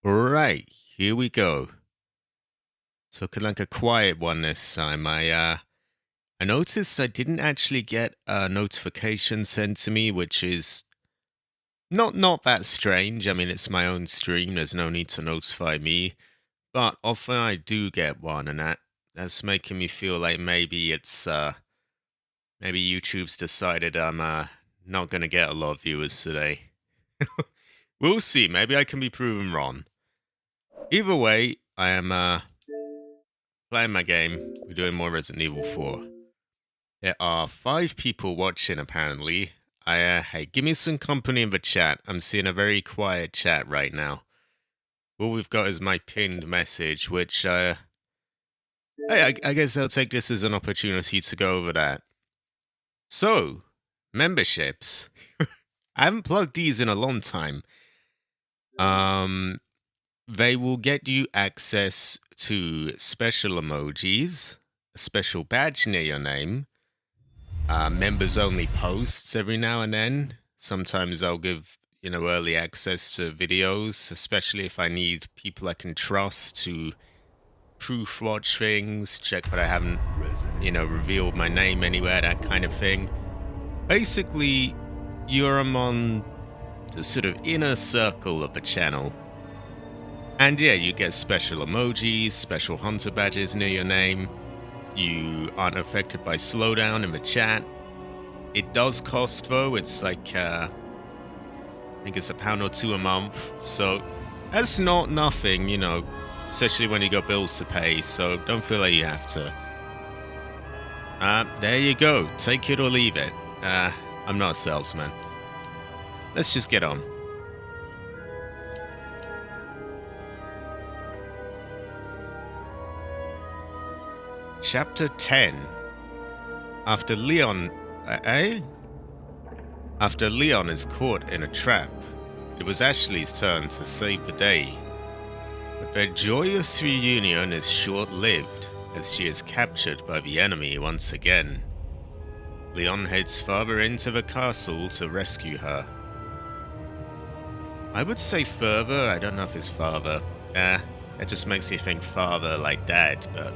Right, here we go. So looking like a quiet one this time. I noticed I didn't actually get a notification sent to me, which is not that strange. I mean, it's my own stream. There's no need to notify me. But often I do get one, and that's making me feel like maybe YouTube's decided I'm not gonna get a lot of viewers today. We'll see. Maybe I can be proven wrong. Either way, I am playing my game. We're doing more Resident Evil 4. There are 5 people watching, apparently. Hey, give me some company in the chat. I'm seeing a very quiet chat right now. All we've got is my pinned message, which, I guess I'll take this as an opportunity to go over that. So, memberships. I haven't plugged these in a long time. They will get you access to special emojis, a special badge near your name, members only posts every now and then. Sometimes I'll give, early access to videos, especially if I need people I can trust to proof watch things, check that I haven't, revealed my name anywhere, that kind of thing. Basically, you're among the sort of inner circle of the channel. And yeah, you get special emojis, special hunter badges near your name. You aren't affected by slowdown in the chat. It does cost though. It's like I think it's £1 or £2 a month. So that's not nothing, especially when you got bills to pay. So don't feel like you have to. There you go. Take it or leave it. I'm not a salesman. Let's just get on. Chapter 10. After Leon is caught in a trap, it was Ashley's turn to save the day. But their joyous reunion is short-lived, as she is captured by the enemy once again. Leon heads further into the castle to rescue her. I would say further, I don't know if it's father. That just makes me think father like dad, but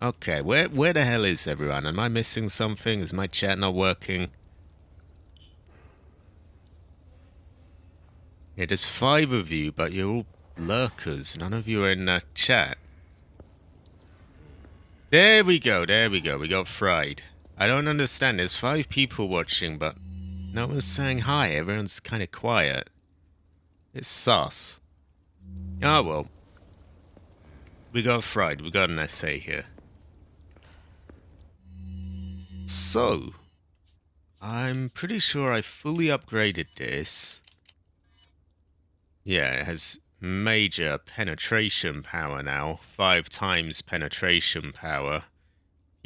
Okay, where the hell is everyone? Am I missing something? Is my chat not working? Yeah, there's 5 of you, but you're all lurkers. None of you are in that chat. There we go. We got fried. I don't understand. There's 5 people watching, but no one's saying hi. Everyone's kind of quiet. It's sus. Oh, well. We got fried. We got an essay here. So, I'm pretty sure I fully upgraded this. Yeah, it has major penetration power now. 5 times penetration power.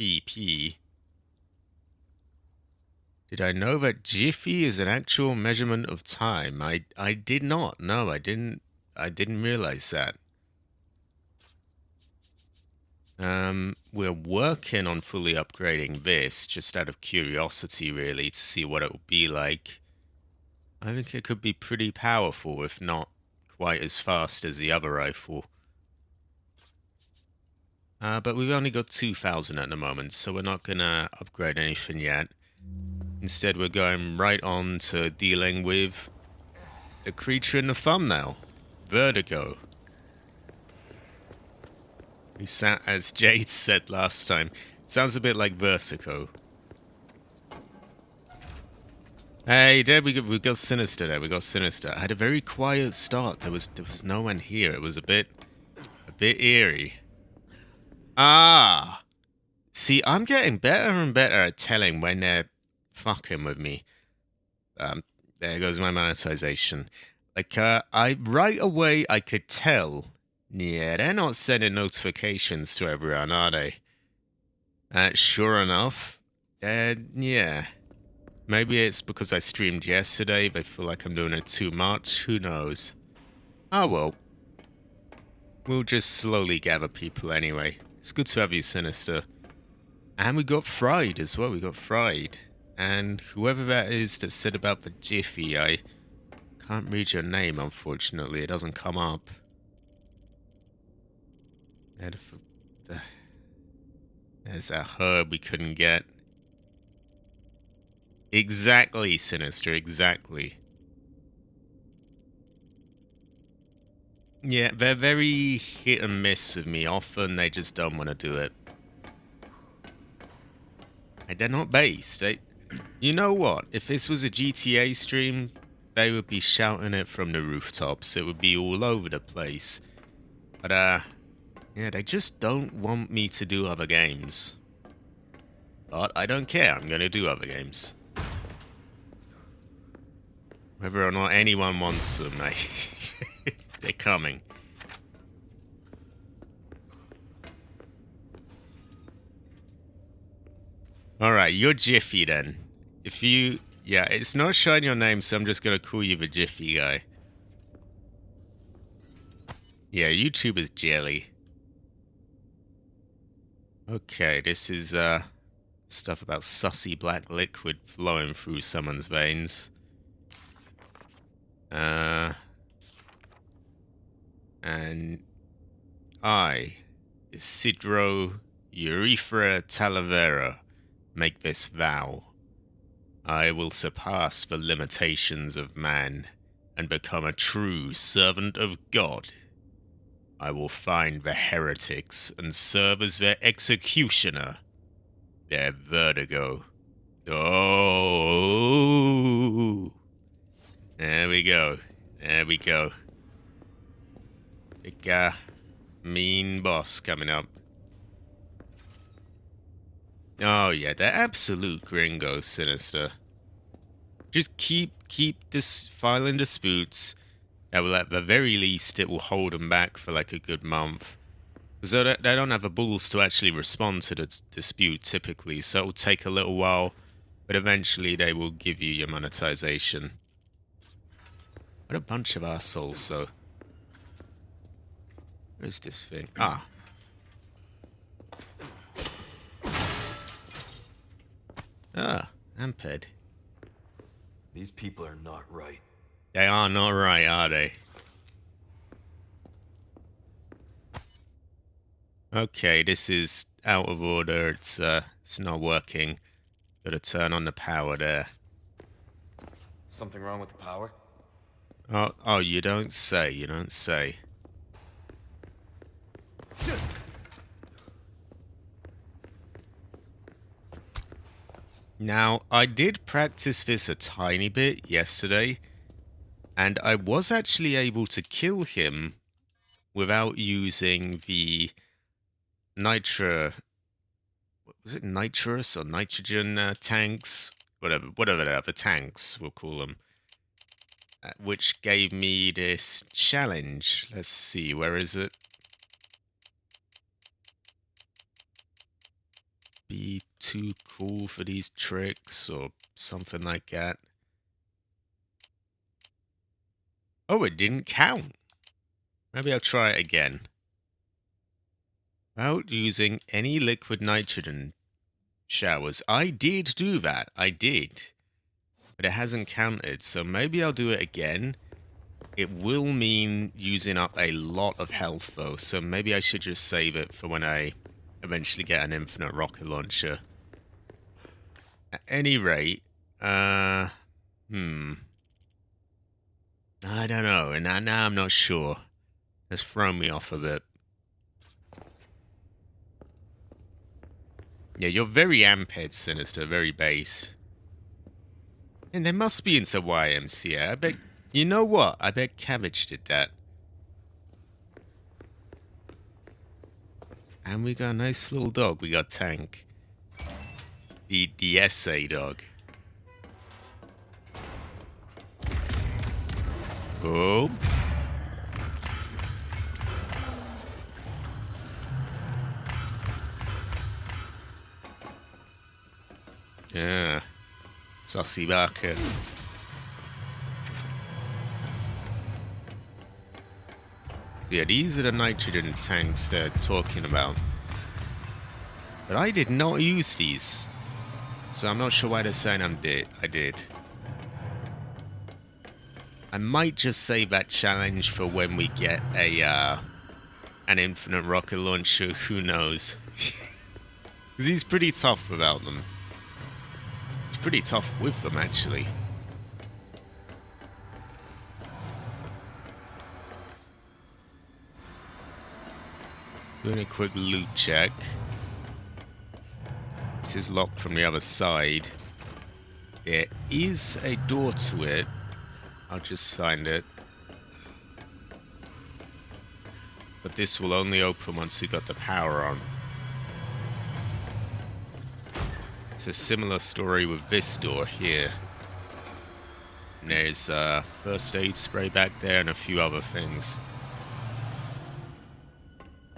PP. Did I know that Jiffy is an actual measurement of time? I did not. No, I didn't realize that. We're working on fully upgrading this, just out of curiosity, really, to see what it will be like. I think it could be pretty powerful, if not quite as fast as the other rifle. But we've only got 2,000 at the moment, so we're not gonna upgrade anything yet. Instead, we're going right on to dealing with the creature in the thumbnail, Vertigo. As Jade said last time, sounds a bit like Vertigo. Hey, there we got Sinister there. We got Sinister. I had a very quiet start. There was no one here. It was a bit eerie. Ah, see, I'm getting better and better at telling when they're fucking with me. There goes my monetization. Like, right away I could tell. Yeah, they're not sending notifications to everyone, are they? Sure enough. Yeah. Maybe it's because I streamed yesterday. They feel like I'm doing it too much. Who knows? Oh well. We'll just slowly gather people anyway. It's good to have you, Sinister. And we got Fried as well. We got Fried. And whoever that is that said about the Jiffy, I can't read your name, unfortunately. It doesn't come up. There's a herb we couldn't get. Exactly, Sinister, exactly. Yeah, they're very hit and miss with me. Often they just don't want to do it. And they're not based. You know what? If this was a GTA stream, they would be shouting it from the rooftops. It would be all over the place. But, yeah, they just don't want me to do other games. But I don't care. I'm going to do other games. Whether or not anyone wants them, they're coming. Alright, you're Jiffy then. If you... Yeah, it's not showing your name, so I'm just going to call you the Jiffy guy. Yeah, YouTube is jelly. Okay, this is stuff about sussy black liquid flowing through someone's veins. And I, Isidro Urethra Talavera, make this vow. I will surpass the limitations of man and become a true servant of God. I will find the heretics and serve as their executioner. Their vertigo. Oh! There we go. There we go. Big, mean boss coming up. Oh, yeah, they're absolute gringos, Sinister. Just keep filing disputes. That will, at the very least, it will hold them back for like a good month. So they don't have the balls to actually respond to the dispute typically, so it will take a little while, but eventually they will give you your monetization. What a bunch of assholes, though. Where's this thing? Ah. Ah, Amped. These people are not right. They are not right, are they? Okay, this is out of order. It's not working. Gotta turn on the power there. Something wrong with the power? Oh, you don't say. You don't say. Now, I did practice this a tiny bit yesterday, and I was actually able to kill him without using the was it nitrous or nitrogen tanks? Whatever they are, the tanks, we'll call them. Which gave me this challenge. Let's see, where is it? Be too cool for these tricks or something like that. Oh, it didn't count. Maybe I'll try it again. Without using any liquid nitrogen showers. I did do that. I did. But it hasn't counted, so maybe I'll do it again. It will mean using up a lot of health, though, so maybe I should just save it for when I eventually get an infinite rocket launcher. At any rate, I don't know, and now I'm not sure. It's thrown me off a bit. Yeah, you're very Amped, Sinister, very base. And they must be into YMCA. I bet... You know what? I bet Cabbage did that. And we got a nice little dog. We got Tank. The SA dog. Oh. Yeah. Saucy Barker. So yeah, these are the nitrogen tanks they're talking about. But I did not use these. So I'm not sure why they're saying I did. I might just save that challenge for when we get an infinite rocket launcher. Who knows? Because he's pretty tough without them. He's pretty tough with them, actually. Doing a quick loot check. This is locked from the other side. There is a door to it. I'll just find it. But this will only open once we got the power on. It's a similar story with this door here. And there's first aid spray back there and a few other things.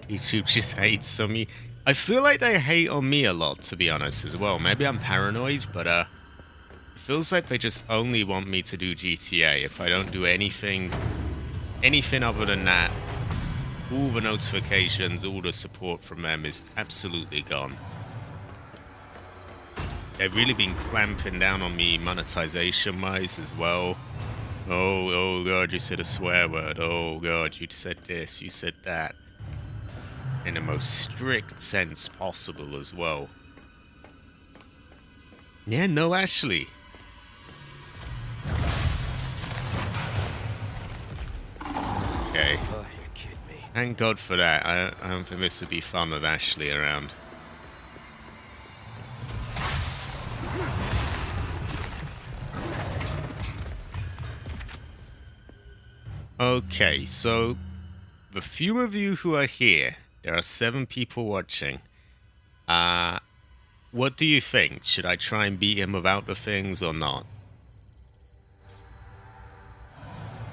YouTube just hates on me. I feel like they hate on me a lot, to be honest, as well. Maybe I'm paranoid, but it feels like they just only want me to do GTA. If I don't do anything other than that, all the notifications, all the support from them is absolutely gone. They've really been clamping down on me monetization-wise as well. Oh God, you said a swear word. Oh God, you said this, you said that. In the most strict sense possible as well. Yeah, no, Ashley. Okay. Oh, you're kidding me. Thank God for that. I don't think this would be fun with Ashley around. Okay, so the few of you who are here, there are 7 people watching. What do you think? Should I try and beat him without the things or not?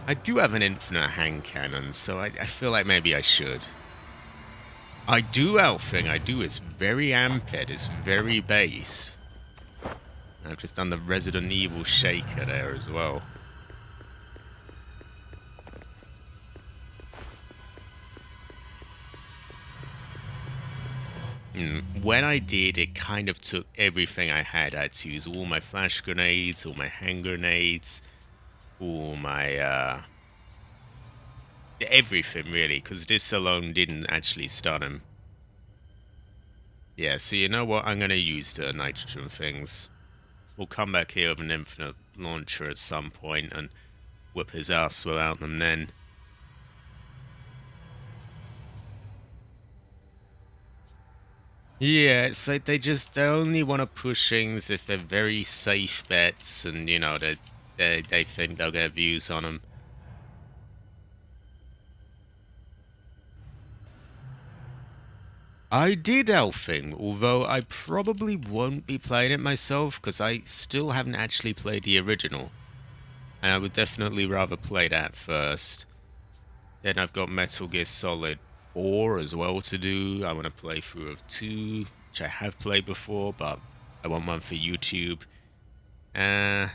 I do have an infinite hand cannon, so I feel like maybe I should. I do outthing, I do. It's very amped, it's very base. I've just done the Resident Evil shaker there as well. When I did, it kind of took everything I had. I had to use all my flash grenades, all my hand grenades, all my, everything really, because this alone didn't actually stun him. Yeah, so you know what? I'm going to use the nitrogen things. We'll come back here with an infinite launcher at some point and whip his ass without them then. Yeah, it's like they only want to push things if they're very safe bets and, you know, they think they'll get views on them. I did Elfing, although I probably won't be playing it myself because I still haven't actually played the original. And I would definitely rather play that first. Then I've got Metal Gear Solid 4 as well to do. I want to play through of 2, which I have played before, but I want one for YouTube. Yeah.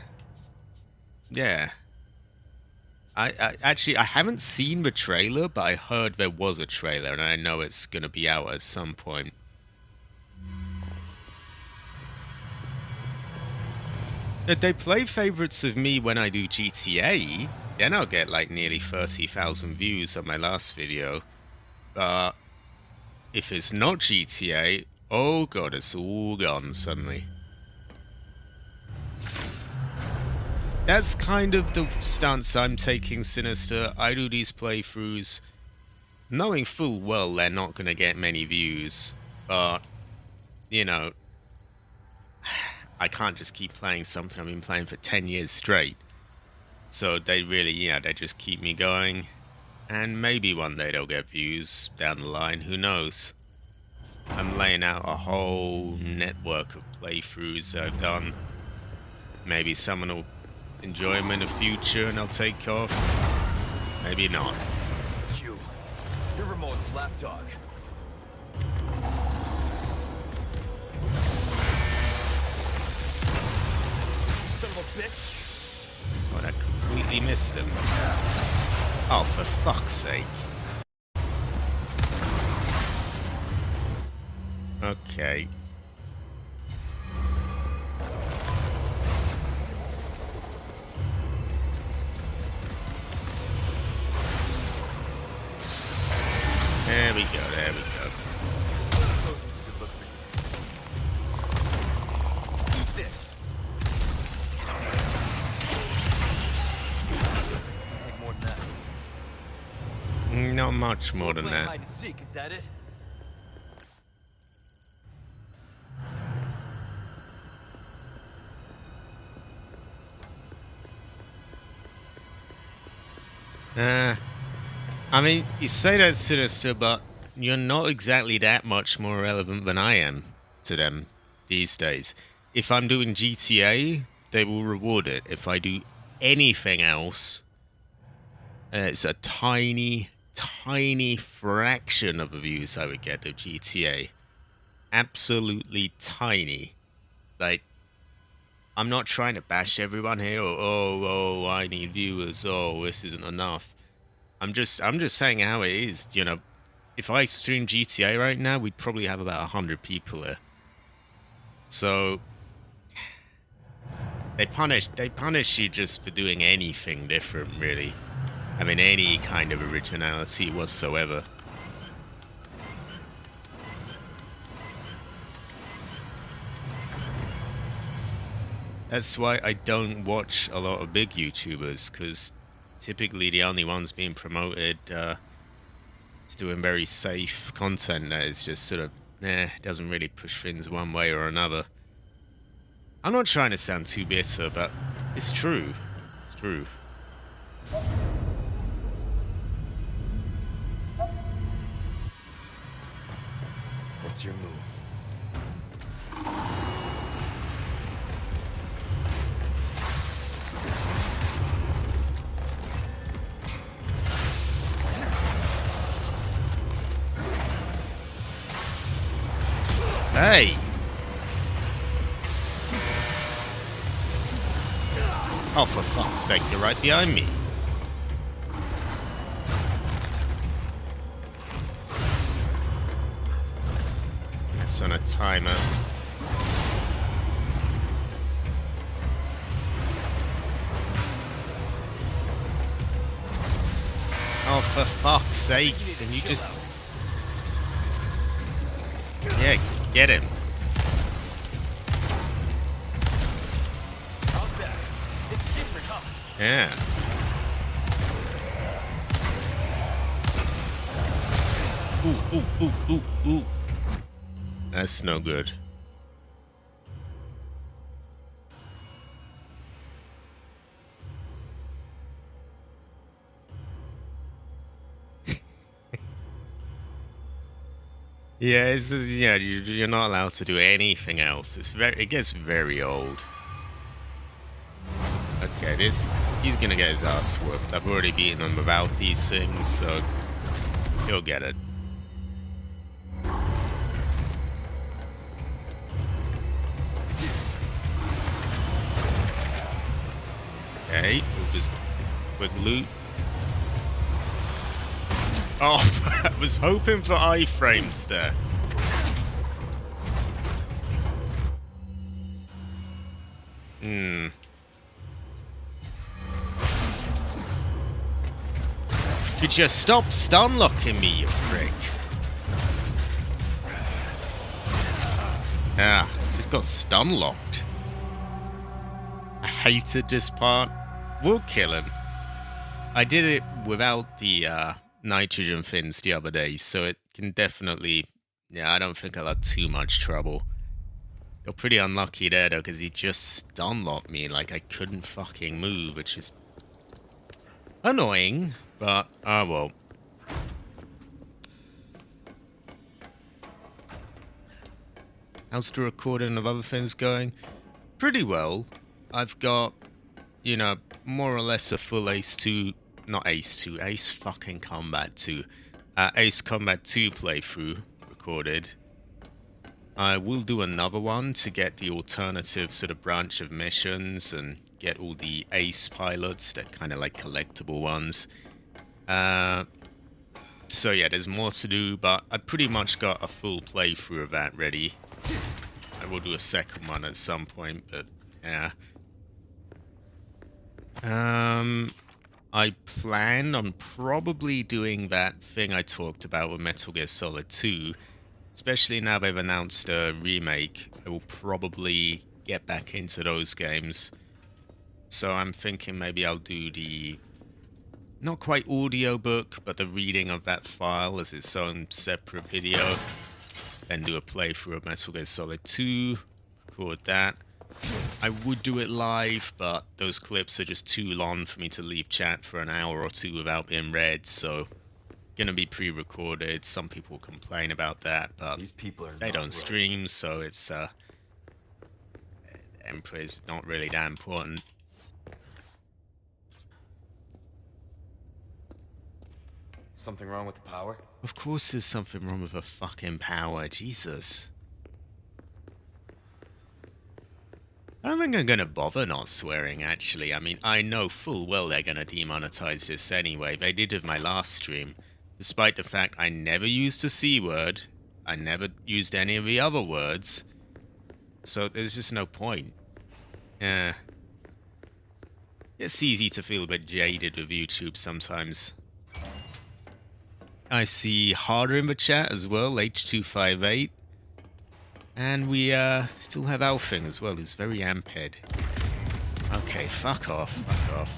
I actually haven't seen the trailer, but I heard there was a trailer, and I know it's gonna be out at some point. If they play favorites of me when I do GTA, then I'll get like nearly 30,000 views on my last video. But if it's not GTA, oh God, it's all gone suddenly. That's kind of the stance I'm taking, Sinister. I do these playthroughs knowing full well they're not going to get many views. But, you know, I can't just keep playing something I've been playing for 10 years straight. So they really, yeah, they just keep me going. And maybe one day they'll get views down the line, who knows. I'm laying out a whole network of playthroughs that I've done. Maybe someone will enjoy them in the future and I'll take off. Maybe not. You're Ramon's lapdog. Son of a bitch. Oh, that completely missed him. Oh, for fuck's sake. Okay. Not much more We're than playing that. hide and seek, is that it? I mean, you say that, Sinister, but you're not exactly that much more relevant than I am to them these days. If I'm doing GTA, they will reward it. If I do anything else, it's a tiny, tiny fraction of the views I would get of GTA. Absolutely tiny. Like, I'm not trying to bash everyone here, or, oh, I need viewers, oh, this isn't enough. I'm just saying how it is, you know. If I stream GTA right now, we'd probably have about 100 people here. So they punish you just for doing anything different, really. I mean, any kind of originality whatsoever. That's why I don't watch a lot of big YouTubers, because typically the only ones being promoted is doing very safe content that is just sort of, doesn't really push things one way or another. I'm not trying to sound too bitter, but it's true. It's true. What's your move? Hey! Oh, for fuck's sake, you're right behind me. That's on a timer. Oh, for fuck's sake, can you just... Yeah, get him. How's that? It's different, huh? Yeah. Ooh. That's no good. Yeah, you're not allowed to do anything else. It gets very old. Okay, he's gonna get his ass whooped. I've already beaten him without these things, so he'll get it. Okay, we'll just quick loot. Oh, I was hoping for iframes there. Could you stop stun locking me, you prick? Ah, just got stun locked. I hated this part. We'll kill him. I did it without the nitrogen fins the other day, so it can definitely... Yeah, I don't think I'll have too much trouble. Got pretty unlucky there, though, because he just stun-locked me like I couldn't fucking move, which is annoying, but, well. How's the recording of other things going? Pretty well. I've got, you know, more or less a full Ace 2... Not Ace 2, Ace fucking Combat 2. Ace Combat 2 playthrough recorded. I will do another one to get the alternative sort of branch of missions and get all the Ace pilots, that kind of like collectible ones. So yeah, there's more to do, but I pretty much got a full playthrough of that ready. I will do a second one at some point, but yeah. I plan on probably doing that thing I talked about with Metal Gear Solid 2. Especially now they've announced a remake, I will probably get back into those games. So I'm thinking maybe I'll do the not quite audiobook, but the reading of that file as its own separate video. Then do a playthrough of Metal Gear Solid 2, record that. I would do it live, but those clips are just too long for me to leave chat for an hour or two without being read, so gonna be pre-recorded. Some people complain about that, but These people are they not don't right. stream, so it's Emperor's not really that important. Something wrong with the power? Of course there's something wrong with the fucking power, Jesus. I don't think I'm gonna bother not swearing, actually. I mean, I know full well they're gonna demonetize this anyway. They did with my last stream. Despite the fact I never used the C word, I never used any of the other words. So there's just no point. Yeah. It's easy to feel a bit jaded with YouTube sometimes. I see Harder in the chat as well, H258. And we still have Alfing as well, who's very amped. Okay, fuck off, fuck off.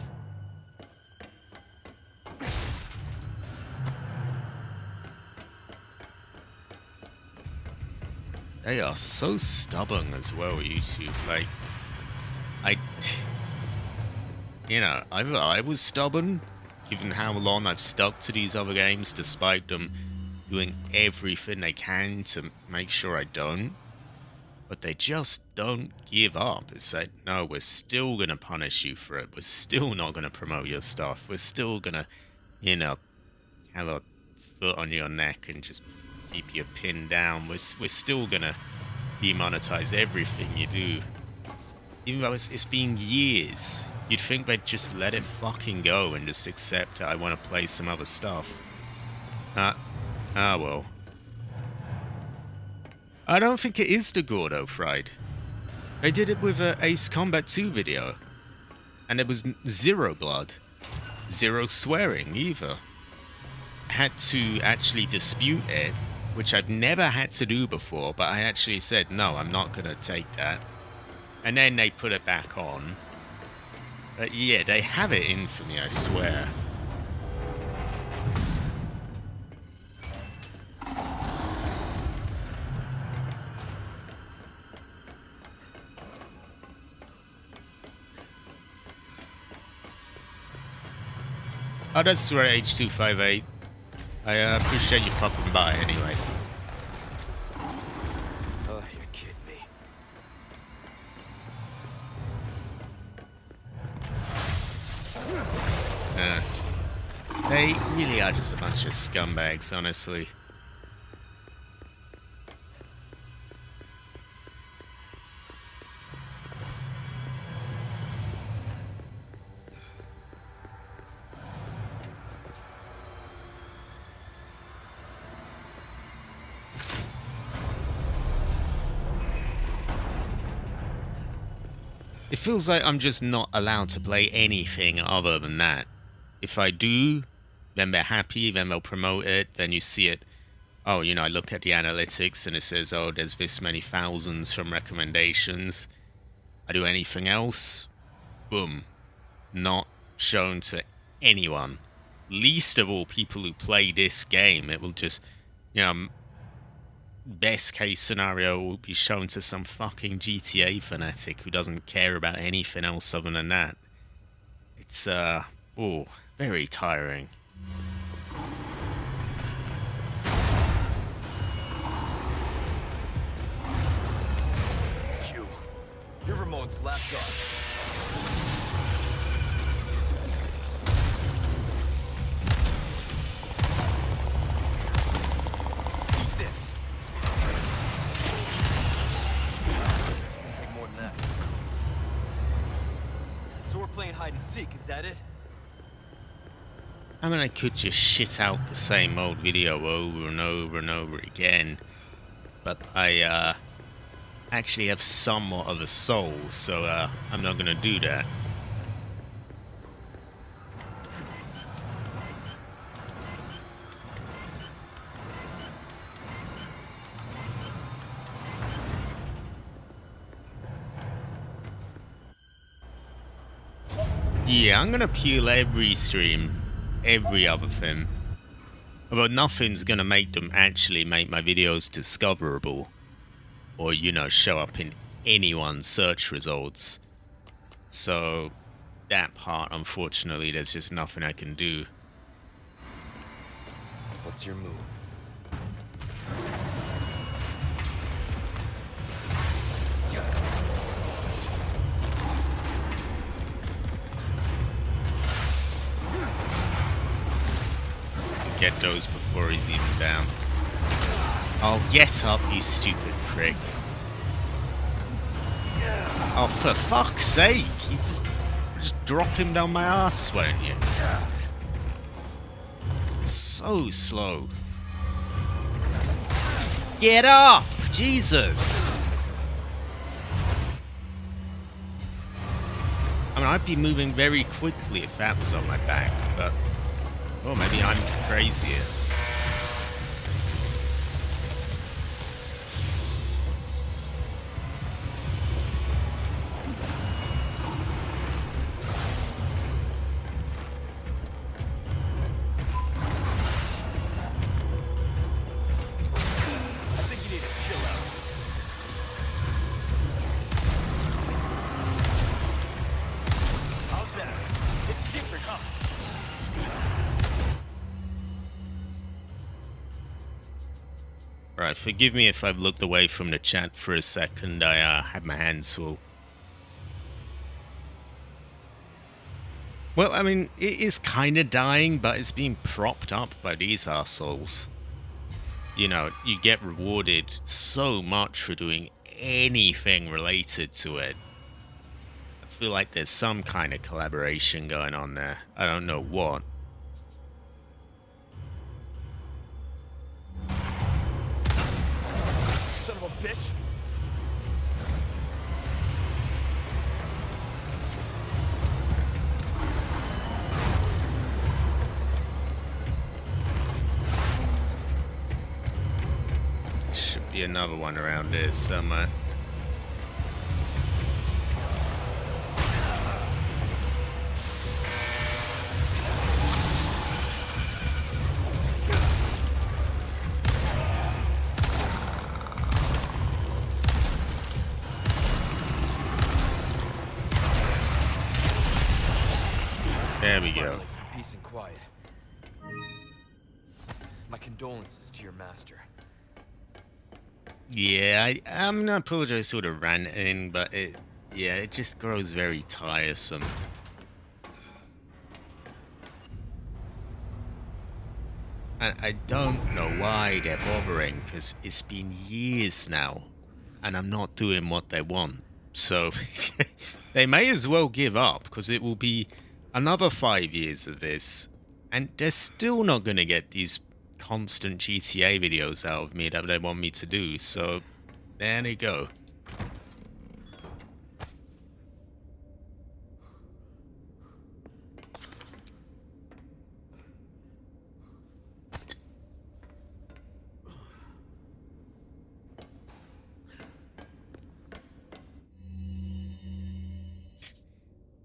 They are so stubborn as well, YouTube. Like, you know, either I was stubborn, given how long I've stuck to these other games, despite them doing everything they can to make sure I don't. But they just don't give up. It's like, no, we're still going to punish you for it. We're still not going to promote your stuff. We're still going to, you know, have a foot on your neck and just keep you pinned down. We're still going to demonetize everything you do. Even though it's been years. You'd think they'd just let it fucking go and just accept I want to play some other stuff. Well. I don't think it is the Gordo Fried. They did it with a Ace Combat 2 video. And there was zero blood. Zero swearing either. I had to actually dispute it, which I've never had to do before, but I actually said, no, I'm not going to take that. And then they put it back on. But yeah, they have it in for me, I swear. Oh, that's right, H258. I appreciate you popping by anyway. Oh, you're kidding me. They really are just a bunch of scumbags, honestly. It feels like I'm just not allowed to play anything other than that. If I do, then they're happy, then they'll promote it, then you see it. Oh, you know, I look at the analytics and it says, oh, there's this many thousands from recommendations. I do anything else, boom. Not shown to anyone. Least of all people who play this game. It will just, you know, best case scenario will be shown to some fucking GTA fanatic who doesn't care about anything else other than that. It's, very tiring. You're Ramon's lapdog. Eat this. It's gonna take more than that. So we're playing hide and seek, is that it? I mean, I could just shit out the same old video over and over and over again, but I actually have somewhat of a soul, so I'm not gonna do that. Yeah, I'm gonna peel every stream. every other thing. Although nothing's gonna make them actually make my videos discoverable. Or, you know, show up in anyone's search results. So, that part, unfortunately, there's just nothing I can do. What's your move? Get those before he's even down. Oh, get up, you stupid prick. Oh, for fuck's sake! You just drop him down my ass, won't you? So slow. Get up! Jesus! I mean, I'd be moving very quickly if that was on my back, but... Oh, maybe I'm crazier. Right, forgive me if I've looked away from the chat for a second. I had my hands full. Well, I mean, it is kind of dying, but it's being propped up by these assholes. You know, you get rewarded so much for doing anything related to it. I feel like there's some kind of collaboration going on there. I don't know what. Son of a bitch! Should be another one around here somewhere. There we go. Finally, some peace and quiet. My condolences to your master. Yeah, I'm not apologize sort of ranting, but it just grows very tiresome. And I don't know why they're bothering, because it's been years now, and I'm not doing what they want. So they may as well give up, because it will be another 5 years of this, and they're still not going to get these constant GTA videos out of me that they want me to do. So there they go.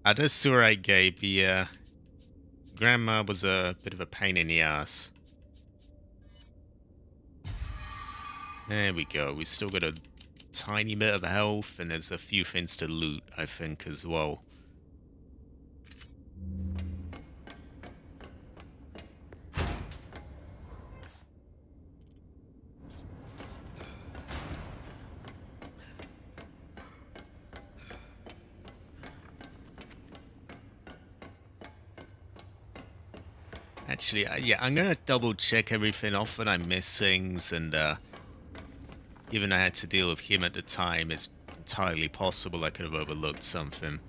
That's alright, Gabe. The grandma was a bit of a pain in the ass. There we go. We still got a tiny bit of health, and there's a few things to loot, I think, as well. Actually, yeah, I'm gonna double check everything off when I miss things, and given I had to deal with him at the time, it's entirely possible I could have overlooked something.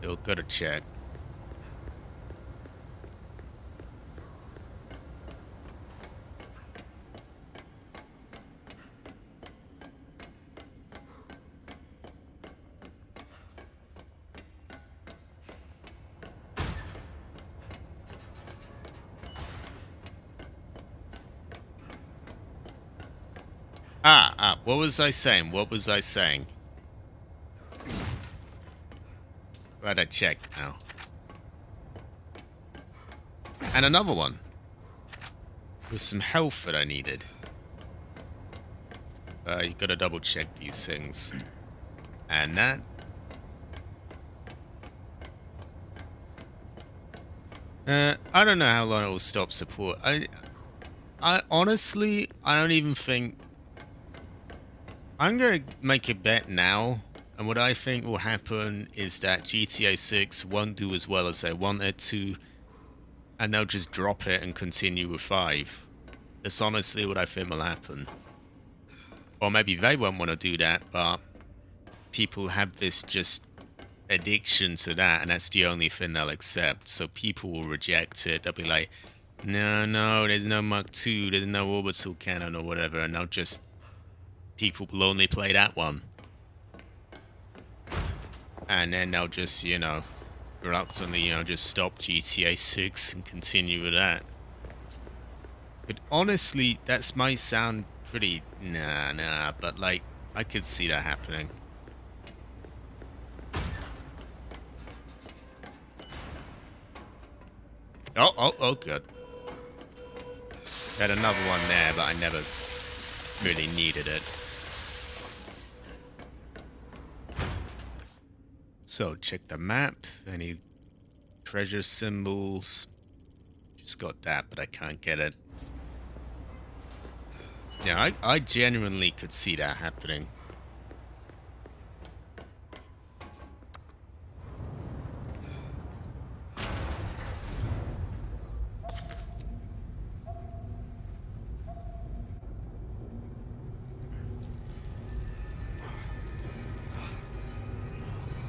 Still gotta check. What was I saying? What was I saying? Glad I checked now. And another one. With some health that I needed. You gotta double check these things. And that. I don't know how long it will stop support. I honestly, I don't even think... I'm gonna make a bet now, and what I think will happen is that GTA 6 won't do as well as they want it to, and they'll just drop it and continue with 5. That's honestly what I think will happen. Or maybe they won't want to do that, but people have this just addiction to that, and that's the only thing they'll accept. So people will reject it. They'll be like, no, there's no Mark 2, there's no orbital cannon or whatever, and they'll just... people will only play that one. And then they'll just, you know, reluctantly, you know, just stop GTA 6 and continue with that. But honestly, that might sound pretty nah, but like, I could see that happening. Oh, good. Had another one there, but I never really needed it. So, check the map. Any treasure symbols? Just got that, but I can't get it. Yeah, I genuinely could see that happening.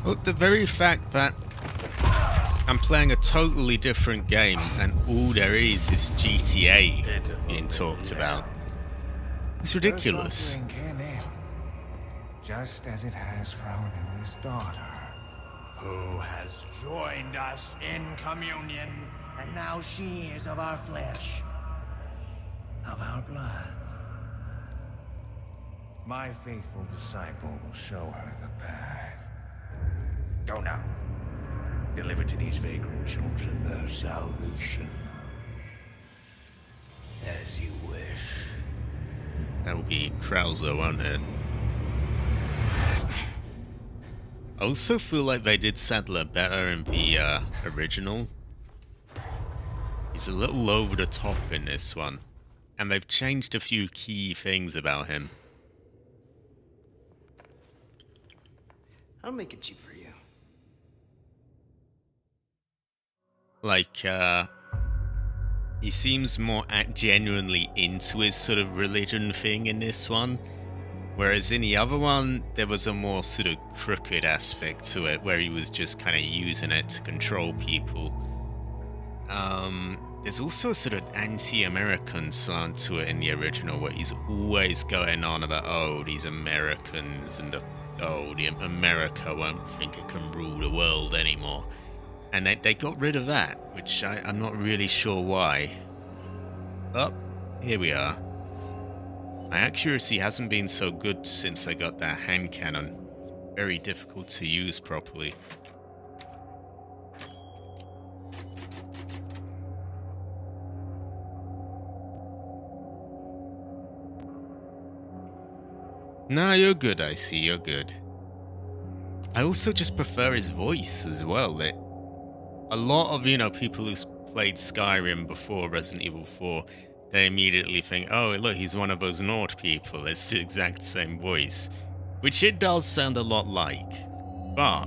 Well, the very fact that I'm playing a totally different game and all there is GTA being talked about. It's ridiculous. Just as it has for our newest daughter, who has joined us in communion, and now she is of our flesh, of our blood. My faithful disciple will show her the path. Go now. Deliver to these vagrant children their salvation. As you wish. That will be Krauser, won't it? I also feel like they did Sadler better in the original. He's a little over the top in this one. And they've changed a few key things about him. I'll make it cheap for you. Like, he seems more genuinely into his sort of religion thing in this one. Whereas in the other one, there was a more sort of crooked aspect to it, where he was just kind of using it to control people. There's also a sort of anti-American slant to it in the original, where he's always going on about, oh, these Americans, and America won't think it can rule the world anymore. And they got rid of that, which I'm not really sure why. But here we are. My accuracy hasn't been so good since I got that hand cannon. It's very difficult to use properly. No, you're good, I see, you're good. I also just prefer his voice as well. A lot of, you know, people who've played Skyrim before Resident Evil 4, they immediately think, oh, look, he's one of those Nord people. It's the exact same voice. Which it does sound a lot like. But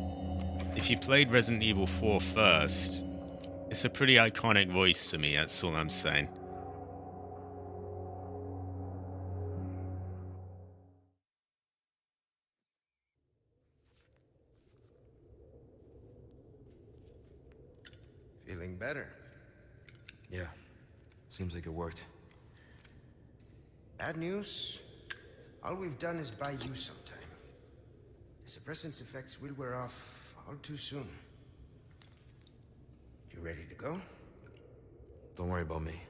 if you played Resident Evil 4 first, it's a pretty iconic voice to me, that's all I'm saying. Feeling better? Yeah. Seems like it worked. Bad news? All we've done is buy you some time. The suppressant's effects will wear off all too soon. You ready to go? Don't worry about me.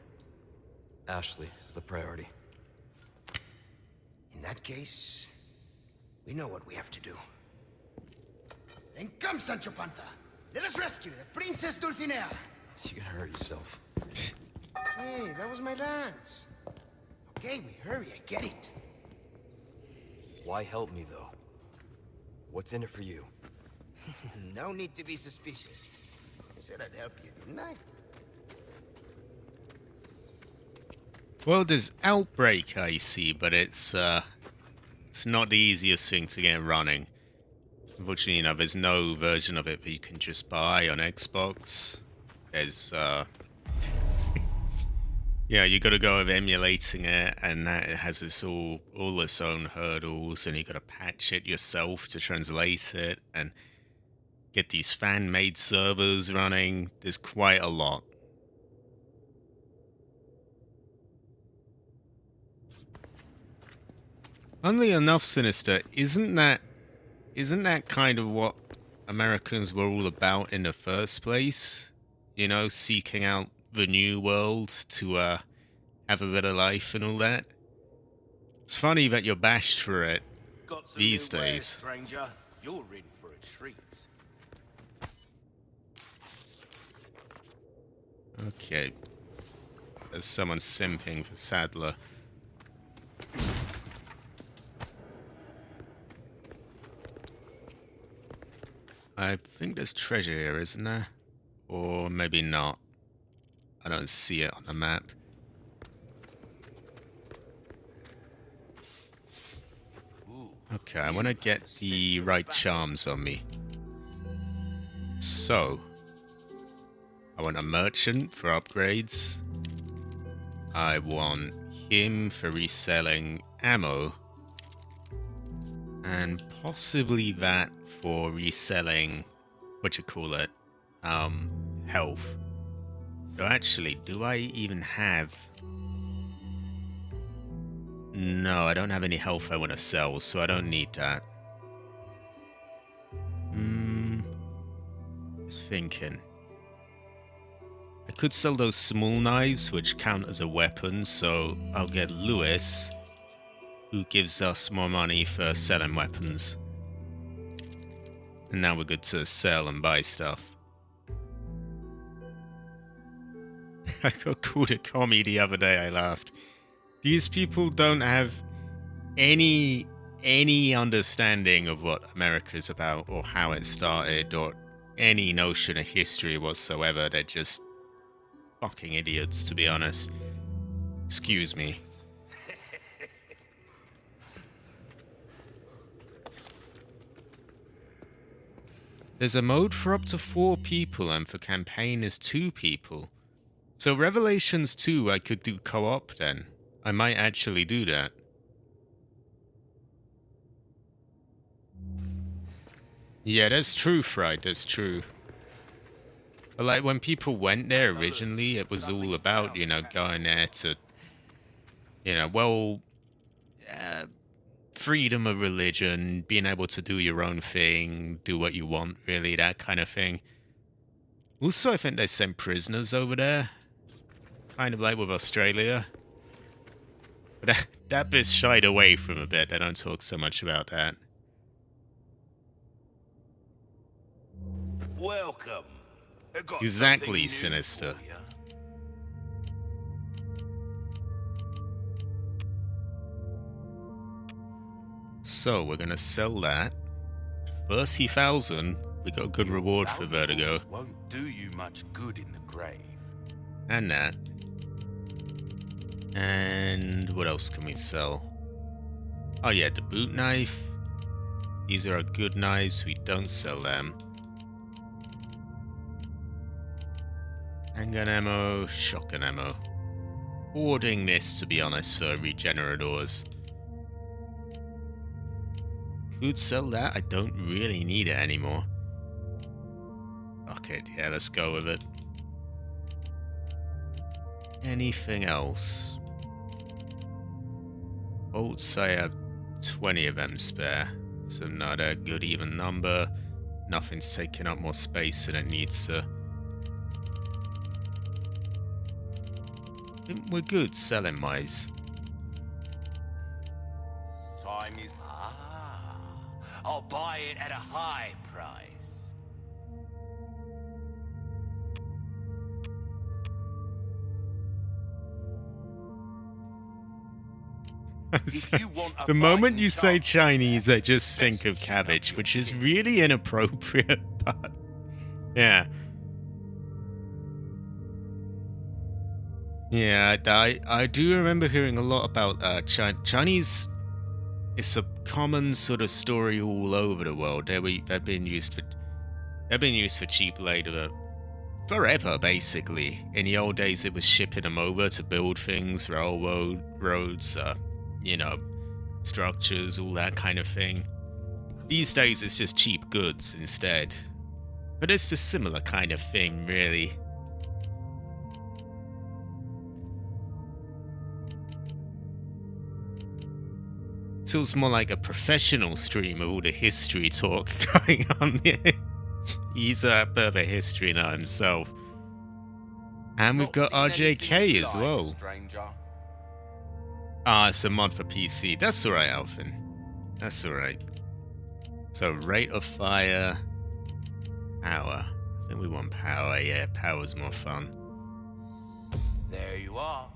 Ashley is the priority. In that case, we know what we have to do. Then come, Sancho Panza. Let us rescue the Princess Dulcinea. You gotta hurt yourself. Hey, that was my lance. Okay, we hurry, I get it. Why help me, though? What's in it for you? No need to be suspicious. I said I'd help you, didn't I? Well, there's Outbreak, I see, but it's not the easiest thing to get running. Unfortunately, there's no version of it that you can just buy on Xbox. There's, yeah, you gotta go with emulating it, and that it has all its own hurdles, and you gotta patch it yourself to translate it, and get these fan-made servers running. There's quite a lot. Funnily enough, Sinister, isn't that kind of what Americans were all about in the first place? You know, seeking out the new world to have a better life and all that. It's funny that you're bashed for it these days. Stranger. You're in for a treat. Okay. There's someone simping for Sadler. I think there's treasure here, isn't there? Or maybe not. I don't see it on the map. Okay, I want to get the right charms on me. So, I want a merchant for upgrades. I want him for reselling ammo. And possibly that for reselling, health. So actually, do I even have... No, I don't have any health I want to sell, so I don't need that. Just thinking. I could sell those small knives, which count as a weapon, so I'll get Lewis, who gives us more money for selling weapons. And now we're good to sell and buy stuff. I got called a commie the other day, I laughed. These people don't have any understanding of what America's about or how it started or any notion of history whatsoever. They're just fucking idiots, to be honest. Excuse me. There's a mode for up to 4 people, and for campaign is 2 people. So Revelations 2, I could do co-op then. I might actually do that. Yeah, that's true, Fried, that's true. But like, when people went there originally, it was all about, you know, going there to, you know, freedom of religion, being able to do your own thing, do what you want, really, that kind of thing. Also, I think they sent prisoners over there. Kind of like with Australia. But that bit's shied away from a bit. They don't talk so much about that. Welcome. Exactly, Sinister. So, we're gonna sell that. 30,000. We got a good reward for Vertigo. Won't do you much good in the grave. And that. And what else can we sell? Oh yeah, the boot knife. These are our good knives. We don't sell them. Handgun ammo, shotgun ammo. Hoarding this, to be honest, for regenerators. Could sell that. I don't really need it anymore. Fuck it. Yeah, let's go with it. Anything else? Bolts, I have 20 of them spare. So not a good even number. Nothing's taking up more space than it needs to. I think we're good selling wise. it at a high price. If you want a The moment fighting you say chance, Chinese, I just think best of chin up cabbage, your which is chin. really inappropriate, but yeah. Yeah, I do remember hearing a lot about Chinese. It's a common sort of story all over the world. They've been used for cheap labor forever, basically. In the old days, it was shipping them over to build things, roads, you know, structures, all that kind of thing. These days, it's just cheap goods instead. But it's a similar kind of thing, really. Feels more like a professional stream of all the history talk going on here. He's a bit of a history nut himself. And we've got Not seen anything you RJK as like, well. stranger. Ah, it's a mod for PC. That's alright, Alfin. That's alright. So, rate of fire. Power. I think we want power. Yeah, power's more fun. There you are,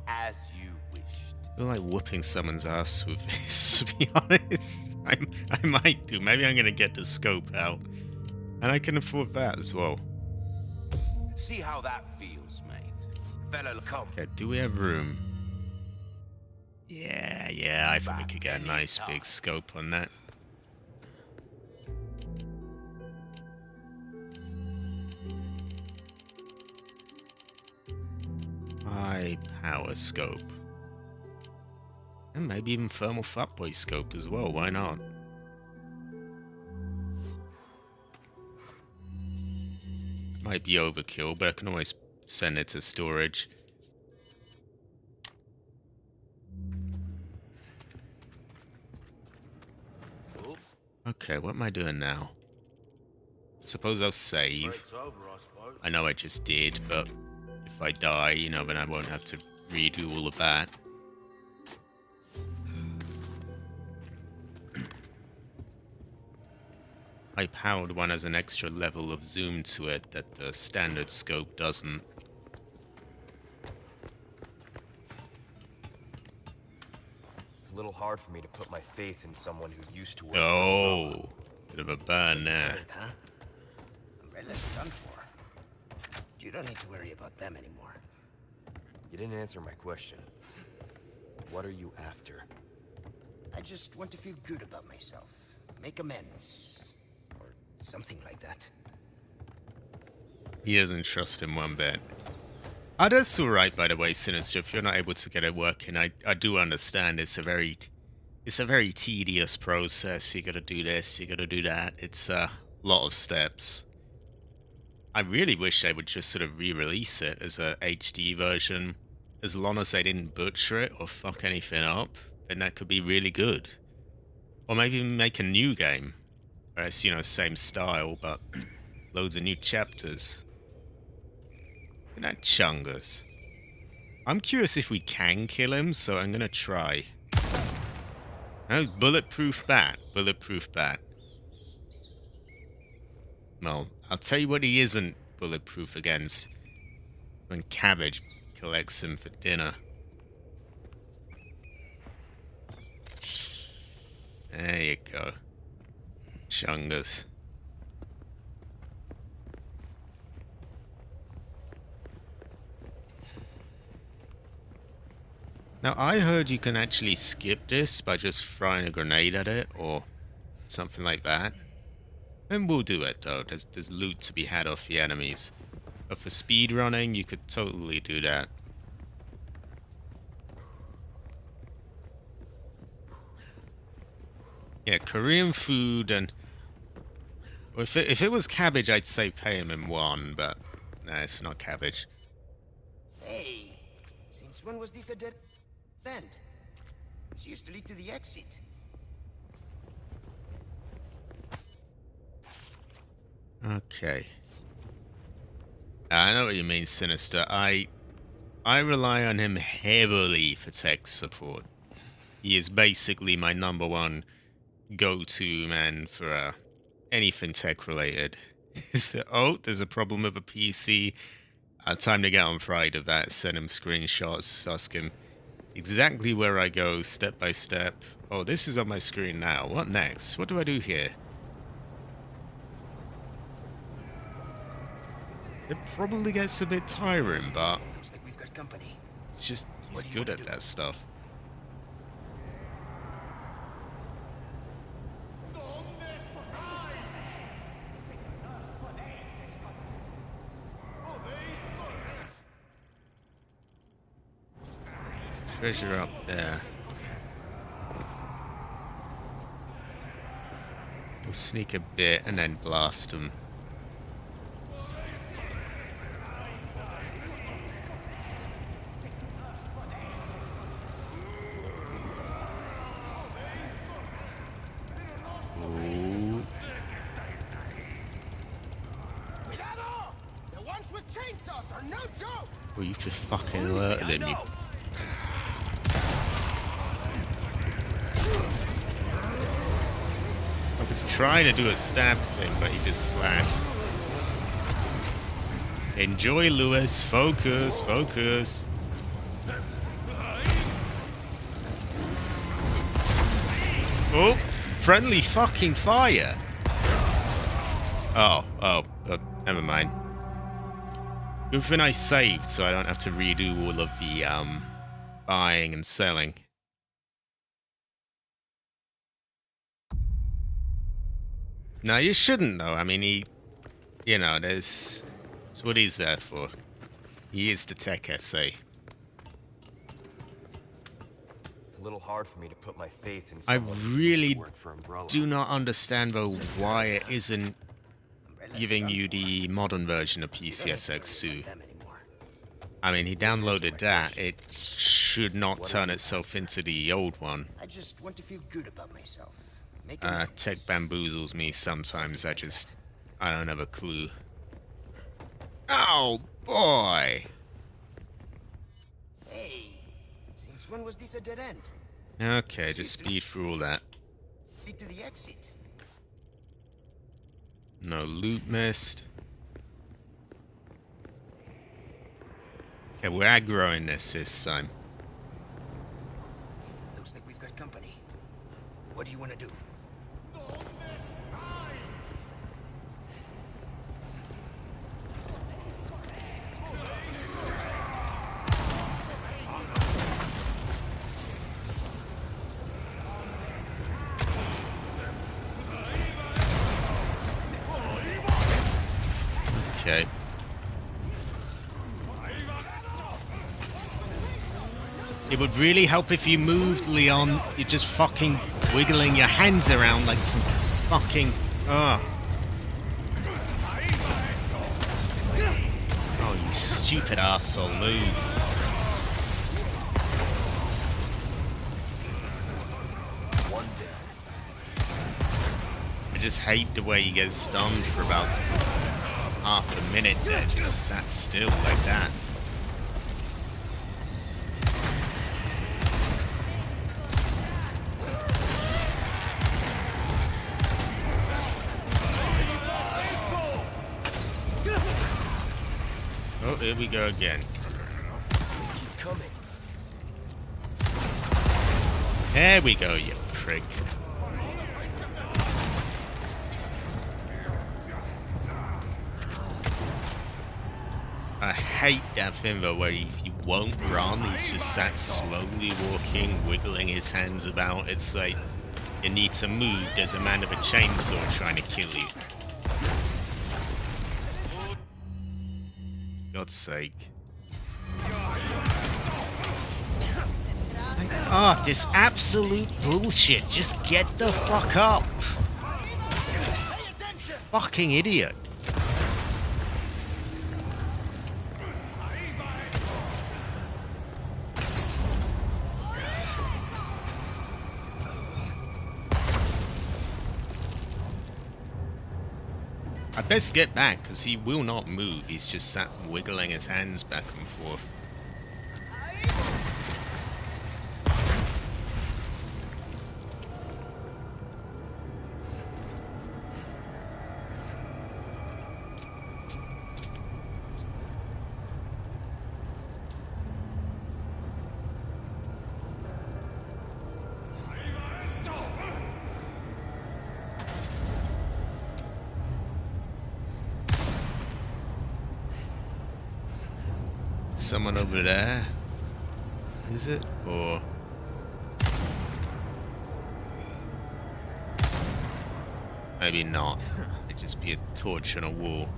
as you wished. I feel like whooping someone's ass with this, to be honest. I might do. Maybe I'm going to get the scope out. And I can afford that as well. See how that feels, mate. Fellow, come. Okay, do we have room? Yeah, I think we could get a nice big scope on that. High power scope. And maybe even thermal fuckboy scope as well, why not? Might be overkill, but I can always send it to storage. Okay, what am I doing now? Suppose I'll save. I know I just did, but if I die, you know, then I won't have to redo all of that. High-powered one has an extra level of zoom to it that the standard scope doesn't. It's a little hard for me to put my faith in someone who used to work. Oh, bit of a burn there. Right, huh? Umbrella's done for. You don't need to worry about them anymore. You didn't answer my question. What are you after? I just want to feel good about myself. Make amends. Or something like that. He doesn't trust him one bit. Oh, that's alright, by the way, Sinister. If you're not able to get it working, I do understand. It's a very tedious process. You gotta do this, you gotta do that. It's a lot of steps. I really wish they would just sort of re-release it as a HD version. As long as they didn't butcher it or fuck anything up, then that could be really good. Or maybe even make a new game. Where it's, you know, same style, but loads of new chapters. Look at that Chungus. I'm curious if we can kill him, so I'm gonna try. No, bulletproof bat. Bulletproof bat. Well, I'll tell you what he isn't bulletproof against. When Cabbage collects him for dinner. There you go. Chungus. Now, I heard you can actually skip this by just throwing a grenade at it, or something like that. And we'll do it, though. There's loot to be had off the enemies. But for speedrunning, you could totally do that. Yeah, Korean food and... Well, if it was cabbage, I'd say pay him in one, but... Nah, it's not cabbage. Hey, since when was this a dead end? This used to lead to the exit. Okay. I know what you mean, Sinister. I rely on him heavily for tech support. He is basically my #1 go-to man for anything tech related. Oh, there's a problem with a PC. Time to get on Friday of that. Send him screenshots. Ask him exactly where I go, step by step. Oh, this is on my screen now. What next? What do I do here? It probably gets a bit tiring, but Looks like we've got company. it's just he's What do you good wanna at do? that stuff. Treasure up there. We'll sneak a bit and then blast them. Ooh. Cuidado! The ones with chainsaws are no joke! Well, you just fucking alerted him, you. I was trying to do a stab thing, but he just slashed. Enjoy, Lewis. Focus, focus. Oh, friendly fucking fire. Oh, never mind. Good thing I saved, so I don't have to redo all of the buying and selling. No, you shouldn't though. I mean, that's what he's there for. He is the tech essay. A little hard for me to put my faith in I someone who used to really work for Umbrella. do not understand though why it isn't Umbrella's giving done you for. the modern version of You don't have to worry PCSX2. about them anymore. I mean, he downloaded that. It should not turn itself into the old one. I just want to feel good about myself. Make Tech bamboozles me sometimes. I don't have a clue. Oh, boy. Hey, since when was this a dead end? Okay, just speed through all that. Lead to the exit. No loot missed. Okay, we're aggroing this time. Looks like we've got company. What do you want to do? Okay. It would really help if you moved, Leon. You're just fucking wiggling your hands around like some fucking... Oh, you stupid arsehole, move. One down. I just hate the way he gets stunned for about half a minute there, just sat still like that. Oh, here we go again. Keep coming. There we go, you prick. I hate that thing though, where he won't run, he's just sat slowly walking, wiggling his hands about. It's like, you need to move, there's a man with a chainsaw trying to kill you. For God's sake. Oh, this absolute bullshit. Just get the fuck up. Fucking idiot. I best get back, because he will not move. He's just sat wiggling his hands back and forth. someone over there. Is it? Or... maybe not. It'd just be a torch on a wall.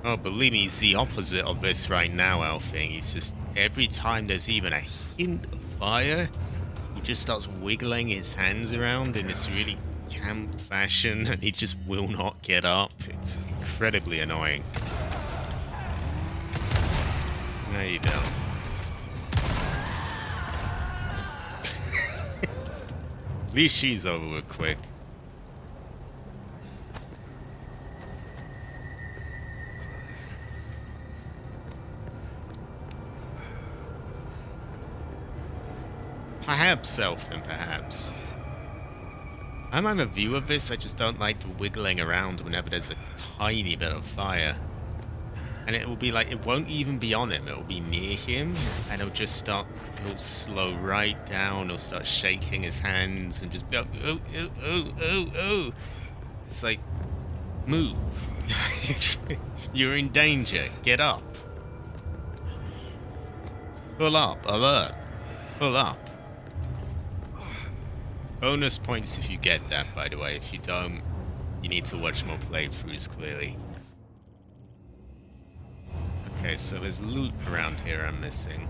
Oh, believe me, he's the opposite of this right now, Elfing. He's just, every time there's even a hint of fire, he just starts wiggling his hands around in this really camp fashion, and he just will not get up. It's incredibly annoying. No, you don't. At least she's over with quick. Perhaps, Elfin, perhaps. I'm a view of this, I just don't like the wiggling around whenever there's a tiny bit of fire. And it will be like, it won't even be on him, it will be near him, and he'll just start, he'll slow right down, he'll start shaking his hands, and just be like, oh, oh, oh, oh, oh. It's like, move. You're in danger, get up. Pull up, alert. Pull up. Bonus points if you get that, by the way. If you don't, you need to watch more playthroughs, clearly. Okay, so there's loot around here I'm missing.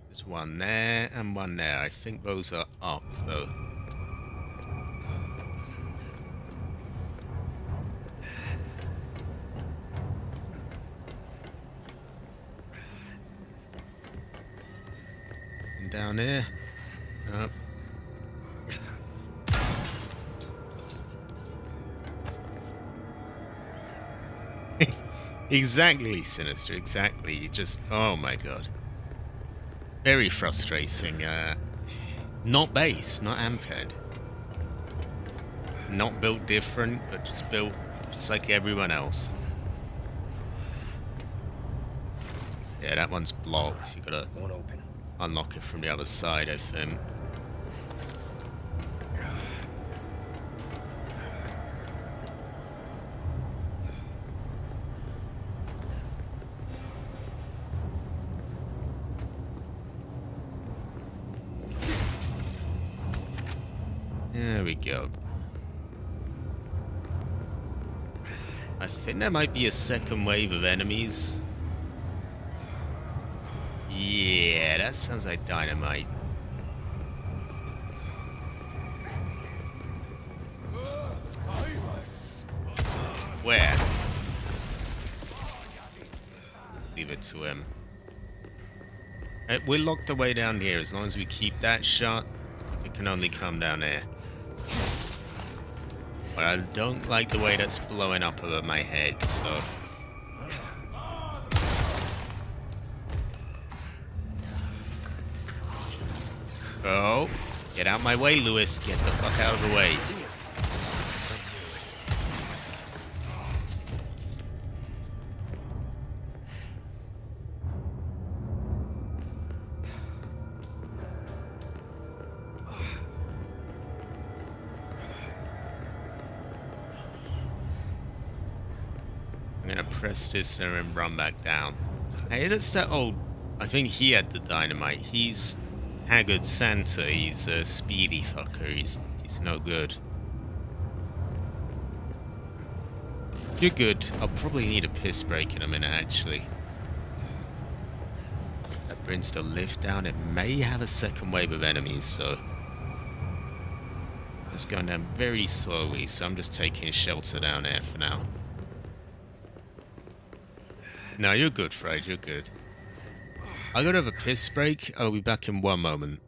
There's one there and one there. I think those are up, though. Down here. Up. Exactly, Sinister, exactly. You just, oh my god. Very frustrating. Not base, not Amped. Not built different, but just built just like everyone else. Yeah, that one's blocked. You gotta Won't open. unlock it from the other side, I think. There we go. I think there might be a second wave of enemies. Yeah, that sounds like dynamite. Where? Leave it to him. We're locked away down here. As long as we keep that shut, it can only come down there. But I don't like the way that's blowing up over my head, so... oh, get out my way, Lewis. Get the fuck out of the way. I'm gonna press this and then run back down. Hey, that's that old... I think he had the dynamite. He's Haggard Santa. He's a speedy fucker. He's no good. You're good. I'll probably need a piss break in a minute, actually. That brings the lift down. It may have a second wave of enemies, so... it's going down very slowly, so I'm just taking shelter down there for now. No, you're good, Fred. You're good. I gotta have a piss break. I'll be back in one moment.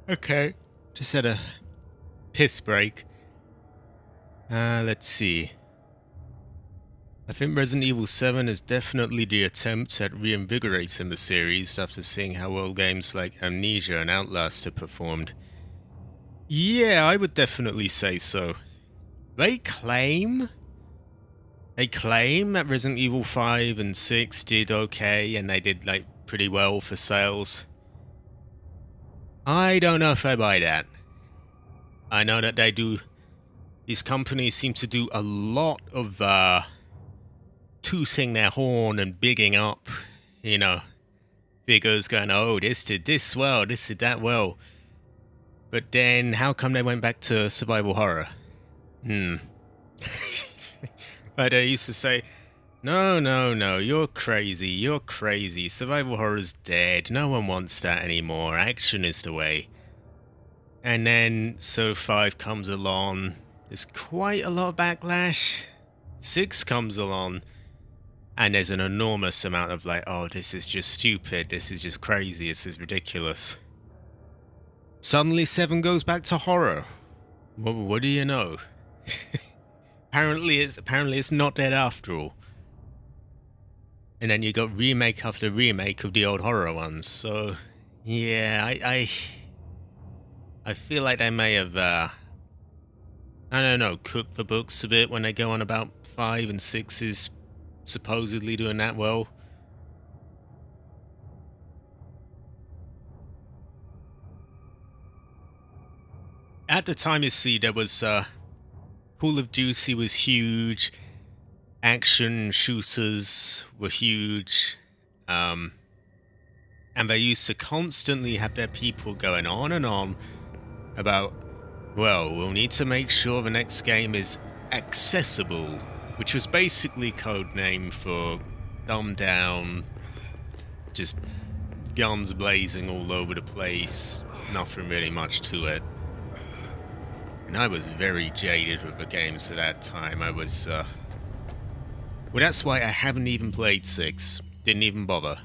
Okay. Just had a piss break. Let's see. I think Resident Evil 7 is definitely the attempt at reinvigorating the series after seeing how well games like Amnesia and Outlast have performed. Yeah, I would definitely say so. They claim that Resident Evil 5 and 6 did okay and they did like pretty well for sales. I don't know if I buy that. I know that these companies seem to do a lot of tooting their horn and bigging up, figures going, oh, this did this well, this did that well. But then how come they went back to survival horror? Like they used to say, no, you're crazy. Survival horror's dead. No one wants that anymore. Action is the way. And then, so 5 comes along. There's quite a lot of backlash. 6 comes along. And there's an enormous amount of like, oh, this is just stupid. This is just crazy. This is ridiculous. Suddenly 7 goes back to horror. What do you know? Apparently it's not dead after all. And then you got remake after remake of the old horror ones. So yeah, I feel like they may have I don't know, cooked the books a bit when they go on about 5 and 6 is supposedly doing that well. At the time, you see, there was Call of Duty was huge, action shooters were huge, and they used to constantly have their people going on and on about, well, we'll need to make sure the next game is accessible, which was basically code name for dumbed down, just guns blazing all over the place, nothing really much to it. And I was very jaded with the games at that time. I was, well, that's why I haven't even played 6. Didn't even bother.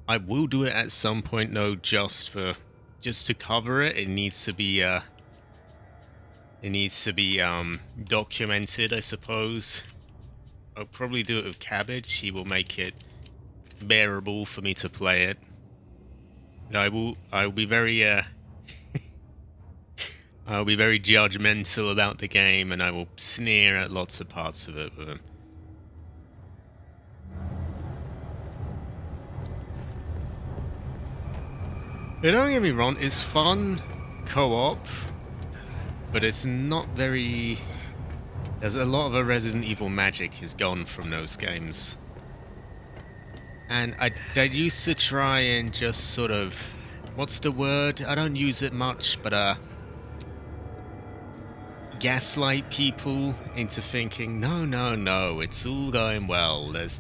I will do it at some point, though, just to cover it. It needs to be, documented, I suppose. I'll probably do it with Cabbage. He will make it bearable for me to play it. And I will be very, I'll be very judgmental about the game, and I will sneer at lots of parts of it with him. Yeah, don't get me wrong, it's fun co-op, but it's not very... There's a lot of the Resident Evil magic is gone from those games. And I used to try and just sort of... What's the word? I don't use it much, but gaslight people into thinking, no, it's all going well. There's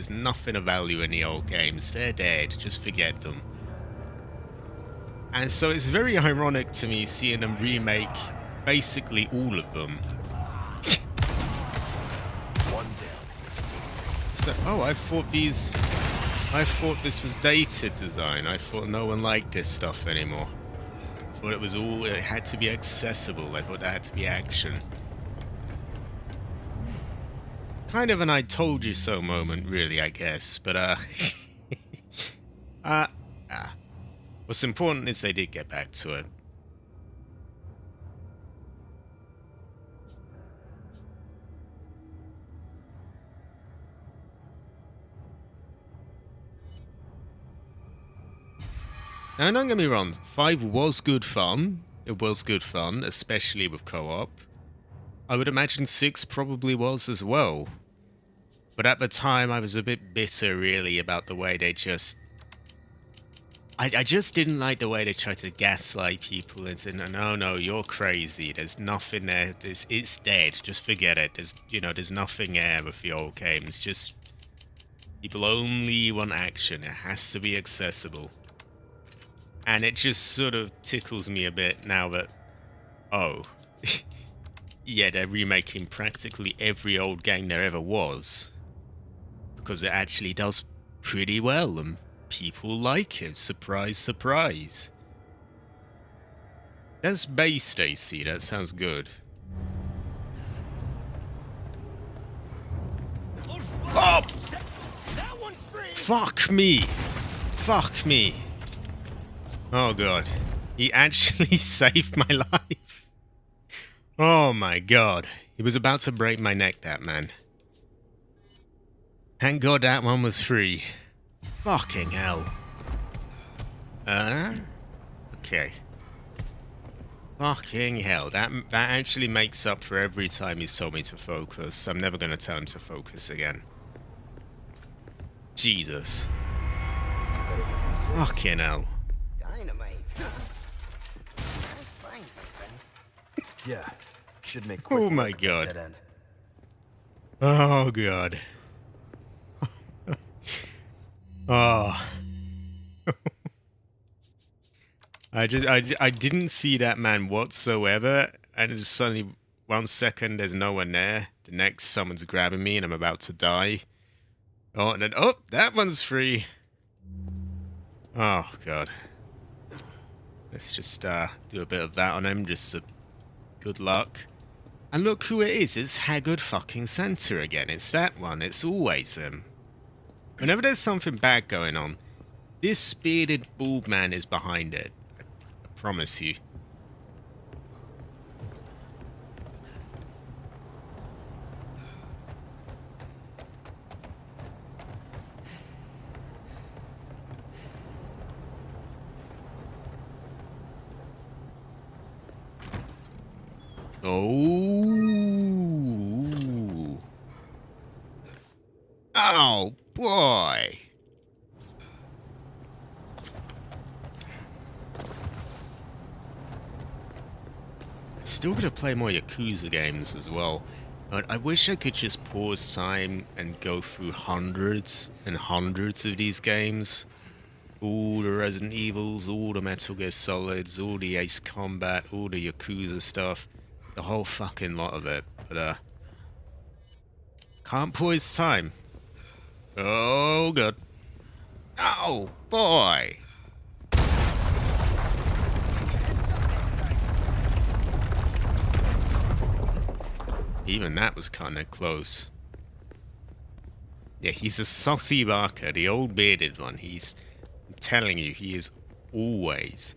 nothing of value in the old games. They're dead. Just forget them. And so it's very ironic to me seeing them remake basically all of them. One down. So, oh, I thought this was dated design. I thought no one liked this stuff anymore. I thought it had to be accessible. I thought that had to be action. Kind of an I told you so moment, really, I guess. But, what's important is they did get back to it. Now, don't get me wrong, 5 was good fun. It was good fun, especially with co-op. I would imagine 6 probably was as well. But at the time, I was a bit bitter, really, about the way they just... I just didn't like the way they tried to gaslight people into, no, you're crazy. There's nothing there. It's dead. Just forget it. There's nothing there with the old games. Just... People only want action. It has to be accessible. And it just sort of tickles me a bit now that, oh, yeah, they're remaking practically every old game there ever was. Because it actually does pretty well, and people like it. Surprise, surprise. That's based, AC. That sounds good. Oh! Fuck me! Fuck me! Oh god. He actually saved my life. Oh my god. He was about to break my neck, that man. Thank god that one was free. Fucking hell. Okay. Fucking hell. That actually makes up for every time he's told me to focus. I'm never gonna tell him to focus again. Jesus. Fucking hell. Dynamite. That's fine, my friend. Yeah. Should make quick Oh my work of that god. dead end. Oh god. Oh. I didn't see that man whatsoever, and just suddenly 1 second there's no one there. The next someone's grabbing me and I'm about to die. Oh, and then that one's free. Oh god. Let's just do a bit of that on him, just good luck. And look who it is. It's Haggard fucking Center again. It's that one. It's always him. Whenever there's something bad going on, this bearded bald man is behind it. I promise you. Oh. Oh, boy. Still gonna play more Yakuza games as well. But I wish I could just pause time and go through hundreds and hundreds of these games. All the Resident Evils, all the Metal Gear Solids, all the Ace Combat, all the Yakuza stuff. The whole fucking lot of it. But, can't pause time. Oh, God. Oh, boy. Even that was kind of close. Yeah, he's a saucy barker, the old bearded one. I'm telling you, he is always,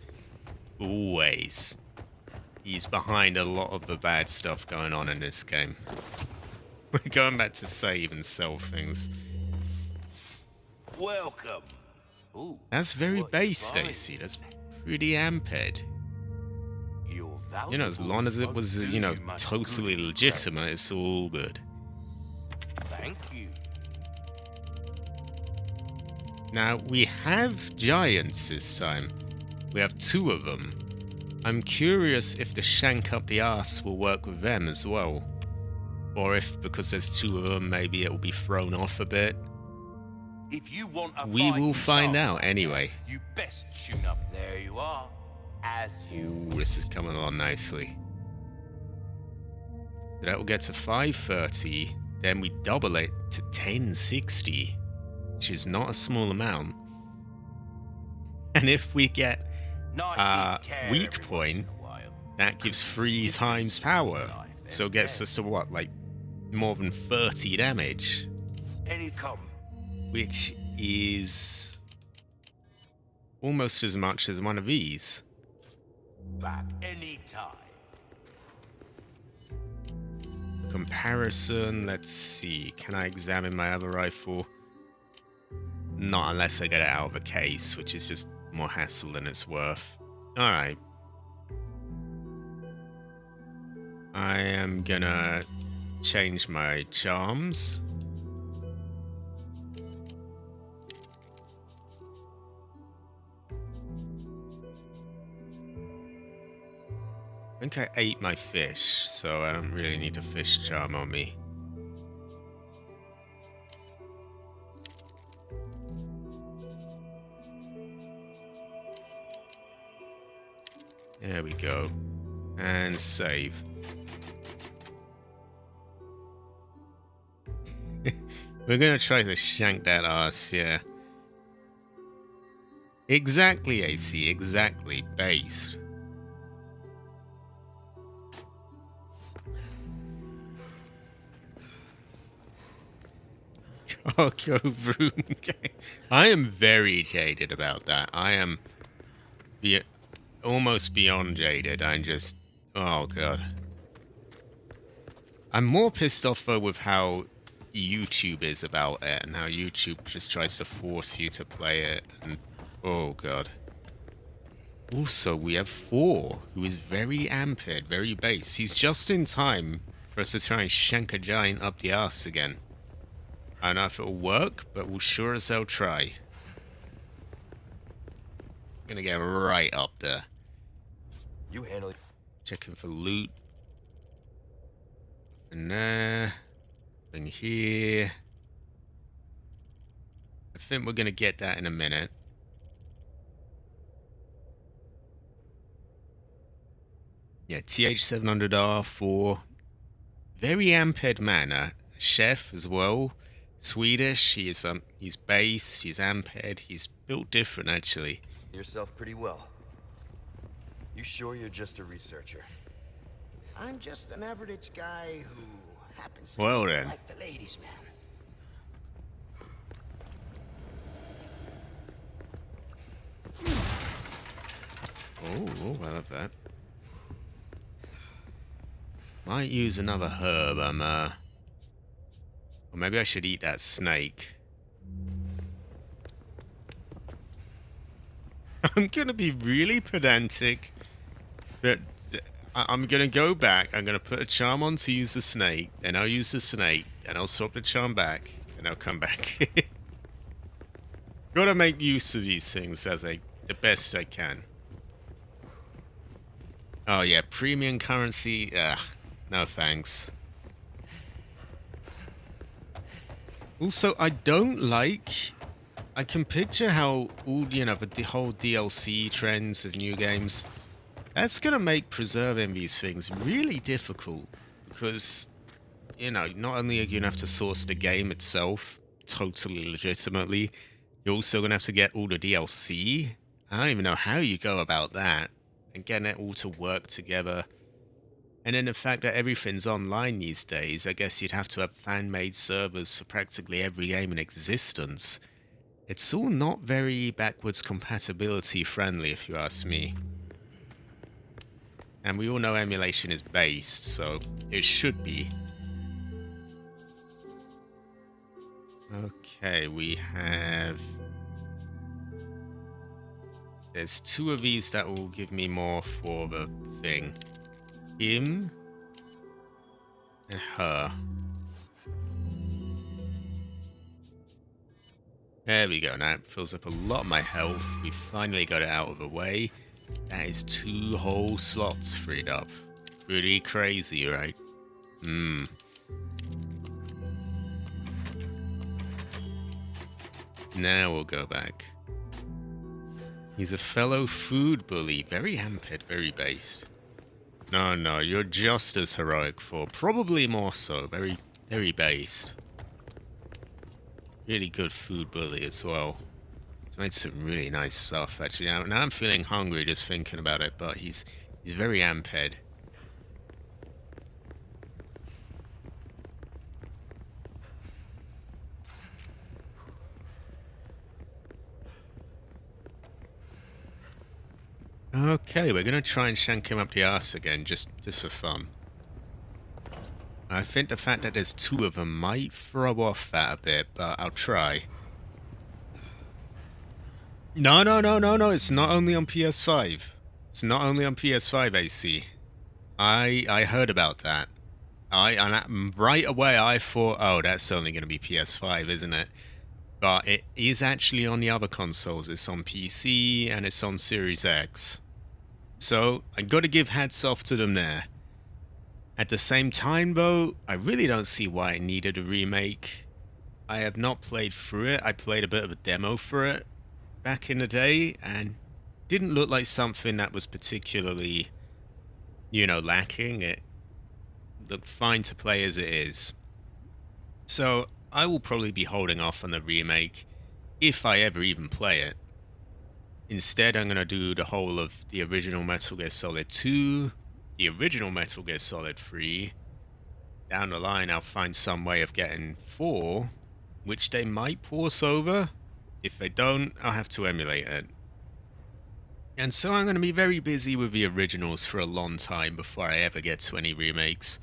he's behind a lot of the bad stuff going on in this game. We're going back to save and sell things. Welcome. Ooh, That's very what base, you find? Stacy. That's pretty amped. Your You know, as long as it was, you know, totally legitimate, it's all good. Thank you. Now, we have giants this time. We have 2 of them. I'm curious if the shank up the arse will work with them as well. Or if, because there's 2 of them, maybe it will be thrown off a bit. If you want a We will fighting find chance out like that, anyway. You best tune up. There you are. As you. Ooh, this is coming along nicely. So that will get to 530. Then we double it to 1060, which is not a small amount. And if we get Nice care weak every point, once in a while. that gives 3 times power. So it gets us to what, like more than 30 damage, Any come. which is almost as much as one of these. Back anytime. Comparison, let's see. Can I examine my other rifle? Not unless I get it out of a case, which is just more hassle than it's worth. Alright. I am gonna change my charms. I think I ate my fish, so I don't really need a fish charm on me. There we go. And save. We're gonna try to shank that ass, yeah. Exactly, AC, exactly. Based. Arco room game. I am very jaded about that. I am almost beyond jaded. I'm just... Oh, God. I'm more pissed off, though, with how YouTube is about it and how YouTube just tries to force you to play it. And oh, God. Also, we have 4, who is very amped, very base. He's just in time for us to try and shank a giant up the arse again. I don't know if it'll work, but we'll sure as hell try. Gonna get right up there. You handle it. Checking for loot. And there. Thing here. I think we're gonna get that in a minute. Yeah, TH700R for very amped man. A chef as well. Swedish. He's base. He's amped. He's built different actually. Yourself pretty well. You sure you're just a researcher? I'm just an average guy who happens to Well then. like the ladies, man. Oh, I love that. Might use another herb. Or maybe I should eat that snake. I'm gonna be really pedantic, but I'm gonna go back. I'm gonna put a charm on to use the snake, and I'll use the snake, and I'll swap the charm back, and I'll come back. Gotta make use of these things as the best I can. Oh yeah, premium currency. Ugh, no thanks. Also, I don't like... I can picture how all, you know, the whole DLC trends of new games, that's gonna make preserving these things really difficult. Because, you know, not only are you gonna have to source the game itself totally legitimately, you're also gonna have to get all the DLC. I don't even know how you go about that. And getting it all to work together. And then the fact that everything's online these days, I guess you'd have to have fan-made servers for practically every game in existence. It's all not very backwards compatibility friendly, if you ask me. And we all know emulation is based, so it should be. Okay, we have... There's 2 of these that will give me more for the thing. Him and her. There we go. Now it fills up a lot of my health. We finally got it out of the way. That is 2 whole slots freed up. Pretty crazy, right? Now we'll go back. He's a fellow food bully. Very amped, very based. No, you're just as heroic for. Probably more so. Very, very based. Really good food bully as well. He's made some really nice stuff, actually. Now I'm feeling hungry just thinking about it, but he's very amped. Okay, we're gonna try and shank him up the arse again, just for fun. I think the fact that there's 2 of them might throw off that a bit, but I'll try. No, it's not only on PS5. It's not only on PS5, AC. I heard about that. Right away I thought, oh, that's only gonna be PS5, isn't it? But it is actually on the other consoles. It's on PC and it's on Series X. So, I gotta give hats off to them there. At the same time, though, I really don't see why it needed a remake. I have not played through it. I played a bit of a demo for it back in the day, and didn't look like something that was particularly, you know, lacking. It looked fine to play as it is. So, I will probably be holding off on the remake, if I ever even play it. Instead, I'm going to do the whole of the original Metal Gear Solid 2, the original Metal Gear Solid 3. Down the line, I'll find some way of getting 4, which they might port over. If they don't, I'll have to emulate it. And so I'm going to be very busy with the originals for a long time before I ever get to any remakes.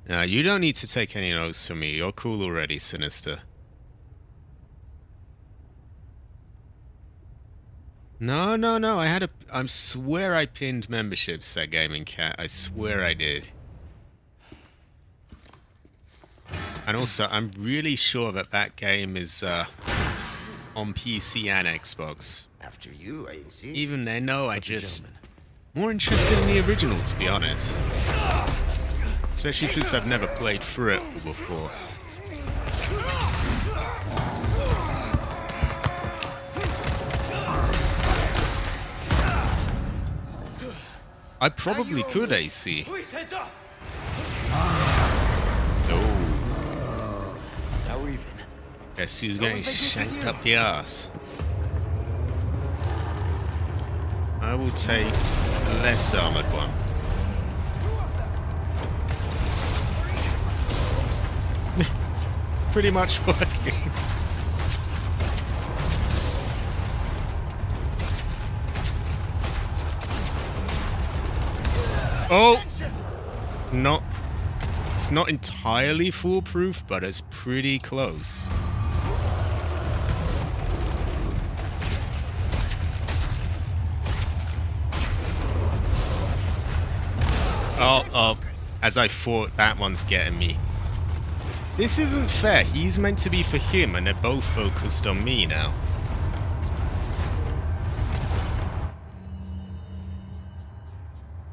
You don't need to take any notes from me. You're cool already, Sinister. No. I swear I pinned memberships that Gaming Cat. I swear I did. And also, I'm really sure that that game is on PC and Xbox. After you, I insist. Even then, no, I just... more interested in the original, to be honest. Especially since I've never played through it before. I probably could AC. No. Now we're even. Guess who's getting shanked up the ass? I will take a less armored one. Pretty much working. Oh! Not... It's not entirely foolproof, but it's pretty close. Oh, as I thought, that one's getting me. This isn't fair. He's meant to be for him, and they're both focused on me now.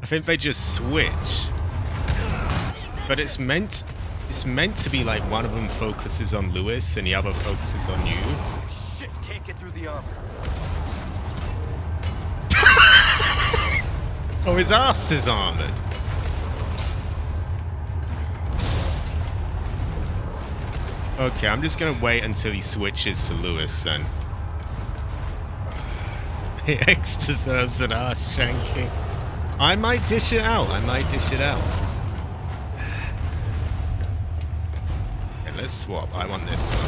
I think they just switch. But it's meant to be like one of them focuses on Lewis and the other focuses on you. Shit, can't get through the armor. Oh, his ass is armored. Okay, I'm just gonna wait until he switches to Lewis then. X deserves an ass shanking. I might dish it out. Okay, let's swap. I want this one.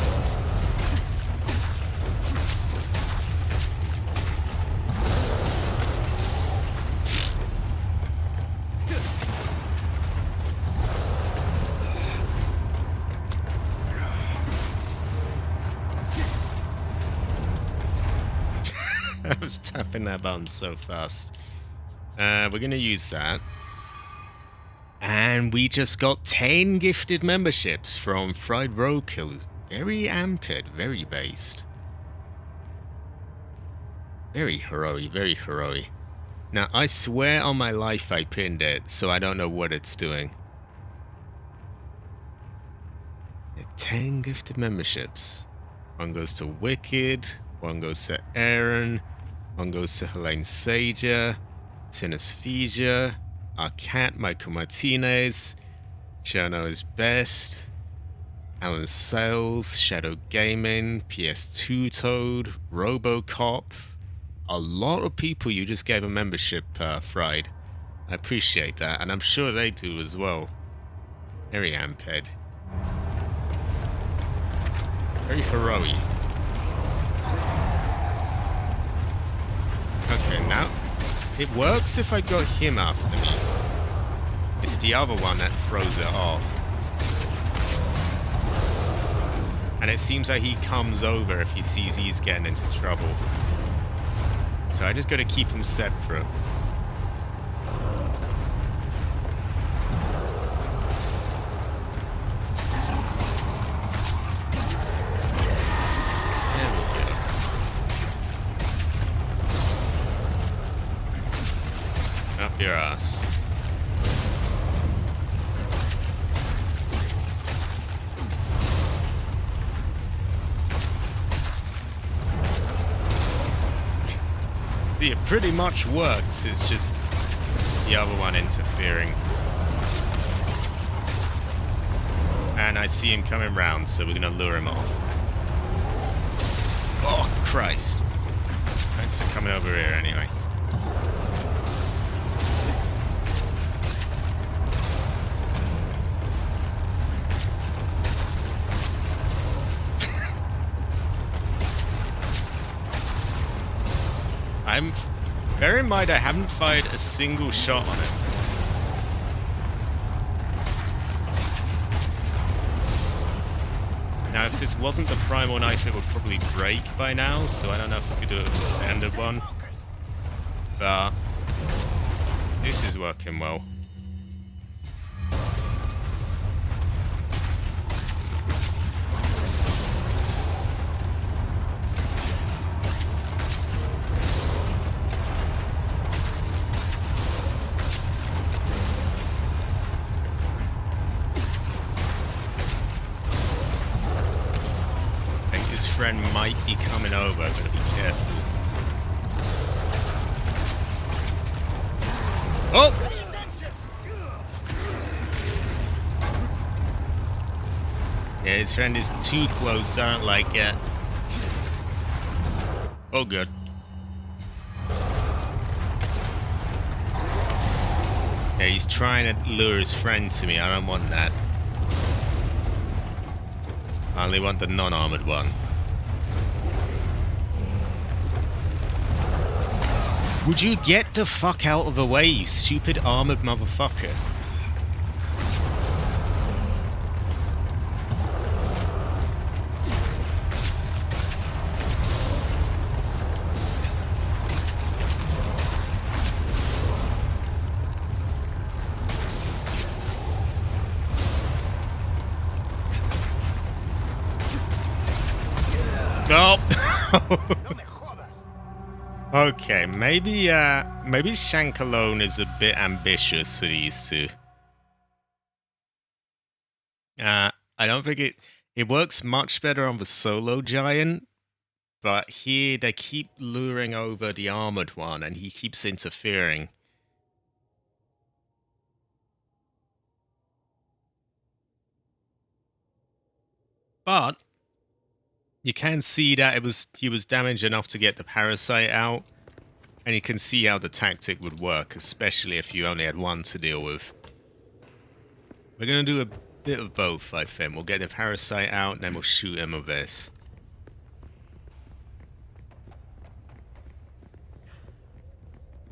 I was tapping that button so fast. We're going to use that. And we just got 10 gifted memberships from Fried Roadkill. Very amped, very based. Very heroic. Now, I swear on my life I pinned it, so I don't know what it's doing. 10 gifted memberships. One goes to Wicked, one goes to Aaron, one goes to Helene Sager, Synesthesia, our cat Michael Martinez, Cherno is best, Alan Sales, Shadow Gaming, PS2 Toad, Robocop. A lot of people you just gave a membership, Fried. I appreciate that, and I'm sure they do as well. Very amped. Very heroic. Okay, now it works if I got him after me. It's the other one that throws it off. And it seems like he comes over if he sees he's getting into trouble. So I just gotta keep them separate. There we go. Up your ass. See, it pretty much works, it's just the other one interfering. And I see him coming round, so we're gonna lure him off. Oh, Christ. Thanks for coming over here anyway. Bear in mind, I haven't fired a single shot on it. Now, if this wasn't the primal knife, it would probably break by now, so I don't know if we could do it with a standard one. But this is working well. His friend might be coming over, gotta be careful. Oh! Yeah, his friend is too close, I don't like it. Oh, good. Yeah, he's trying to lure his friend to me, I don't want that. I only want the non-armored one. Would you get the fuck out of the way, you stupid armored motherfucker? No. Okay, maybe Shank alone is a bit ambitious for these two. I don't think it works much better on the solo giant, but here they keep luring over the armored one and he keeps interfering. But you can see that he was damaged enough to get the parasite out, and you can see how the tactic would work, especially if you only had one to deal with. We're going to do a bit of both, I think. We'll get the parasite out, and then we'll shoot him with this.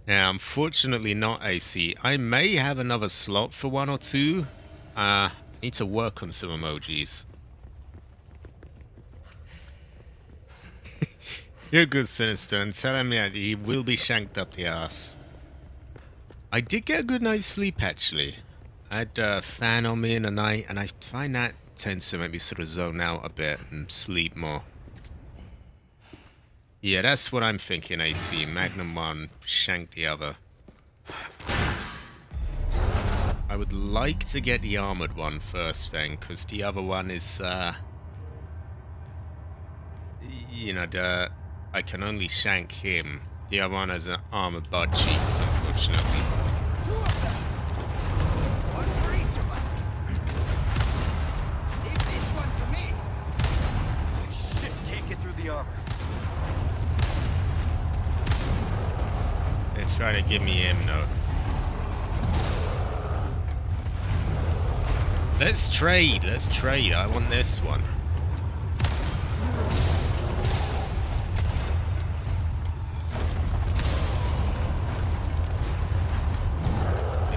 Now, unfortunately not AC. I may have another slot for one or two. Need to work on some emojis. You're good, Sinister, and tell him that he will be shanked up the ass. I did get a good night's sleep, actually. I had a fan on me in the night, and I find that tends to make me sort of zone out a bit and sleep more. Yeah, that's what I'm thinking, AC. Magnum 1, shank the other. I would like to get the armored one first thing, because the other one is, you know, I can only shank him. The other one has an armored butt cheeks, unfortunately. Two of them. One for each of us. Leave this one to me. Shit, can't get through the armor. They're trying to give me him, though. Let's trade. I want this one.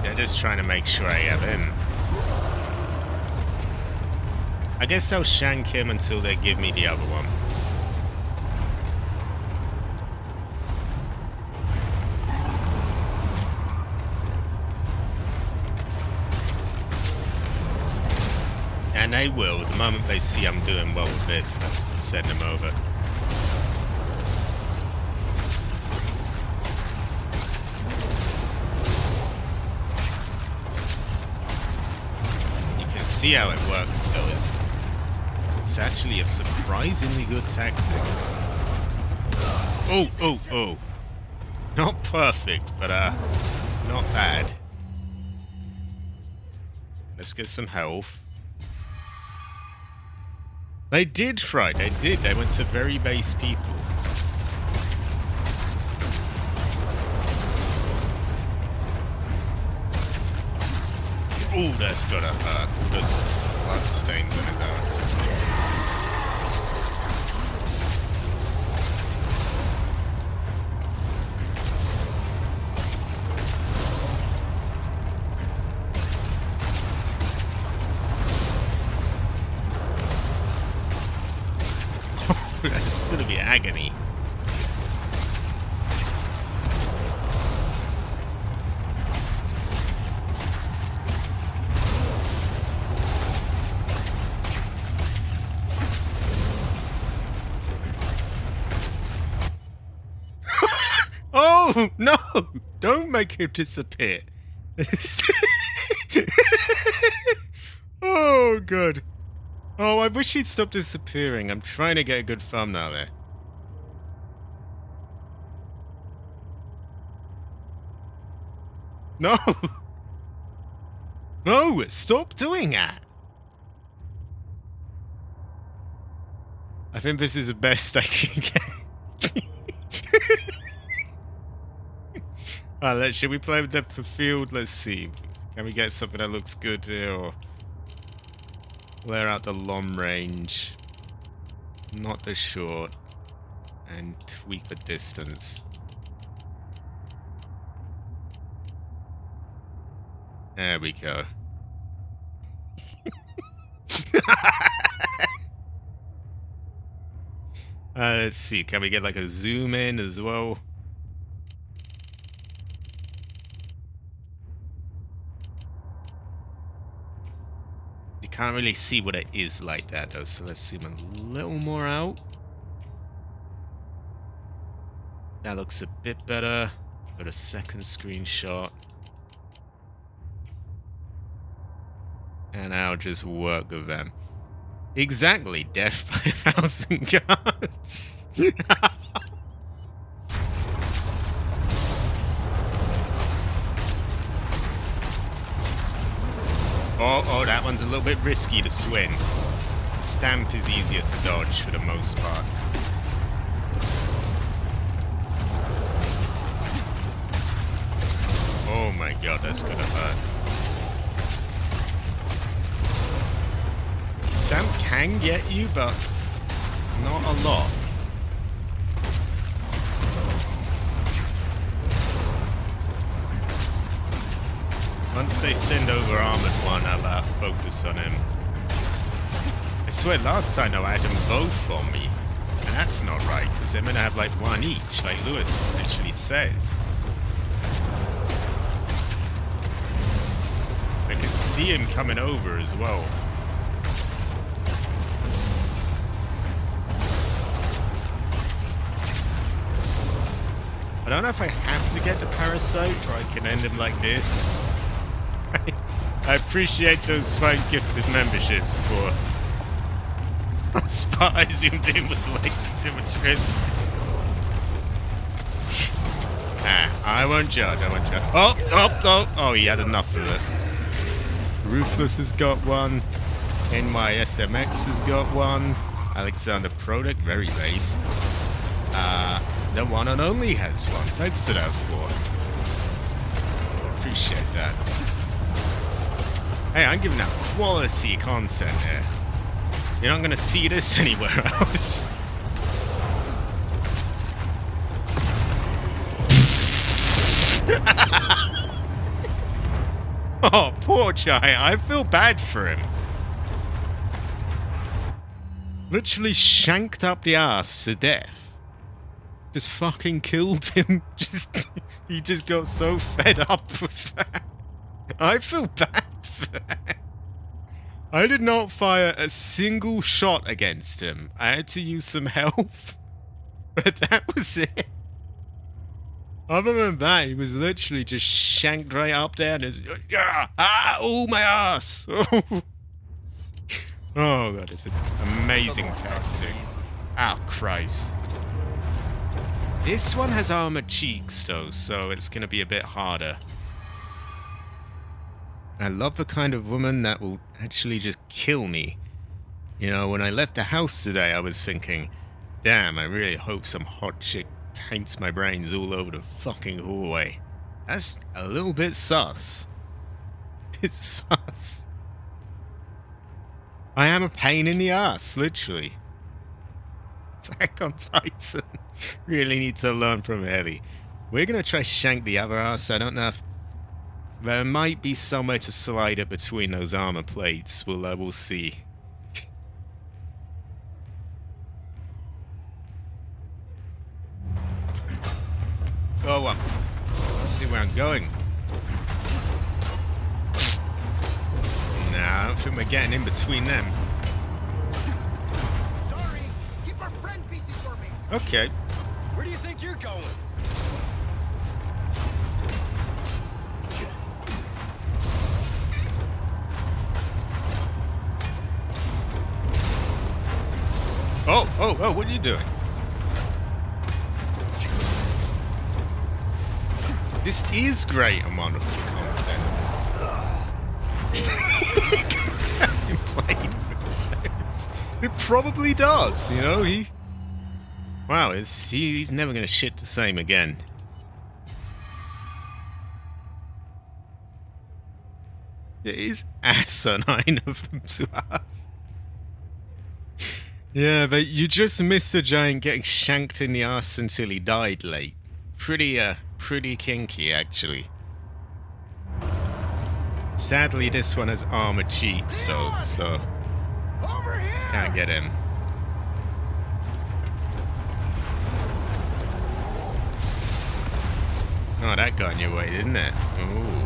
They're just trying to make sure I have him. I guess I'll shank him until they give me the other one. And they will. The moment they see I'm doing well with this, I'll send them over. See how it works, though. It's actually a surprisingly good tactic. Oh. Not perfect, but not bad. Let's get some health. They did try, they did. They went to very base people. Oh, that's gotta hurt. There's blood stains when it does. agony. Oh, no! Don't make him disappear. Oh, good. Oh, I wish he'd stop disappearing. I'm trying to get a good thumbnail there. No! No, stop doing that! I think this is the best I can get. Should we play with depth of field? Let's see. Can we get something that looks good here, or clear out the long range, not the short, and tweak the distance. There we go. Let's see. Can we get like a zoom in as well? You can't really see what it is like that though, so let's zoom a little more out. That looks a bit better. Got a second screenshot. And I'll just work with them. Exactly, death by 1,000 guards. Oh, that one's a little bit risky to swing. Stamped is easier to dodge for the most part. Oh my god, that's gonna hurt. Stamp can get you, but not a lot. Once they send over Armored One, I'll focus on him. I swear last time I had them both on me. And that's not right, because they're meant to have like one each, like Lewis actually says. I can see him coming over as well. I don't know if I have to get the Parasite, or I can end him like this. I appreciate those 5 gifted memberships for... Spot I zoomed in was like too much risk. I won't judge, I won't judge. Oh, he had enough of it. Ruthless has got one. NYSMX has got one. Alexander Product, very based. The one and only has one. Thanks to that for. Appreciate that. Hey, I'm giving out quality content here. You're not gonna see this anywhere else. Oh, poor Giant. I feel bad for him. Literally shanked up the ass to death. Just fucking killed him. He just got so fed up with that. I feel bad for that. I did not fire a single shot against him. I had to use some health. But that was it. Other than that, he was literally just shanked right up there and it's oh my ass. Oh god, it's an amazing tactic. Oh Christ. This one has armored cheeks though, so it's gonna be a bit harder. I love the kind of woman that will actually just kill me. You know, when I left the house today, I was thinking, damn, I really hope some hot chick paints my brains all over the fucking hallway. That's a little bit sus. It's sus. I am a pain in the ass, literally. Attack on Titan. Really need to learn from Heli. We're gonna try shank the other ass. I don't know if there might be somewhere to slide it between those armor plates. We'll see. don't think we're getting in between them. Sorry. Keep our friend busy for me. Okay. Where do you think you're going? Oh, what are you doing? This is great and wonderful content. It probably does, you know, wow, he's never gonna shit the same again. It is asinine of him to us. Yeah, but you just missed the giant getting shanked in the ass until he died late. Pretty kinky, actually. Sadly, this one has armor cheats, though, so Over here. can't get him. Oh, that got in your way, didn't it? Ooh.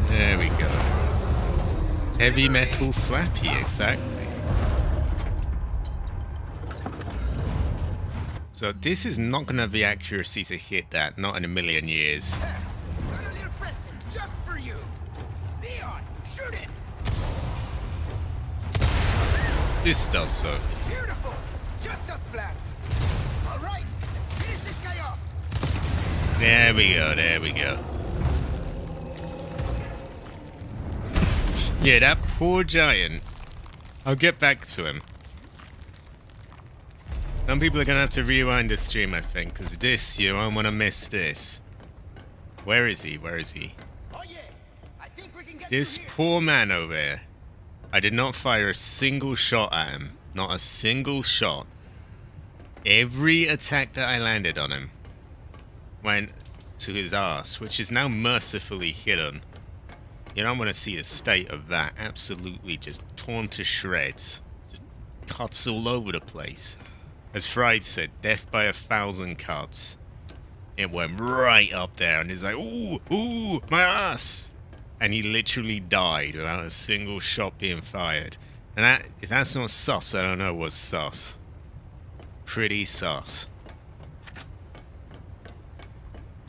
There we go. Heavy metal slappy, exactly. So this is not going to have the accuracy to hit that, not in a million years. Got a little present just for you. Leon, shoot it. This does so. Beautiful. Just as planned. All right, let's finish this guy off. There we go, there we go. Yeah, that poor giant. I'll get back to him. Some people are going to have to rewind the stream, I think, because this, you don't want to miss this. Where is he? Where is he? Oh yeah, I think we can get This you here. poor man over there. I did not fire a single shot at him. Not a single shot. Every attack that I landed on him went to his ass, which is now mercifully hidden. You don't want to see the state of that. Absolutely just torn to shreds. Just cuts all over the place. As Fried said, death by 1,000 cuts. It went right up there and he's like, ooh, my ass! And he literally died without a single shot being fired. And that, if that's not sus, I don't know what's sus. Pretty sus.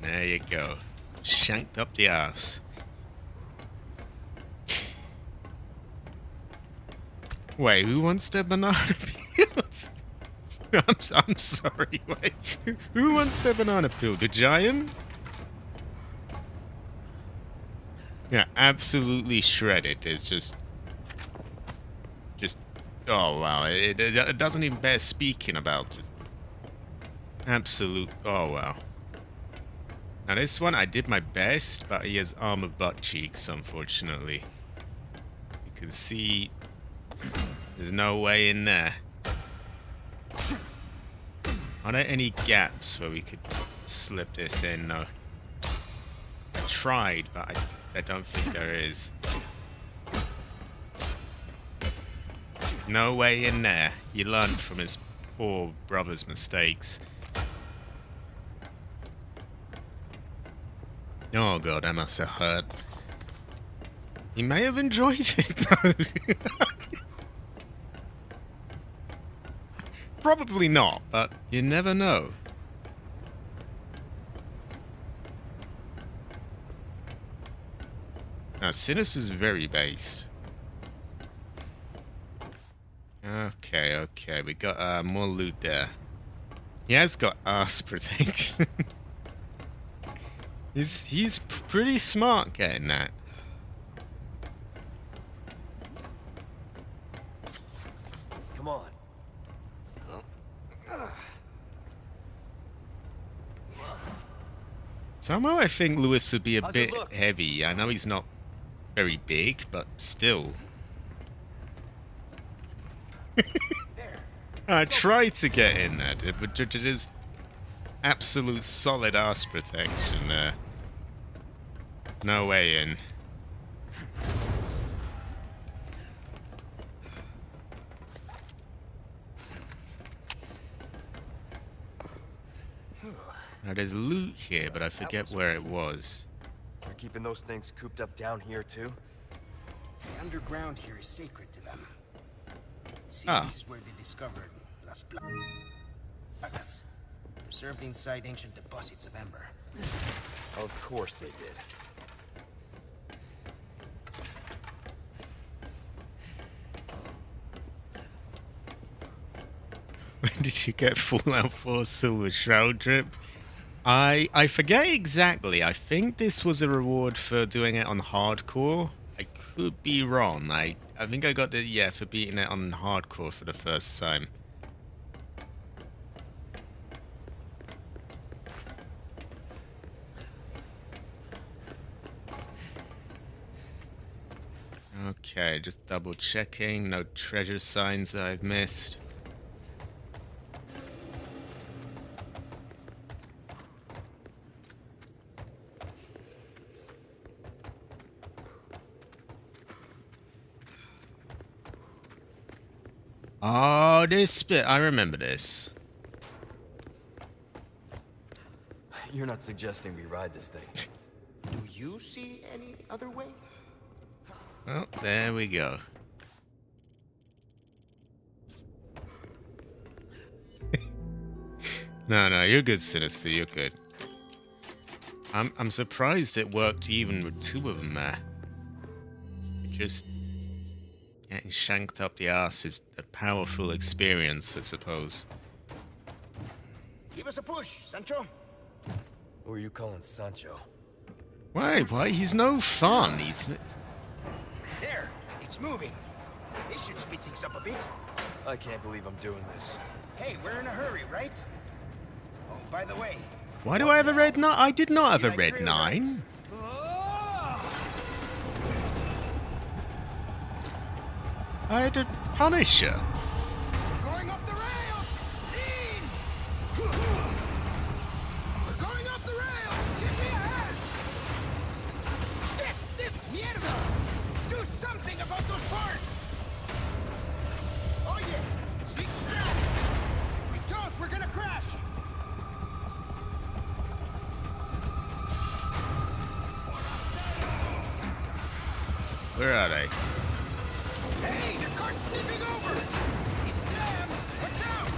There you go. Shanked up the ass. Wait, who wants their banana peels? I'm sorry, wait. Who wants their banana peel? The giant? Yeah, absolutely shredded. It's just... oh, wow. It doesn't even bear speaking about. Just absolute... oh, wow. Now, this one, I did my best, but he has armor butt cheeks, unfortunately. You can see... there's no way in there. Are there any gaps where we could slip this in? No. I tried, but I don't think there is. No way in there. He learned from his poor brother's mistakes. Oh god, that must have hurt. He may have enjoyed it though. Probably not, but you never know. Now, Sinus is very based. Okay, we got more loot there. He has got ass protection. he's pretty smart getting that. Come on. Somehow I think Lewis would be a How's bit it look? heavy. I know he's not very big, but still. I tried to get in that, but it is absolute solid ass protection there. No way in. Now there's loot here, but I forget where it was. They're keeping those things cooped up down here too? The underground here is sacred to them. See, Ah. this is where they discovered Las Plagas, preserved inside ancient deposits of amber. Of course they did. When did you get Fallout 4 Silver Shroud Drip? I forget exactly. I think this was a reward for doing it on hardcore. I could be wrong. I think I got it, for beating it on hardcore for the first time. Okay, just double checking. No treasure signs that I've missed. Oh, this bit. I remember this. You're not suggesting we ride this thing. Do you see any other way? Well, there we go. No, you're good, Sinister. You're good. I'm surprised it worked even with two of them there. Just getting shanked up the arse is a powerful experience, I suppose. Give us a push, Sancho. Who are you calling Sancho? Why? He's no fun. He's... There, it's moving. This should speed things up a bit. I can't believe I'm doing this. Hey, we're in a hurry, right? Oh, by the way, Why do I have a red 9? I did not have you a like red trail 9. rides? I had a Punisher. Going off the rails! Lean! We're going off the rails! Give me a hand! Shit! This mierda! Do something about those parts! Oh yeah! Sweet straps! If we don't, we're gonna crash! Where are they? Hey, the cart's tipping over! It's them! Watch out!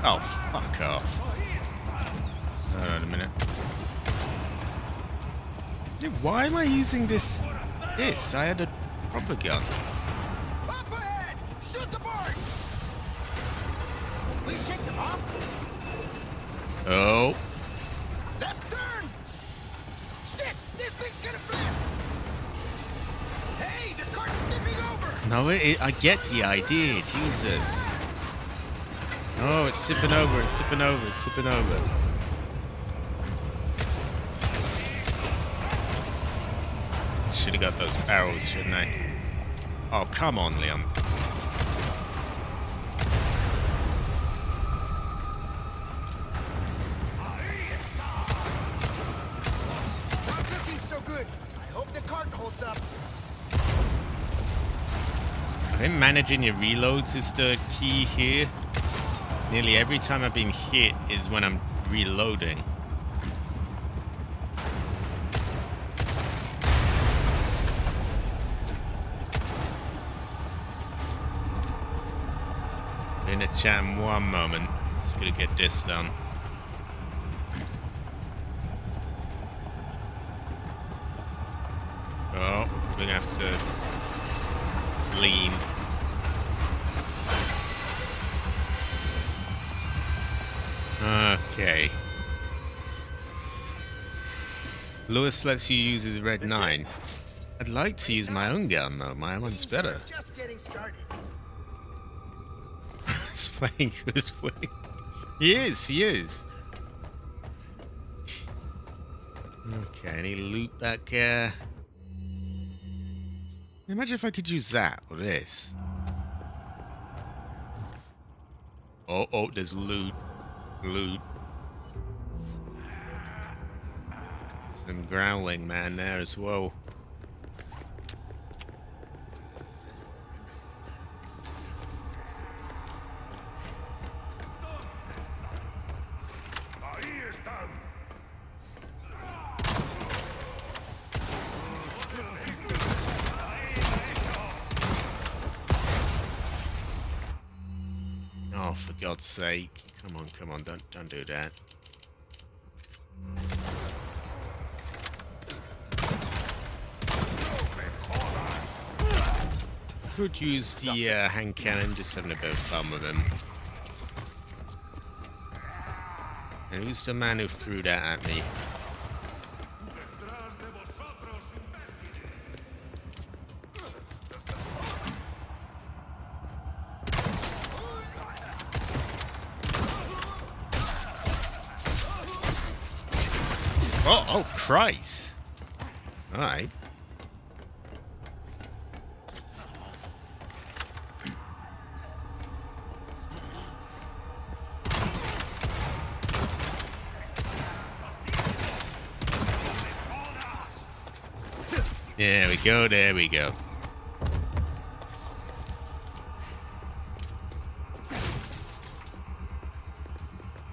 Oh, fuck off. Hold on a minute. Dude, why am I using this? I had a proper gun. Up ahead! Shoot the board! We shake them off? Oh. Left turn! Shit! This thing's gonna flip! Hey, the cart's tipping over! No, I get the idea. Jesus. Oh, it's tipping over. It's tipping over. It's tipping over. Should have got those barrels, shouldn't I? Oh, come on, Leon. Not looking so good. I hope the cart holds up. I think managing your reloads is the key here. Nearly every time I've been hit is when I'm reloading. In a chat in one moment. Just gonna get this done. Oh, we're gonna have to lean. Okay. Lewis lets you use his red 9. I'd like to use my own gun though. My one's better. Just getting started. He's playing good way. He is. Okay, any loot back here? Imagine if I could use that or this. Oh, there's loot. Some growling man there as well. Oh, for God's sake. Come on, don't do that. Could use the hand cannon, just having a bit of fun with him. And who's the man who threw that at me? Oh, Christ! Alright. There we go, there we go.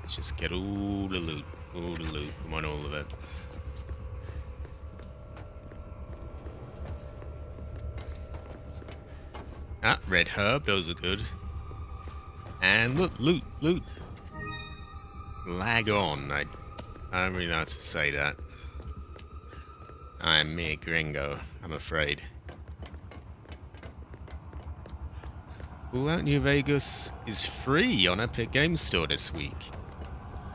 Let's just get all the loot. All the loot. We want all of it. Ah, red herb, those are good. And look, loot, loot. Lag on. I don't really know how to say that. I'm mere gringo, I'm afraid. Fallout New Vegas is free on Epic Games Store this week.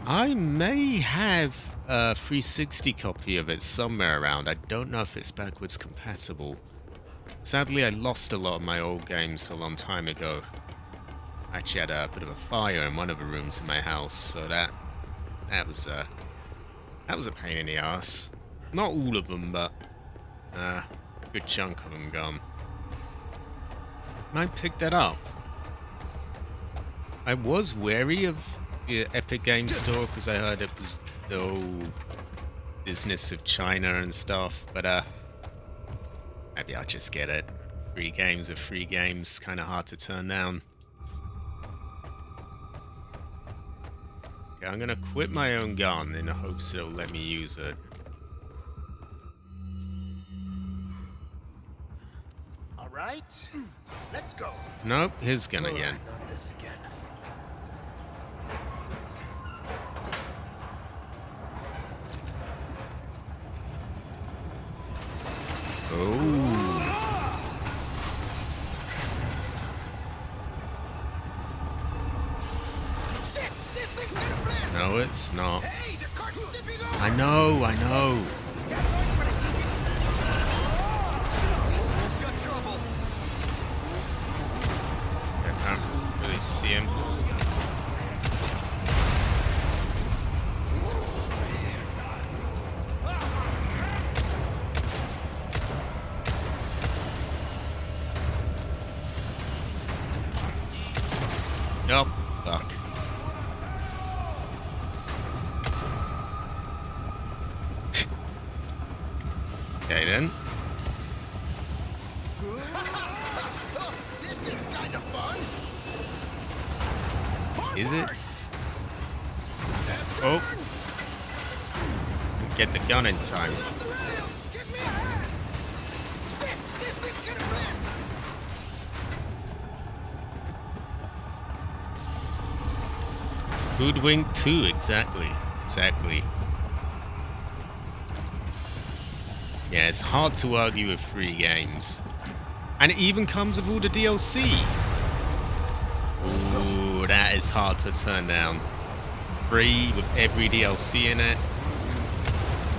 I may have a 360 copy of it somewhere around. I don't know if it's backwards compatible. Sadly, I lost a lot of my old games a long time ago. I actually had a bit of a fire in one of the rooms in my house, so that was a pain in the ass. Not all of them, but a good chunk of them gone. And I picked that up. I was wary of the Epic Games Store because I heard it was the whole business of China and stuff, but maybe I'll just get it. Free games are free games, kind of hard to turn down. Okay, I'm gonna quit my own gun in the hopes it'll let me use it. All right, let's go. Nope, his gun again. Not this again. Oh. Shit, this thing's gonna flip. No, it's not. Hey, the cart's tipping over. I know. Is that noise when I think Got trouble. I can't really see him. Nope. Fuck. Okay then. this is kind of fun. Is it? Oh. Get the gun in time. Off the rails. Give me a hand. Shit, this thing's gonna flip. Hoodwink 2, exactly. Exactly. Yeah, it's hard to argue with free games. And it even comes with all the DLC. Ooh, that is hard to turn down. Free with every DLC in it.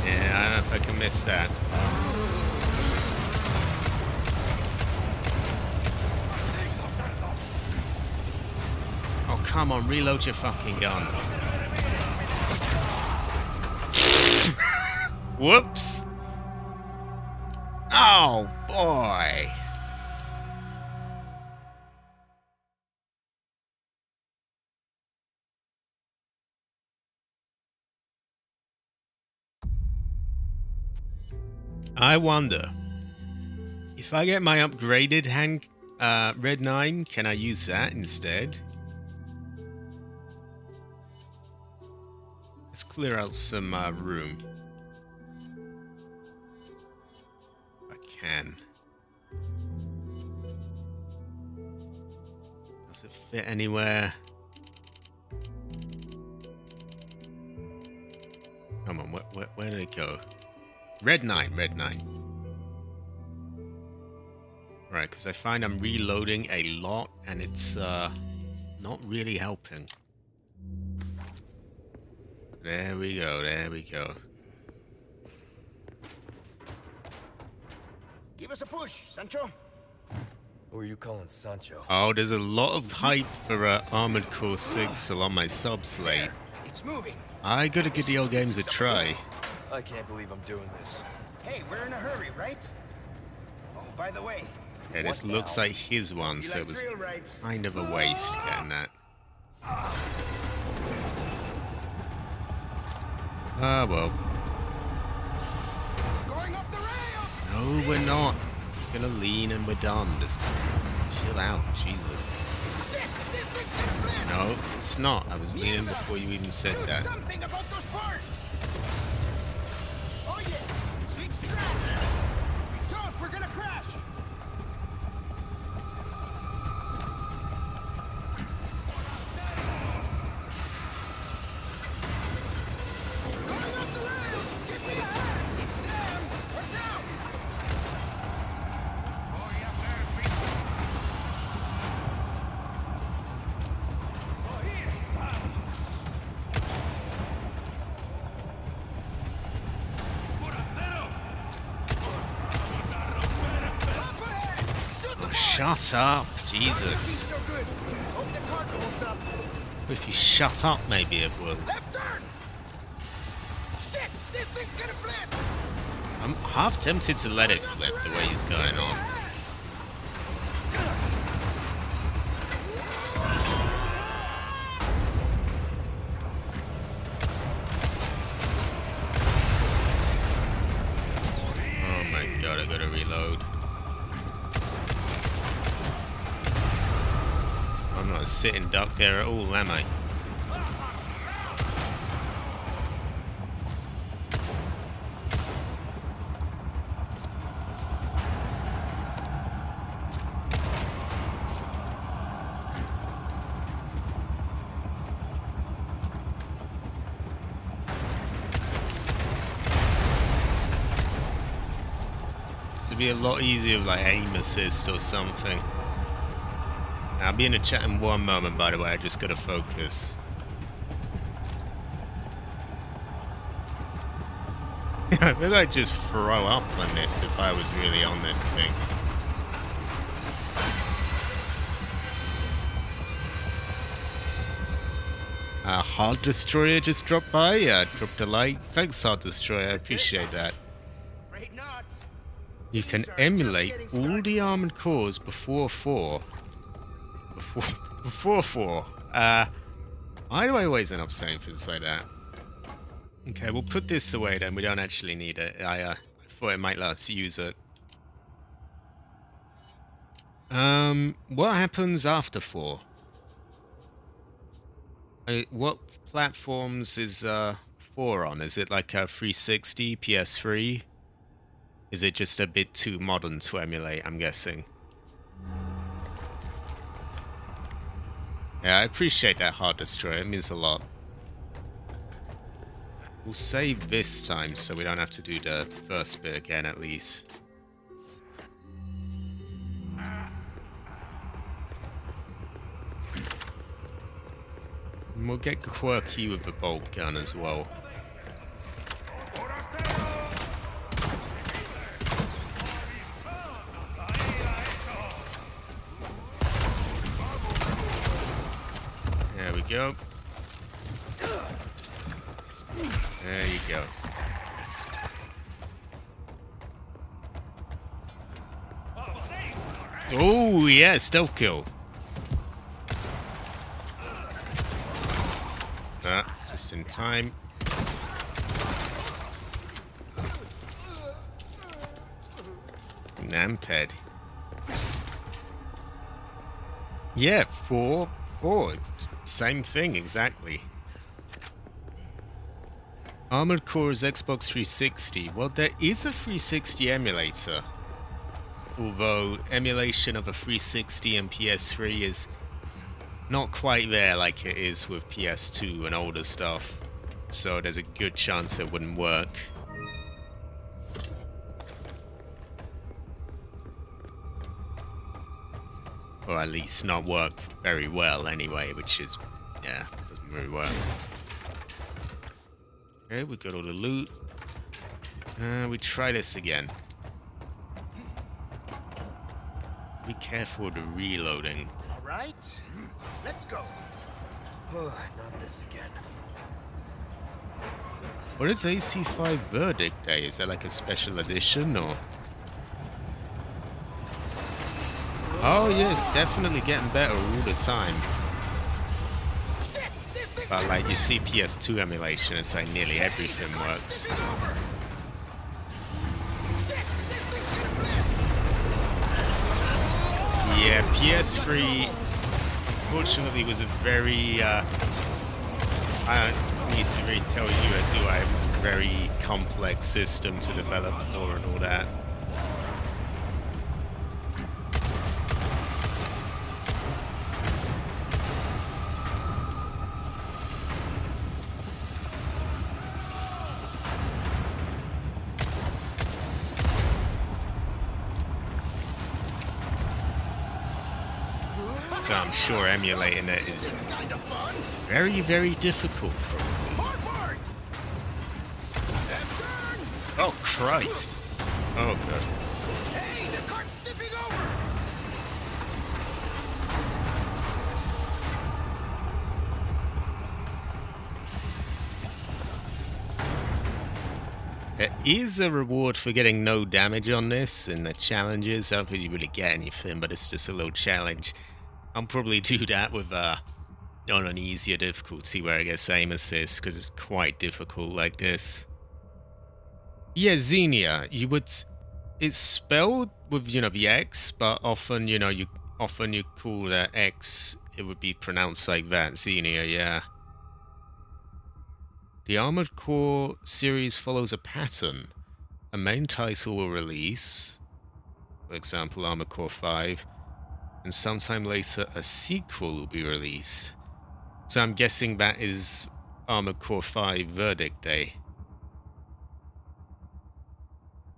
Yeah, I don't know if I can miss that. Oh, come on, reload your fucking gun. Whoops. Oh, boy. I wonder if I get my upgraded Red 9, can I use that instead? Let's clear out some room. If I can. Does it fit anywhere? on. Where did it go? Red 9, Red 9. Right, because I find I'm reloading a lot and it's not really helping. There we go, there we go. Give us a push, Sancho. Who are you calling Sancho? Oh, there's a lot of hype for Armored Core 6 along my subs late. It's moving. I gotta give the old games a try. I can't believe I'm doing this. Hey, we're in a hurry, right? Oh, by the way, Yeah, this What looks now? like his one, you so like it was thrill rides? kind of a waste getting that. Ah, well. Going off the rails! No, we're not. It's gonna lean and we're done. Just chill out, Jesus. Shit, this thing's gonna flip! No, it's not. I was leaning before you even said Do that. something about those parts! Oh yeah, sweet strap! If we don't, we're gonna crash! Going off the rails! Get me a hand! It's them! Watch out! Up ahead! Shoot the Oh, shut up, Jesus. so good. Hope the cargo holds up. If you shut up, maybe it will. Left turn! Shit! This thing's gonna flip! I'm half tempted to let it flip the way he's going on. Oh my god, I gotta reload. I'm not a sitting duck there at all, am I? This would be a lot easier with like aim assist or something. I'll be in the chat in one moment, by the way. I just gotta focus. I think I'd just throw up on this if I was really on this thing. Hard Destroyer just dropped by. Dropped a like. Thanks, Hard Destroyer. I appreciate that. Afraid not. You can emulate all the armored cores before 4. Before 4. Why do I always end up saying things like that? Okay, we'll put this away then. We don't actually need it. I thought it might let us use it. What happens after 4? What platforms is 4 on? Is it like a 360, PS3? Is it just a bit too modern to emulate, I'm guessing? Yeah, I appreciate that, Hard Destroyer. It means a lot. We'll save this time so we don't have to do the first bit again, at least. And we'll get quirky with the bolt gun as well. There we go. There you go. Oh, yeah, stealth kill. Just in time. Namped. Yeah, 4. Same thing, exactly. Armored Core is Xbox 360. Well, there is a 360 emulator. Although emulation of a 360 and PS3 is not quite there like it is with PS2 and older stuff. so there's a good chance it wouldn't work. Or at least not work very well anyway, which is, yeah, doesn't really work. Okay, we got all the loot. We try this again. Be careful with the reloading. All right, let's go. Oh, not this again. What is AC5 Verdict Day? Is that like a special edition or? Oh yeah, it's definitely getting better all the time. Shit, this thing's But like gonna you flip. see PS2 emulation, it's like nearly everything The cart's works. tipping over. Shit, this thing's gonna flip. Yeah, PS3 unfortunately was a very I don't need to really tell you, do I? It was a very complex system to develop for and all that. So I'm sure emulating it is It's kind of fun. very, very difficult. More parts. Left turn. Oh, Christ. Oh, God. Hey, the cart's tipping over. There is a reward for getting no damage on this in the challenges. I don't think you really get anything, but it's just a little challenge. I'll probably do that with on an easier difficulty where I get aim assist, because it's quite difficult like this. Yeah, Xenia, you would... It's spelled with, you know, the X, but often, you know, you call that X, it would be pronounced like that. Xenia, yeah. The Armored Core series follows a pattern. A main title will release, for example, Armored Core 5, and sometime later a sequel will be released. So I'm guessing that is Armored Core 5 Verdict Day.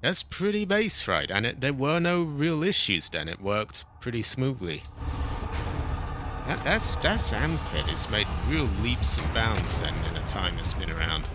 That's pretty base, right? And there were no real issues then. It worked pretty smoothly. That's Amped. It's made real leaps and bounds then in the time it's been around.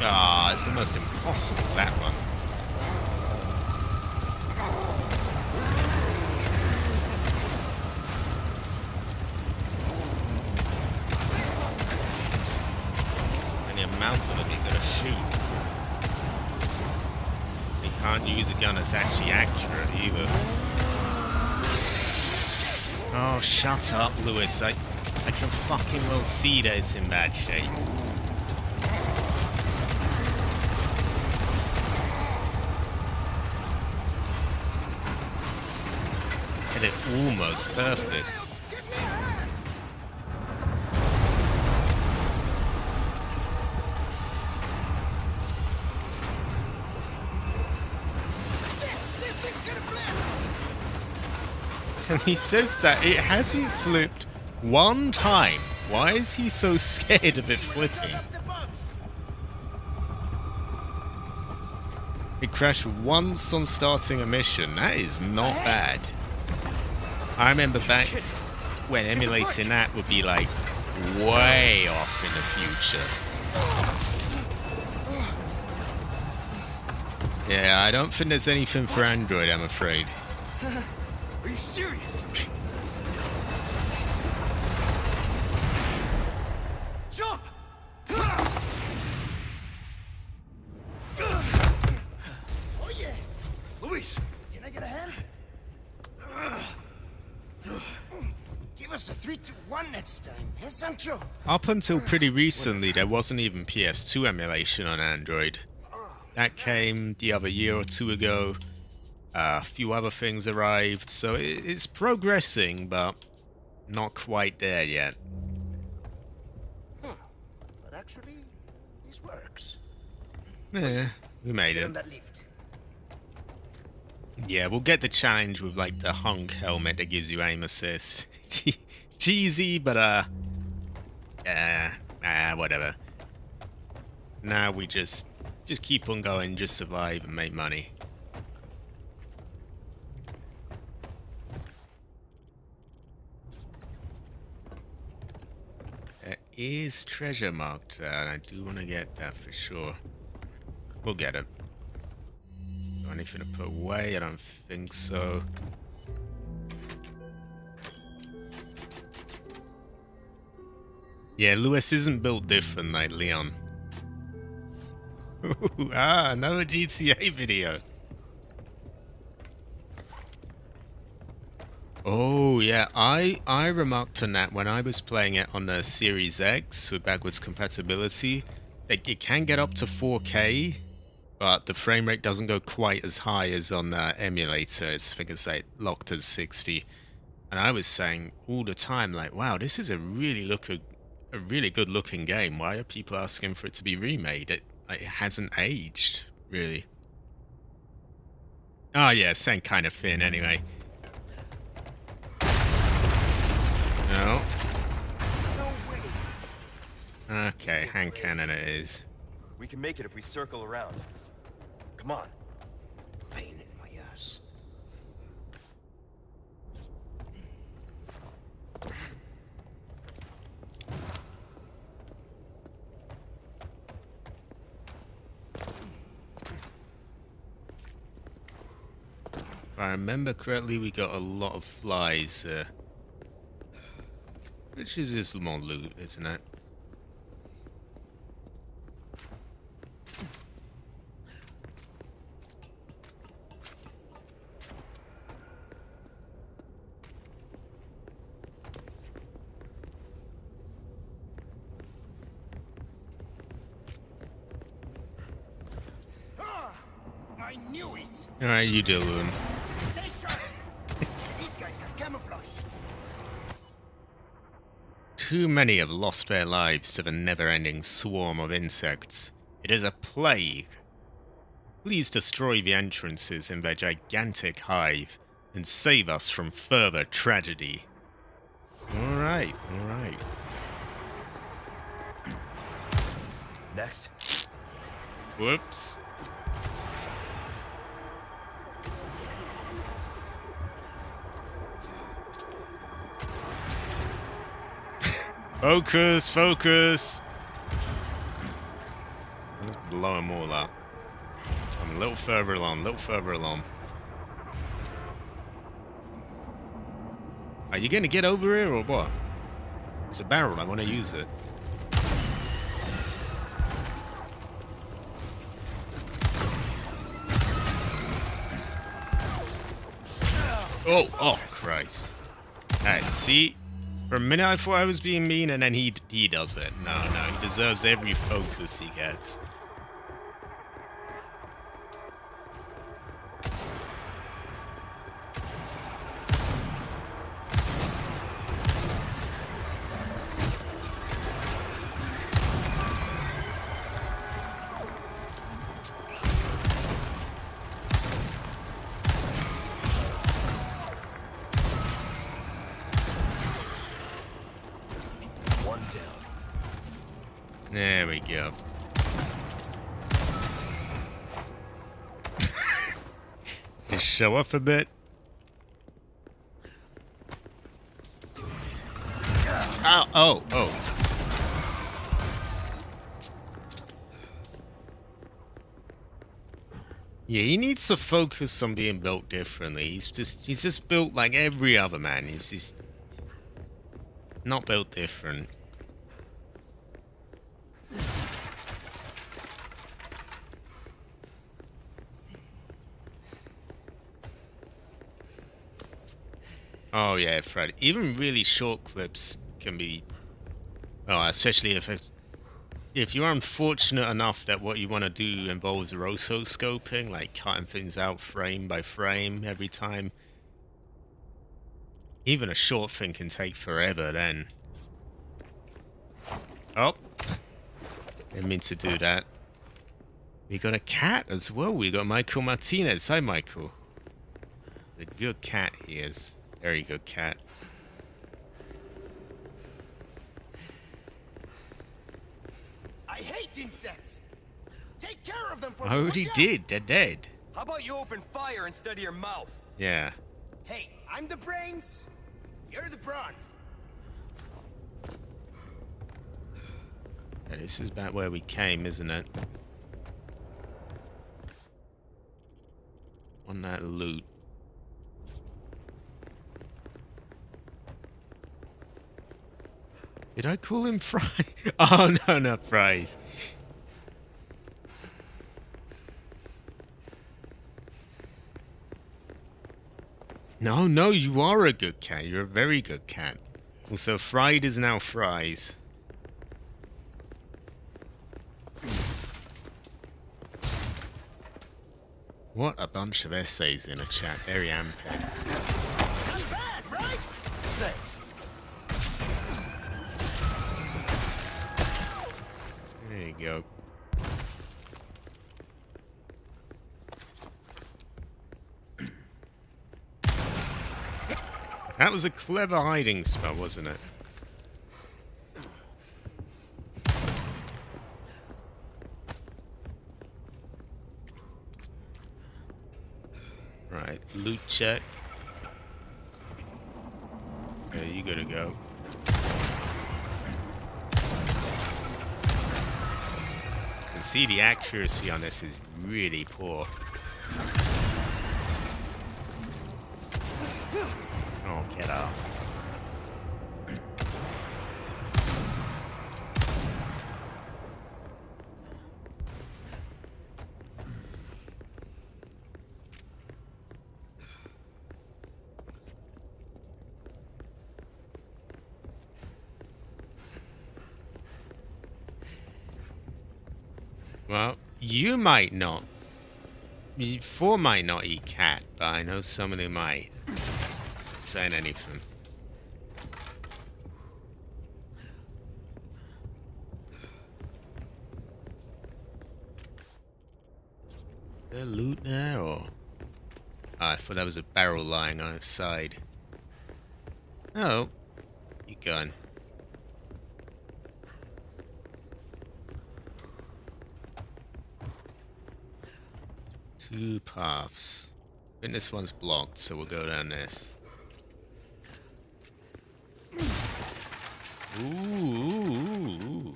Ah, it's almost impossible, that one. And the amount of them you're gonna shoot. You can't use a gun that's actually accurate either. Oh, shut up, Lewis. I can fucking well see that it's in bad shape. It almost perfect. Give me a hand. Shit, this thing's gonna flip. And he says that it hasn't flipped one time. Why is he so scared of it flipping? Up the bugs. It crashed once on starting a mission. That is not bad. I remember back when emulating that would be like way off in the future. Yeah, I don't think there's anything for Android, I'm afraid. Are you serious? Jump! Oh yeah! Luis, can I get a hand? Give us a 3-2-1 next time, eh, Sancho? Up until pretty recently, there wasn't even PS2 emulation on Android. That came the other year or two ago. A few other things arrived, so it's progressing, but not quite there yet. But actually, this works. Yeah, we made Get it. on that lift. Yeah, we'll get the challenge with like the hunk helmet that gives you aim assist. Cheesy, but whatever. Now we just keep on going, just survive and make money. There is treasure marked there, and I do want to get that for sure. We'll get it. Got anything to put away? I don't think so. Yeah, Lewis isn't built different like Leon. Another GTA video. Oh yeah, I remarked on that when I was playing it on the Series X with backwards compatibility. It can get up to 4K, but the frame rate doesn't go quite as high as on the emulator. I think it's like locked at 60. And I was saying all the time, like, wow, this is a really good looking game. Why are people asking for it to be remade? It hasn't aged, really. Oh yeah, same kind of thing anyway. No. Okay, hand cannon it is. We can make it if we circle around. Come on. Pain in my ass. If I remember correctly, we got a lot of flies, which is just more loot, isn't it? I knew it! Alright, you deal with them. Stay sharp! These guys have camouflage. Too many have lost their lives to the never-ending swarm of insects. It is a plague. Please destroy the entrances in their gigantic hive and save us from further tragedy. Alright, alright. Next. Whoops. Focus, focus. Let's blow them all up. I'm a little further along, Are you gonna get over here or what? It's a barrel, I want to use it. Oh, Christ. Alright, see? For a minute I thought I was being mean, and then he does it. No, he deserves every focus he gets. One down. There we go. Just show off a bit. Oh. Yeah, he needs to focus on being built differently. He's just built like every other man. He's just not built different. Oh yeah, Fred. Even really short clips can be, oh, especially if if you're unfortunate enough that what you want to do involves rotoscoping, like cutting things out frame by frame every time, even a short thing can take forever then. Oh, didn't mean to do that. We got a cat as well. We got Michael Martinez. Hi, Michael. A good cat he is. Very good cat. I hate insects. Take care of them for I me. already Watch out. did. They're dead. How about you open fire instead of your mouth? Yeah. Hey, I'm the brains. You're the brawn. Yeah, this is back where we came, isn't it? On that loot. Did I call him Fry? Oh, no, not Fries. No, no, you are a good cat. You're a very good cat. Also, Fried is now Fries. What a bunch of essays in a chat. Very amped. Not bad, right? Thanks. There you go. That was a clever hiding spell, wasn't it? Right, loot check. Yeah, you gotta go. You can see the accuracy on this is really poor. Oh, get up. Well, you might not. Four might not eat cat, but I know somebody might. Saying anything. There loot there, or? Ah, I thought that was a barrel lying on its side. Oh, you gone. Two paths. I think this one's blocked, so we'll go down this. Ooh.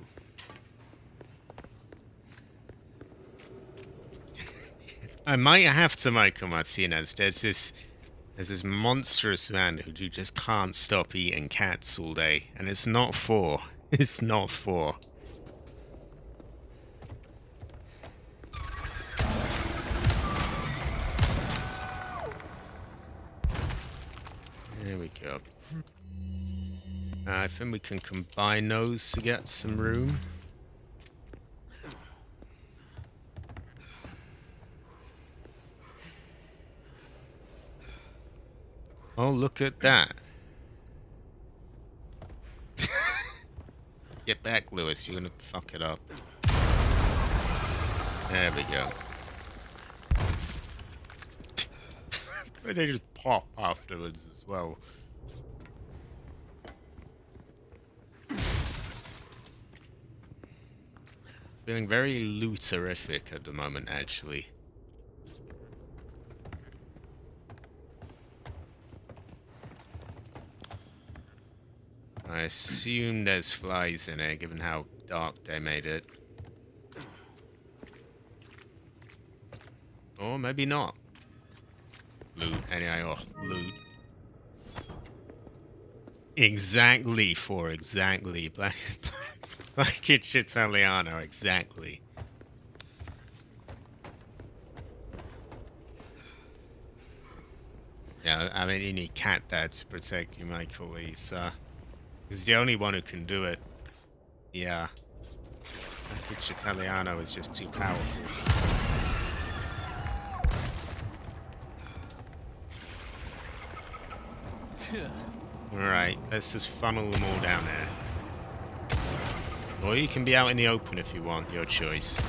I might have to, Michael Martinez. There's this monstrous man who just can't stop eating cats all day, and it's not four. It's not four. There we go. I think we can combine those to get some room. Oh, look at that. Get back, Lewis. You're gonna fuck it up. There we go. They just pop afterwards as well. Feeling very looterific at the moment, actually. I assume there's flies in it, given how dark they made it. Or maybe not. Loot, anyway, oh, loot. Exactly, exactly. Like it's Italiano, exactly. Yeah, I mean, you need Cat there to protect you, Michael. He's the only one who can do it. Yeah. package Italiano is just too powerful. Alright, let's just funnel them all down there. Or you can be out in the open if you want, your choice.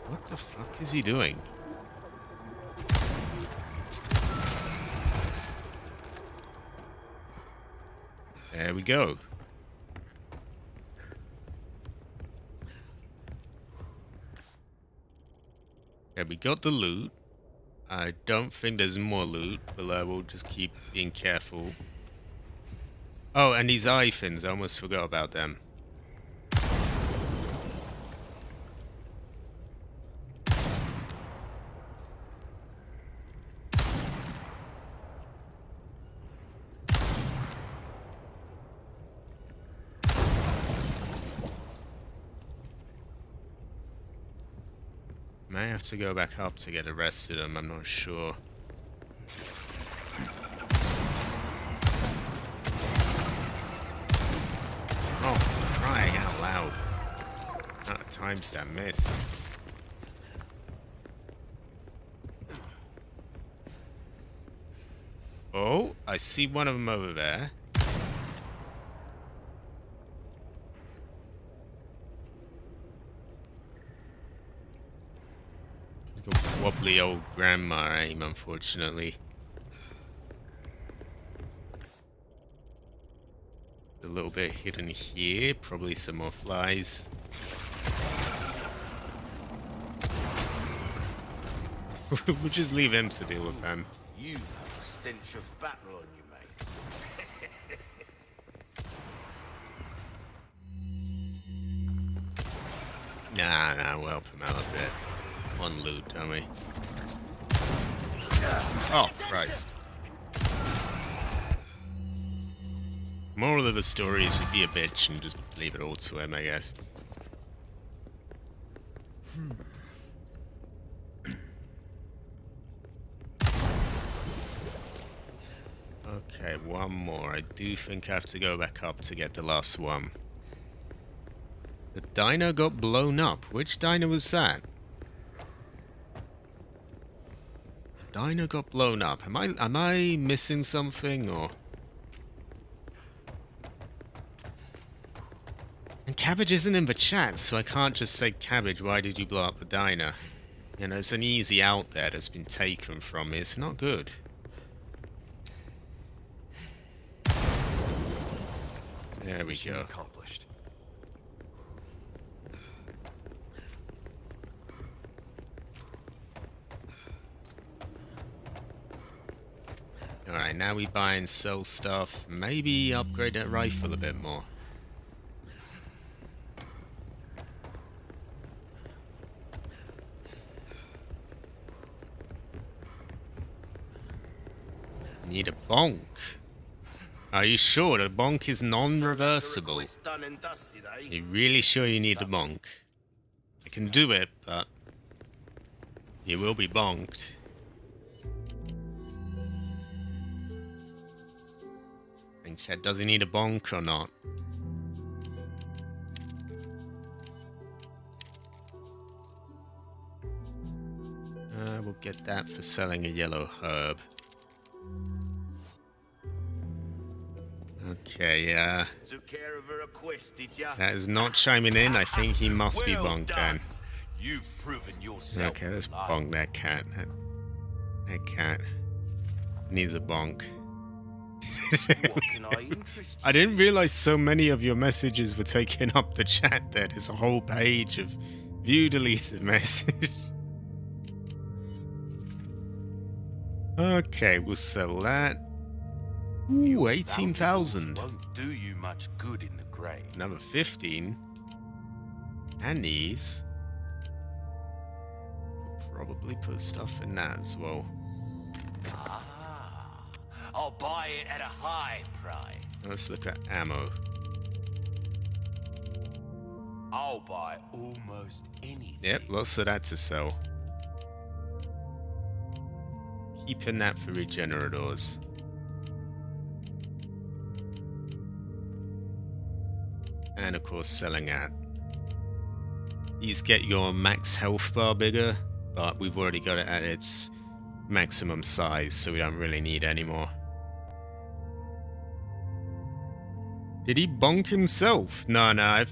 What the fuck is he doing? There we go. Okay, we got the loot. I don't think there's more loot, but we'll just keep being careful. Oh, and these eye fins, I almost forgot about them. May have to go back up to get the rest of them, I'm not sure. Oh, crying out loud. Not a timestamp miss. Oh, I see one of them over there. Wobbly old grandma aim, unfortunately. A little bit hidden here, probably some more flies. We'll just leave him to deal with them. You have a stench of battle on you, mate. Nah, we'll help him out a bit. One loot, don't we? Oh, Christ. Moral of the story is to be a bitch and just leave it all to him, I guess. Okay, one more. I do think I have to go back up to get the last one. The dino got blown up. Which dino was that? Dino got blown up. Am I missing something, or? And Cabbage isn't in the chat, so I can't just say, Cabbage, why did you blow up the dino? You know, it's an easy out there that's been taken from me. It's not good. There we go. Accomplished. Alright, now we buy and sell stuff. Maybe upgrade that rifle a bit more. Need a bonk. Are you sure the bonk is non-reversible? Done and dusted, eh? You really sure you need a bonk? I can do it, but you will be bonked. And chat, does he need a bonk or not? We'll get that for selling a yellow herb. Okay, Took care of her request, did ya? that is not chiming in. I think he must be Well bonked done. then. You've proven yourself. Okay, let's reliable. bonk that cat. That cat needs a bonk. What can I interest I didn't realize so many of your messages were taking up the chat there. There's a whole page of view deleted message. Okay, we'll sell that. Ooh, 18,000. Won't do you much good in the grave. Another 15. And these. Could probably put stuff in that as well. Ah, I'll buy it at a high price. Let's look at ammo. I'll buy almost anything. Yep, lots of that to sell. Keeping that for regenerators. And of course selling at. These get your max health bar bigger, but we've already got it at its maximum size, so we don't really need any more. Did he bonk himself? No,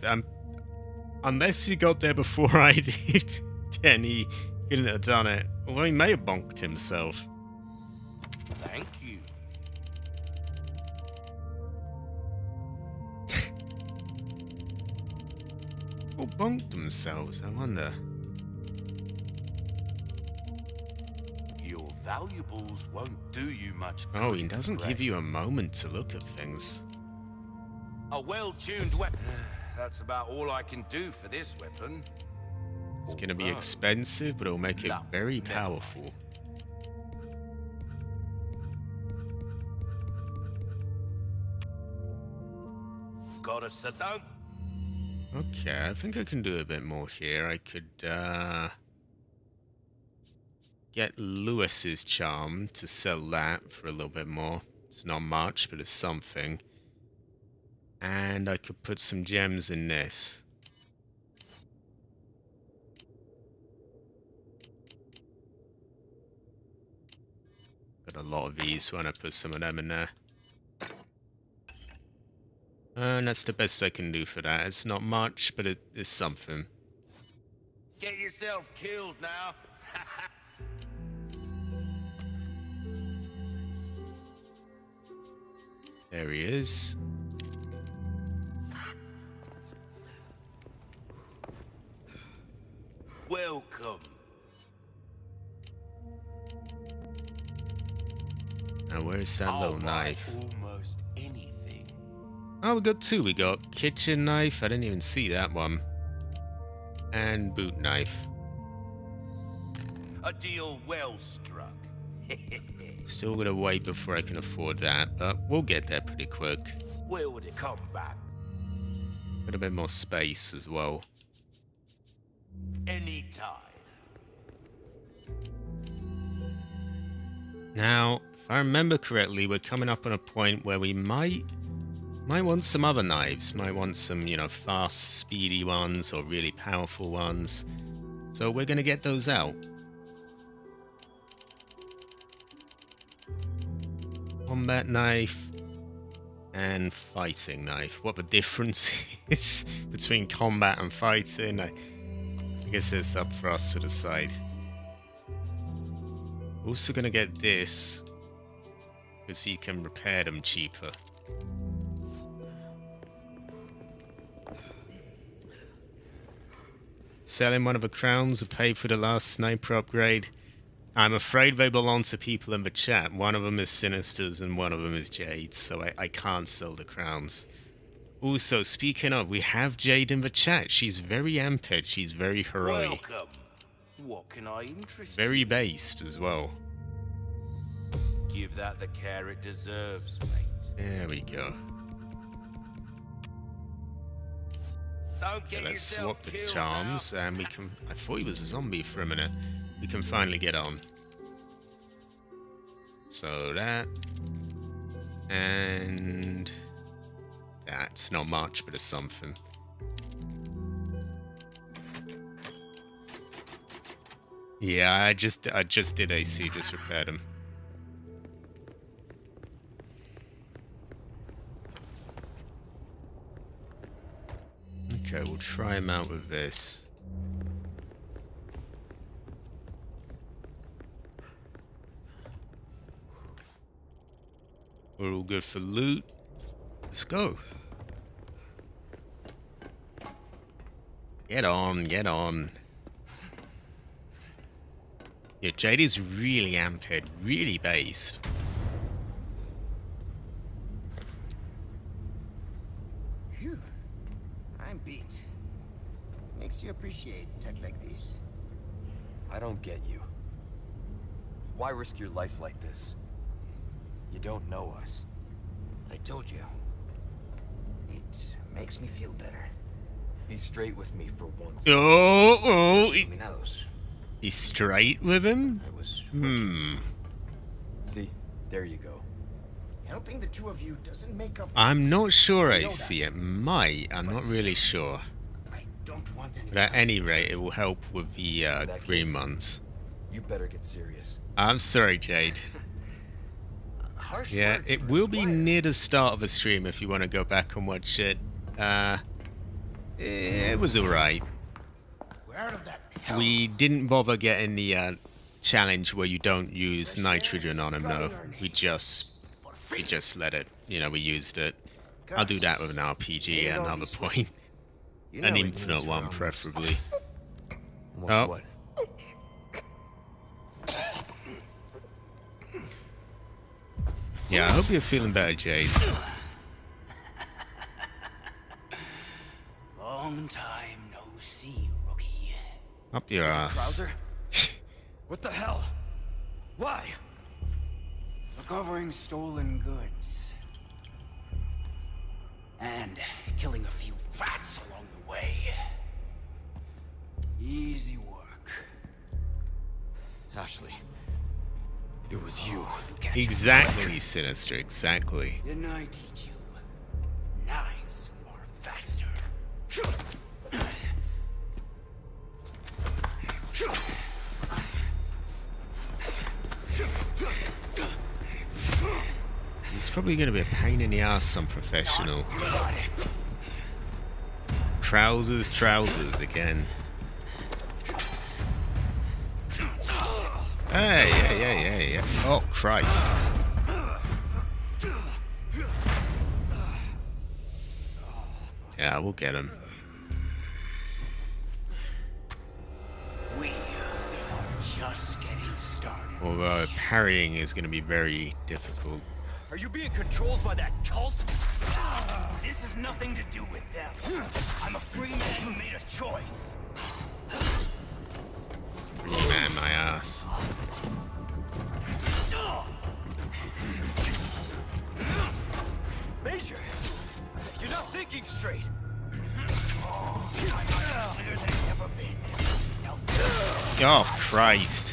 unless he got there before I did, then he couldn't have done it. Well, he may have bonked himself. Thank you. Or bonked themselves, I wonder. Your valuables won't do you much good. Oh, he doesn't Greg. give you a moment to look at things. A well-tuned weapon. That's about all I can do for this weapon. It's gonna be Although, expensive, but it'll make it No, very never powerful. Got a sedan? Okay, I think I can do a bit more here. I could get Lewis's charm to sell that for a little bit more. It's not much, but it's something. And I could put some gems in this. Got a lot of these when I put some of them in there. And that's the best I can do for that. It's not much, but it is something. Get yourself killed now. There he is. Welcome. Now, where's that I'll little buy knife? almost anything. Oh, we got two. We got kitchen knife. I didn't even see that one. And boot knife. A deal well struck. Still gonna wait before I can afford that, but we'll get there pretty quick. Where would it come back? Got a bit more space as well. Anytime. Now, if I remember correctly, we're coming up on a point where we might want some other knives. Might want some, you know, fast, speedy ones or really powerful ones. So we're gonna get those out. Combat knife and fighting knife. What the difference is between combat and fighting, I guess it's up for us to decide. Also gonna get this because you can repair them cheaper. Selling one of the crowns to pay for the last sniper upgrade. I'm afraid they belong to people in the chat. One of them is Sinister's and one of them is Jade's, so I can't sell the crowns. Also, speaking of, we have Jade in the chat. She's very amped. She's very heroic. Welcome. What can I interest Very based as well. you? Give that the care it deserves, mate. There we go. Don't Okay, get let's yourself swap the killed charms now. and we can... I thought he was a zombie for a minute. We can finally get on. So that... And... That's not much, but it's something. Yeah, I just did AC, just repaired him. Okay, we'll try him out with this. We're all good for loot. Let's go. Get on, get on. Yeah, Jade is really amped, really based. Phew. I'm beat. Makes you appreciate tech like this. I don't get you. Why risk your life like this? You don't know us. I told you. It makes me feel better. Be straight with me for once. Oh, Knows. he's straight with him? I was Hmm. See, there you go. Helping the two of you doesn't make up for I'm not sure, I know AC. that. It might. I'm not really sure. I don't want anyone But at else any to rate, it will help with the that green case- ones. You better get serious. I'm sorry, Jade. harsh Yeah, words it for a will be squire. near the start of a stream if you want to go back and watch it. It was alright. We're out of that hell. We didn't bother getting the challenge where you don't use nitrogen on him, though. We just let it, we used it. I'll do that with an RPG at another point. You know An it infinite means one, we're almost- preferably. Almost Oh. what? Yeah, I hope you're feeling better, Jade. Long time no see, rookie. Up your ass. Krauser? What the hell? Why? Recovering stolen goods. And killing a few rats along the way. Easy work. Ashley. It was you. Catch 'em Exactly, Sinister, exactly. quick. Didn't I teach you? Knives are faster. He's probably going to be a pain in the ass, some professional. Trousers again. Hey. Oh, Christ. Yeah, we'll get him. We are just getting started. Although parrying is going to be very difficult. Are you being controlled by that cult? This has nothing to do with them. I'm a free man who made a choice. Man, my ass. Major! You're not thinking straight! Clearer than ever been. Now, Oh, Christ.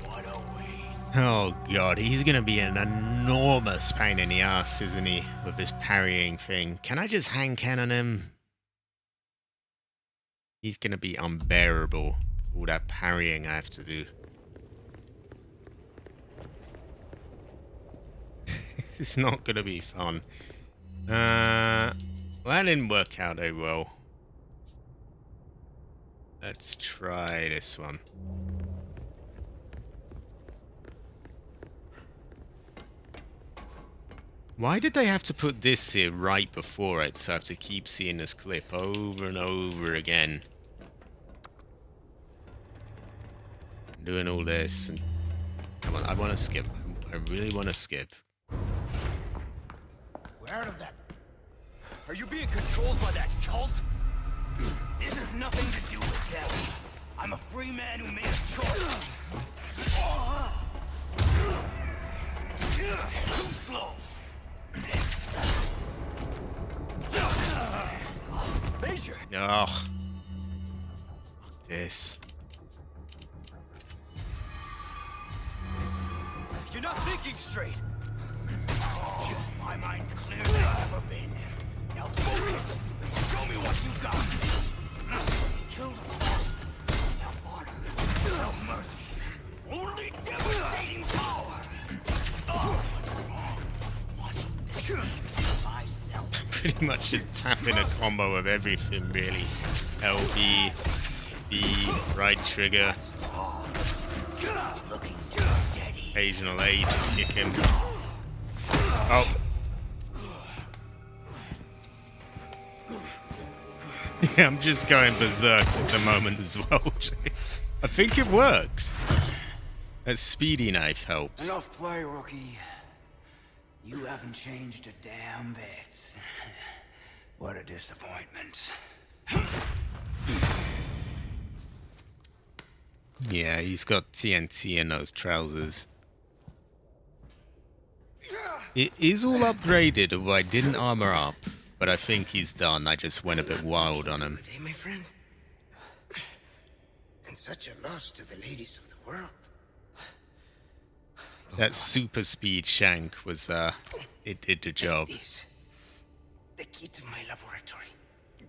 what a waste. Oh, God. He's going to be an enormous pain in the ass, isn't he? With this parrying thing. Can I just hand cannon him? He's going to be unbearable. All that parrying I have to do. It's not going to be fun. Well, that didn't work out very well. Let's try this one. Why did they have to put this here right before it, so I have to keep seeing this clip over and over again? Doing all this, and I want to skip. I really want to skip. We're out of that. Are you being controlled by that cult? This has nothing to do with them. I'm a free man who made a choice. Too slow. Major! Ugh. Fuck this. You're not thinking straight! My mind's clearer than it's ever been. Now focus. Show me what you got. Killed us all. Without honor. Without mercy. Only devastating power. Oh, what's wrong? Watching this game myself. Pretty much just tapping a combo of everything, really. LB, B, right trigger, Looking too steady. occasional A to kick him. Oh. Yeah, I'm just going berserk at the moment as well. I think it worked. That speedy knife helps. Enough play, rookie. You haven't changed a damn bit. What a disappointment. Yeah, he's got TNT in those trousers. It is all upgraded, although I didn't armor up. But I think he's done. I just went a bit wild on him. Hey, my friend. And such a loss to the ladies of the world. That super speed shank was, it did the job. This, the key to my laboratory.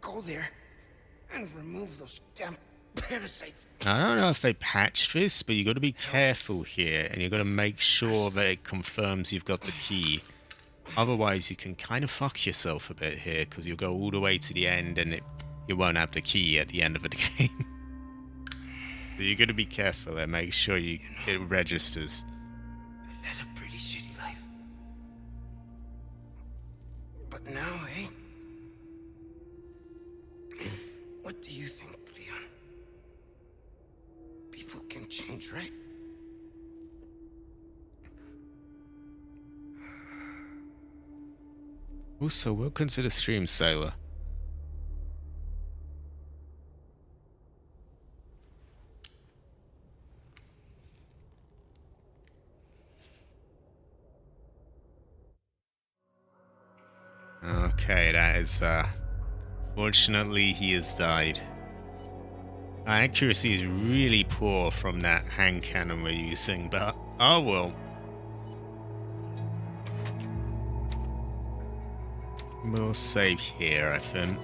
Go there and remove those damn parasites. I don't know if they patched this, but you got to be careful here, and you got to make sure that it confirms you've got the key. Otherwise, you can kind of fuck yourself a bit here, because you'll go all the way to the end, and you won't have the key at the end of the game. So you got to be careful and make sure it registers. I led a pretty shitty life. But now, eh? What do you think, Leon? People can change, right? Also, welcome to the stream, Sailor. Okay, that is, fortunately, he has died. Our accuracy is really poor from that hand cannon we're using, but oh well. We'll save here, I think.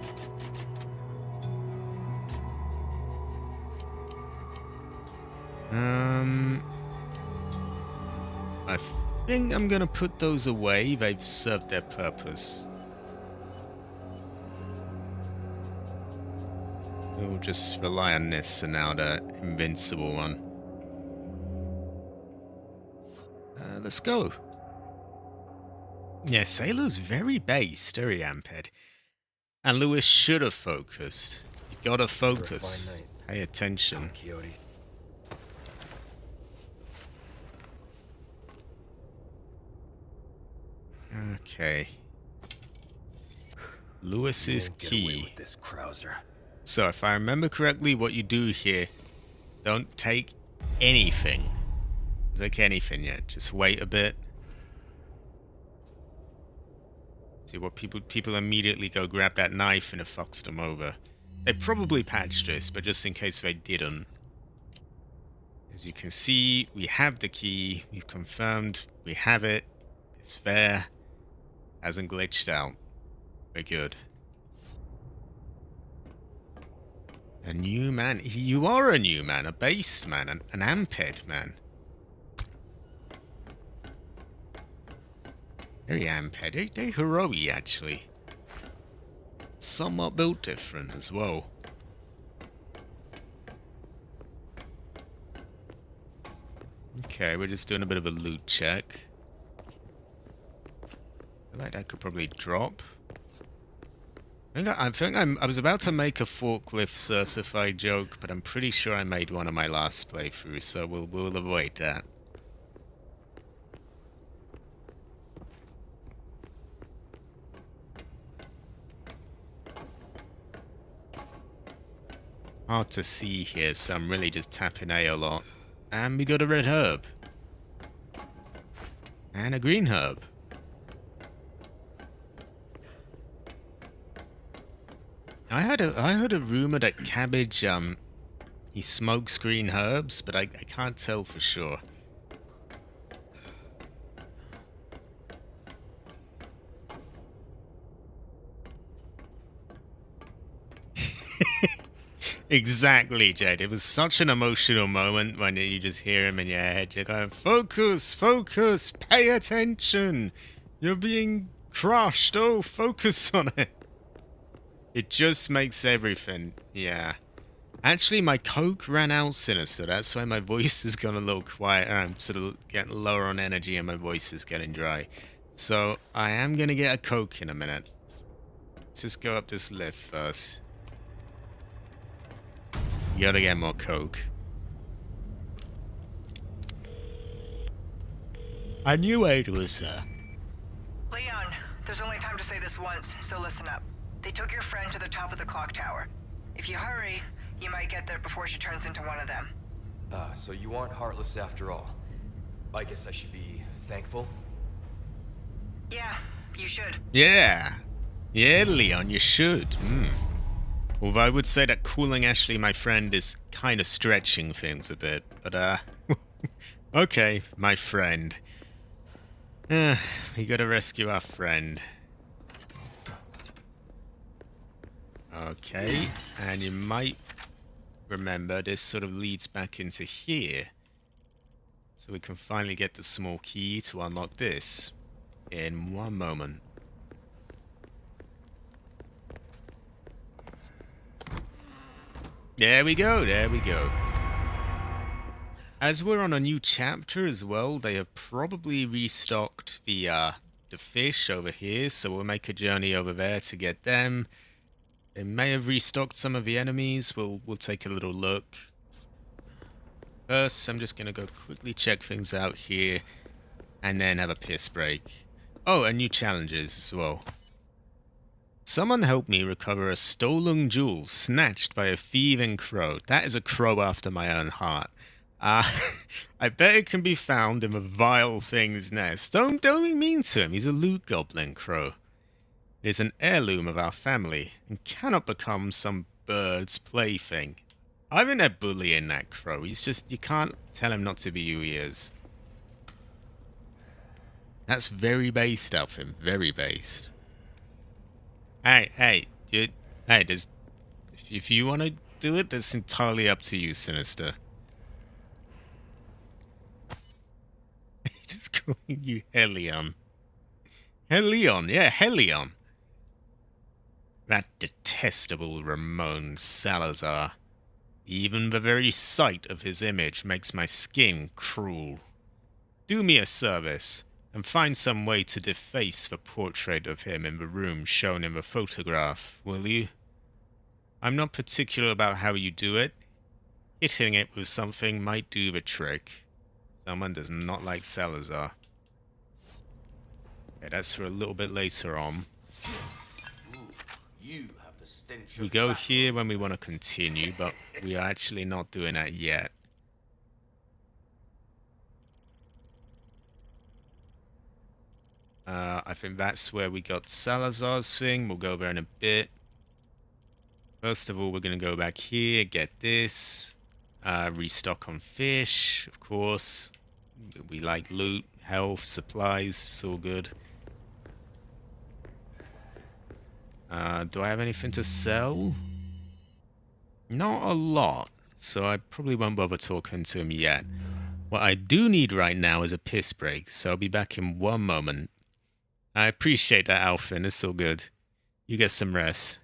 I think I'm gonna put those away. They've served their purpose. We'll just rely on this for now, the invincible one. Let's go. Yeah, Sailor's very based, very amped. And Lewis should have focused. You gotta focus. Pay attention. Coyote. Okay. Lewis's key. With this Krauser. So if I remember correctly, what you do here, don't take anything. Don't take anything yet. Just wait a bit. See what people immediately go grab that knife and it fucks them over. They probably patched this, but just in case they didn't. As you can see, we have the key. We've confirmed we have it. It's there. Hasn't glitched out. We're good. A new man. You are a new man, a based man, an amped man. Very amped. They're heroic, actually. Somewhat built different as well. Okay, we're just doing a bit of a loot check. I feel like that could probably drop. I was about to make a forklift certified joke, but I'm pretty sure I made one on my last playthrough, so we'll avoid that. Hard to see here, so I'm really just tapping A lot. And we got a red herb. And a green herb. I heard a rumor that Cabbage, he smokes green herbs, but I can't tell for sure. Exactly, Jade. It was such an emotional moment when you just hear him in your head. You're going, focus, focus, pay attention. You're being crushed. Oh, focus on it. It just makes everything, yeah. Actually, my Coke ran out, Sinister. That's why my voice has gone a little quieter. I'm sort of getting lower on energy and my voice is getting dry. So, I am going to get a Coke in a minute. Let's just go up this lift first. You gotta get more Coke. I knew it was, Leon, there's only time to say this once, so listen up. They took your friend to the top of the clock tower. If you hurry, you might get there before she turns into one of them. So you aren't heartless after all. I guess I should be thankful? Yeah, you should. Yeah. Yeah, Leon, you should. Although I would say that calling Ashley my friend is kind of stretching things a bit. But, okay, my friend. We gotta rescue our friend. Okay, and you might remember this sort of leads back into here. So we can finally get the small key to unlock this in one moment. There we go, there we go. As we're on a new chapter as well, they have probably restocked the fish over here, so we'll make a journey over there to get them. They may have restocked some of the enemies. We'll take a little look. First, I'm just gonna go quickly check things out here, and then have a piss break. Oh, and new challenges as well. Someone help me recover a stolen jewel snatched by a thieving crow. That is a crow after my own heart. I bet it can be found in the vile thing's nest. Don't be mean to him. He's a loot goblin crow. It is an heirloom of our family and cannot become some bird's plaything. I think they're bullying that crow. He's just, you can't tell him not to be who he is. That's very based, Alvin. Very based. Hey, dude. Hey, if you want to do it, that's entirely up to you, Sinister. Just calling you Helion. Helion, yeah, Helion. That detestable Ramon Salazar. Even the very sight of his image makes my skin cruel. Do me a service, and find some way to deface the portrait of him in the room shown in the photograph, will you? I'm not particular about how you do it. Hitting it with something might do the trick. Someone does not like Salazar. Okay, that's for a little bit later on. You have the stench We of go battle. here when we want to continue, but we are actually not doing that yet. I think that's where we got Salazar's thing. We'll go there in a bit. First of all, we're going to go back here, get this. Restock on fish, of course. We like loot, health, supplies. It's all good. Do I have anything to sell? Not a lot, so I probably won't bother talking to him yet. What I do need right now is a piss break, so I'll be back in one moment. I appreciate that, Alfin. It's all good. You get some rest.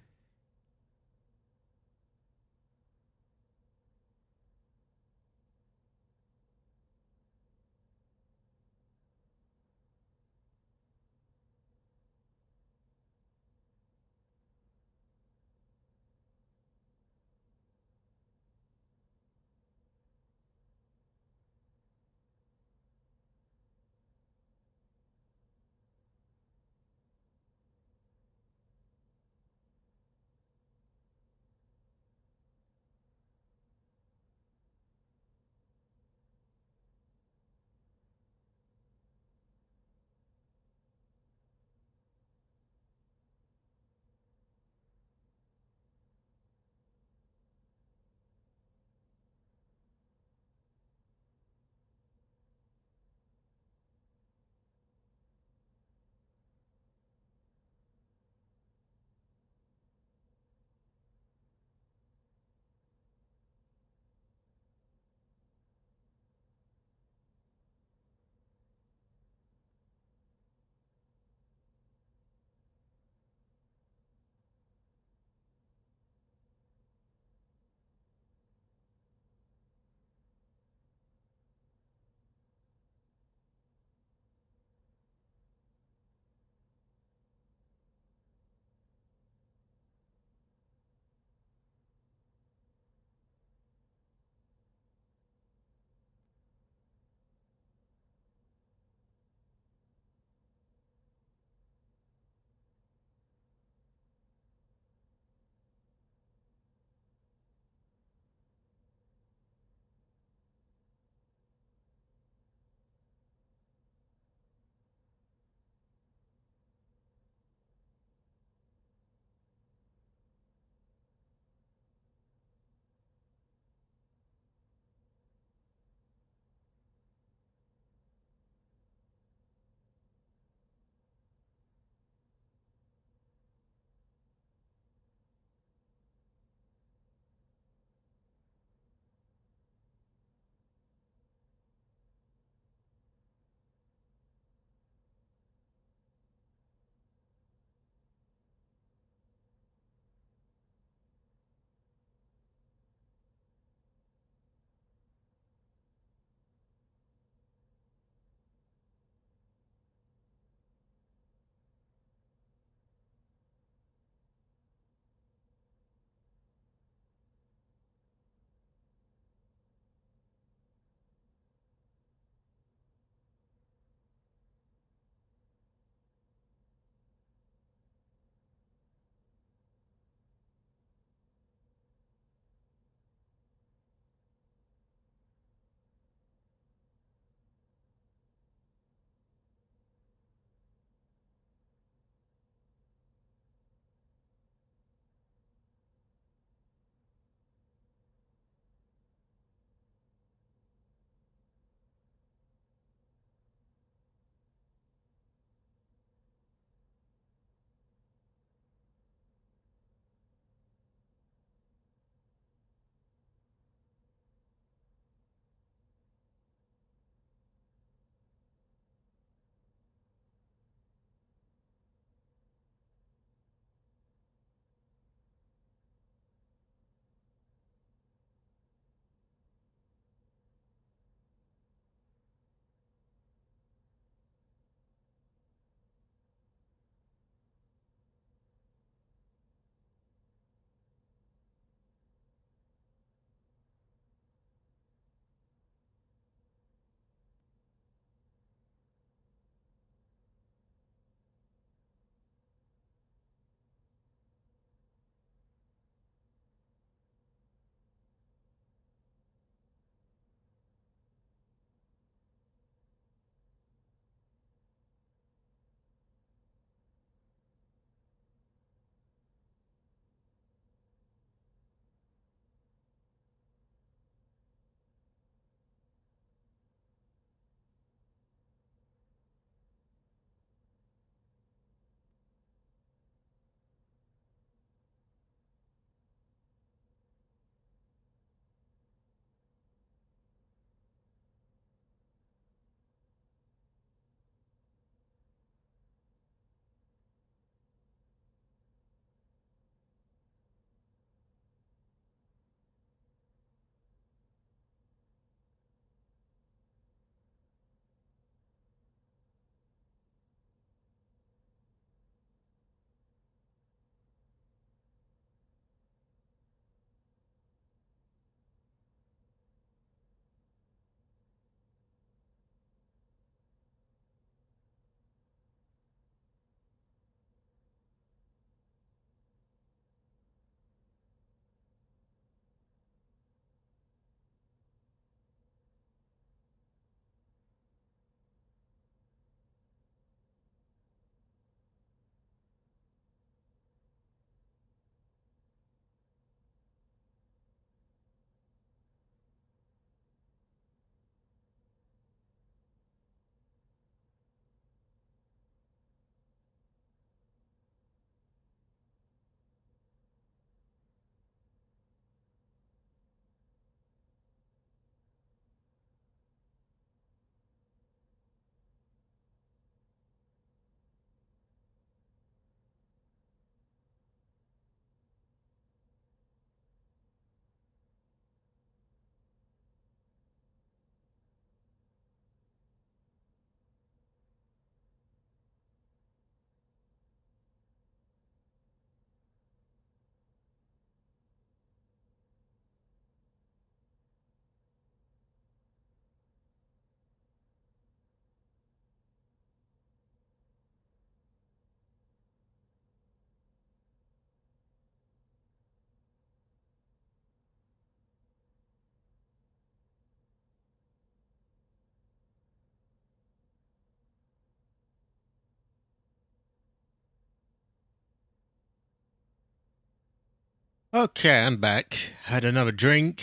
Okay, I'm back. Had another drink.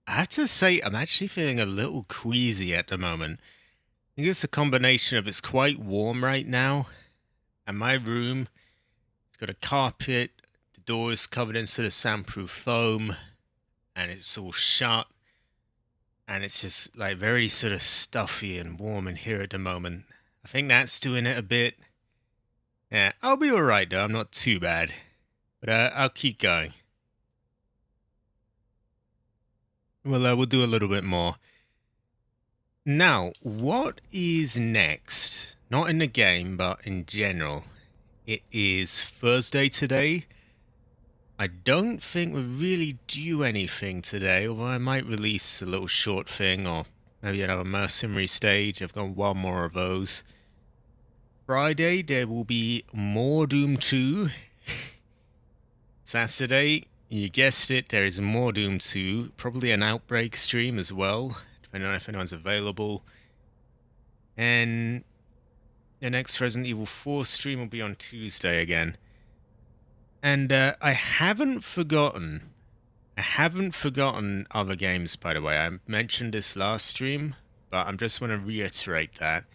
I have to say, I'm actually feeling a little queasy at the moment. I think it's a combination of it's quite warm right now, and my room, it's got a carpet, the door is covered in sort of soundproof foam, and it's all shut, and it's just like very sort of stuffy and warm in here at the moment. I think that's doing it a bit. Yeah, I'll be alright though, I'm not too bad. But I'll keep going. Well, we'll do a little bit more. Now, what is next? Not in the game, but in general. It is Thursday today. I don't think we really do anything today, although I might release a little short thing or maybe another mercenary stage. I've got one more of those. Friday, there will be more Doom 2. Saturday, you guessed it, there is more Doom 2. Probably an Outbreak stream as well, depending on if anyone's available. And the next Resident Evil 4 stream will be on Tuesday again. And I haven't forgotten other games, by the way. I mentioned this last stream, but I'm just want to reiterate that.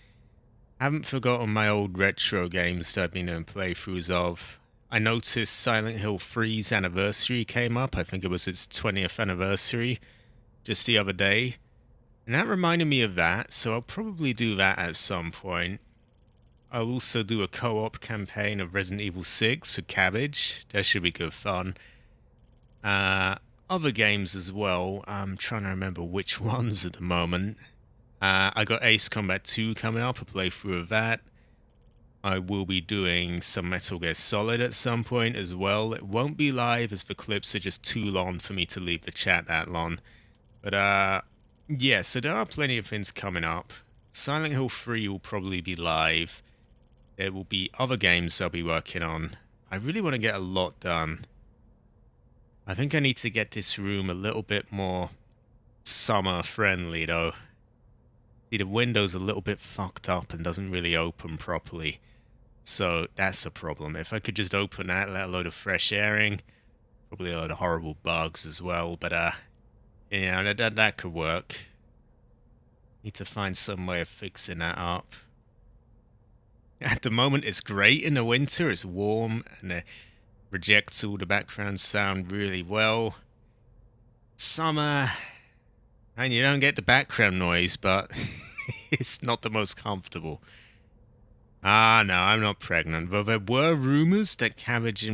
I haven't forgotten my old retro games that I've been doing playthroughs of. I noticed Silent Hill 3's anniversary came up. I think it was its 20th anniversary just the other day. And that reminded me of that, so I'll probably do that at some point. I'll also do a co-op campaign of Resident Evil 6 with Cabbage. That should be good fun. Other games as well. I'm trying to remember which ones at the moment. I got Ace Combat 2 coming up, a playthrough of that. I will be doing some Metal Gear Solid at some point as well. It won't be live as the clips are just too long for me to leave the chat that long. But yeah, so there are plenty of things coming up. Silent Hill 3 will probably be live. There will be other games I'll be working on. I really want to get a lot done. I think I need to get this room a little bit more summer friendly though. See, the window's a little bit fucked up and doesn't really open properly. So that's a problem. If I could just open that, let a load of fresh air in, probably a load of horrible bugs as well, but you know, that could work. Need to find some way of fixing that up. At the moment, it's great in the winter. It's warm and it rejects all the background sound really well. Summer, and you don't get the background noise, but it's not the most comfortable. Ah, no, I'm not pregnant. Though there were rumors that Cabbage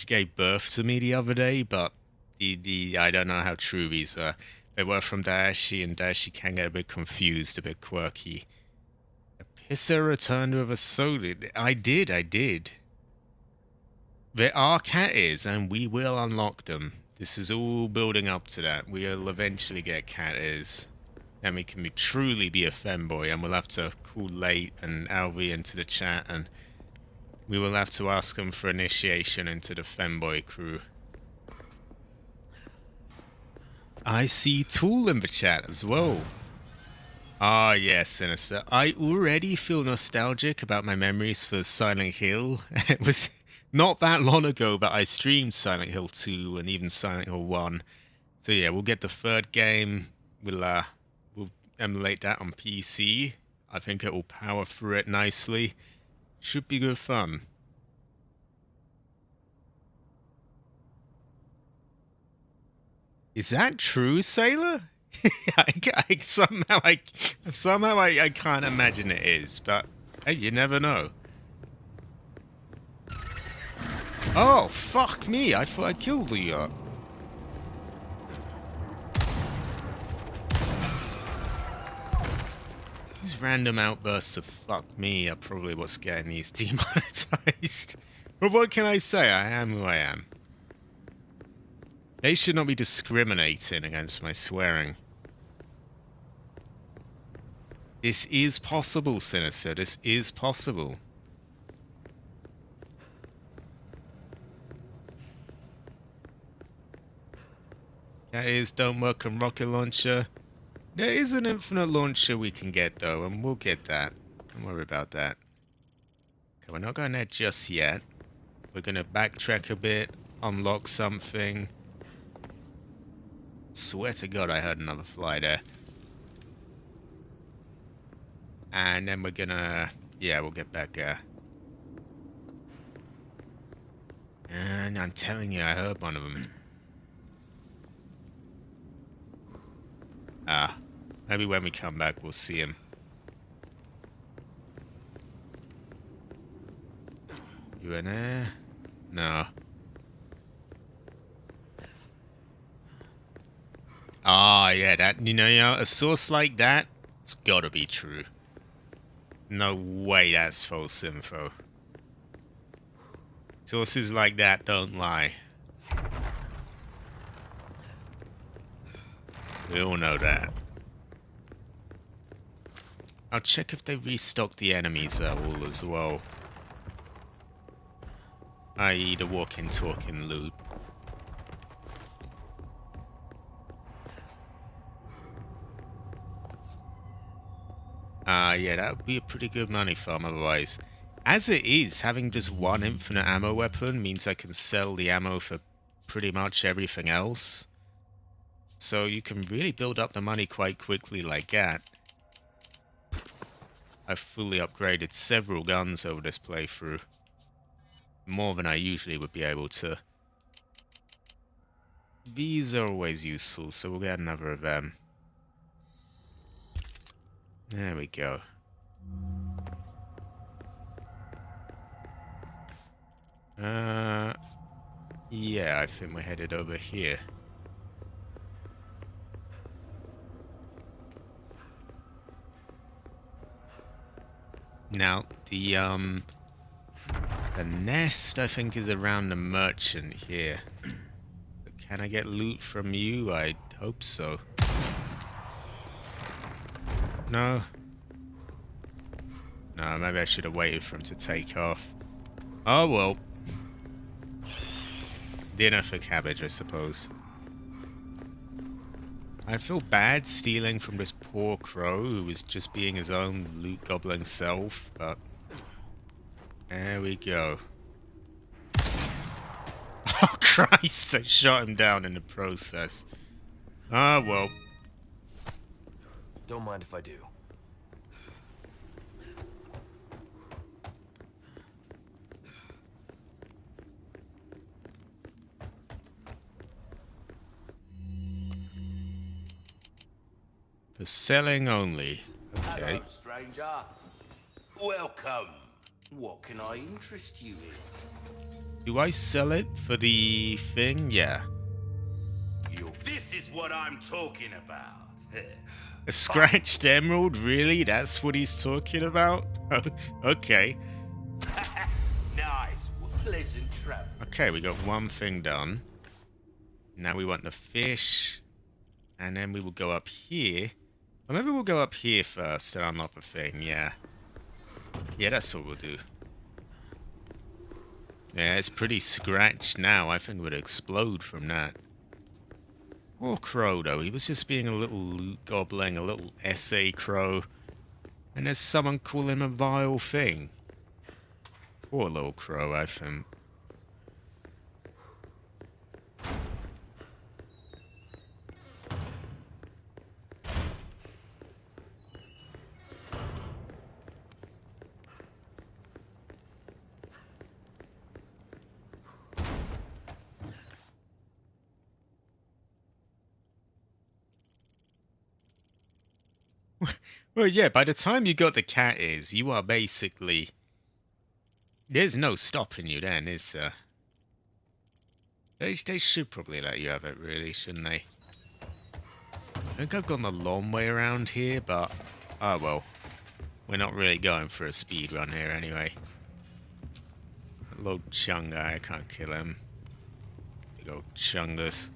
gave birth to me the other day, but I don't know how true these are. They were from Dashi, and Dashi can get a bit confused, a bit quirky. A pisser returned with a soda. I did. There are cat ears, and we will unlock them. This is all building up to that. We'll eventually get cat ears. Then we can truly be a femboy, and we'll have to call Late and Alvy into the chat, and we will have to ask them for initiation into the femboy crew. I see Tool in the chat as well. Ah, yes, Sinister. I already feel nostalgic about my memories for Silent Hill. It was not that long ago that I streamed Silent Hill 2 and even Silent Hill 1. So yeah, we'll get the third game. We'll emulate that on PC. I think it will power through it nicely. Should be good fun. Is that true, Sailor? Somehow I can't imagine it is, but hey, you never know. Oh, fuck me. I thought I killed the yacht. These random outbursts of fuck me are probably what's getting these demonetized. But what can I say? I am who I am. They should not be discriminating against my swearing. This is possible, Sinister. This is possible. Cat ears don't work on rocket launcher. There is an infinite launcher we can get though, and we'll get that. Don't worry about that. Okay, we're not going there just yet. We're going to backtrack a bit unlock something. Swear to God, I heard another fly there. And then we're gonna... Yeah, we'll get back there. And I'm telling you, I heard one of them. Ah, maybe when we come back, we'll see him. You in there? No. Ah, yeah, that, you know, a source like that, it's gotta be true. No way that's false info. Sources like that don't lie. We all know that. I'll check if they restocked the enemies all as well. I.e. the walking, talking loot. Yeah, that would be a pretty good money farm otherwise. As it is, having just one infinite ammo weapon means I can sell the ammo for pretty much everything else. So you can really build up the money quite quickly like that. I've fully upgraded several guns over this playthrough. More than I usually would be able to. These are always useful, so we'll get another of them. There we go. Yeah, I think we're headed over here. Now, the nest, I think, is around the merchant here. Can I get loot from you? I hope so. No? No, maybe I should have waited for him to take off. Oh, well. Dinner for cabbage, I suppose. I feel bad stealing from this poor crow who was just being his own loot gobbling self, but... There we go. Oh, Christ! I shot him down in the process. Ah, well. Don't mind if I do. For selling only. Okay. Hello, stranger. Welcome. What can I interest you in? Do I sell it for the thing? Yeah. This is what I'm talking about. A scratched emerald? Really? That's what he's talking about? Okay. Nice. Pleasant travel. Okay, we got one thing done. Now we want the fish. And then we will go up here. Or maybe we'll go up here first and unlock the thing, yeah. Yeah, that's what we'll do. Yeah, it's pretty scratched now. I think it would explode from that. Poor crow, though. He was just being a little loot gobbling, a little SA crow. And there's someone calling him a vile thing. Poor little crow, I think. Well, yeah, by the time you got the cat ears, you are basically... There's no stopping you then, is there? They should probably let you have it, really, shouldn't they? I think I've gone the long way around here, but... Oh, well. We're not really going for a speed run here, anyway. That little chung guy, I can't kill him. Big old chungus.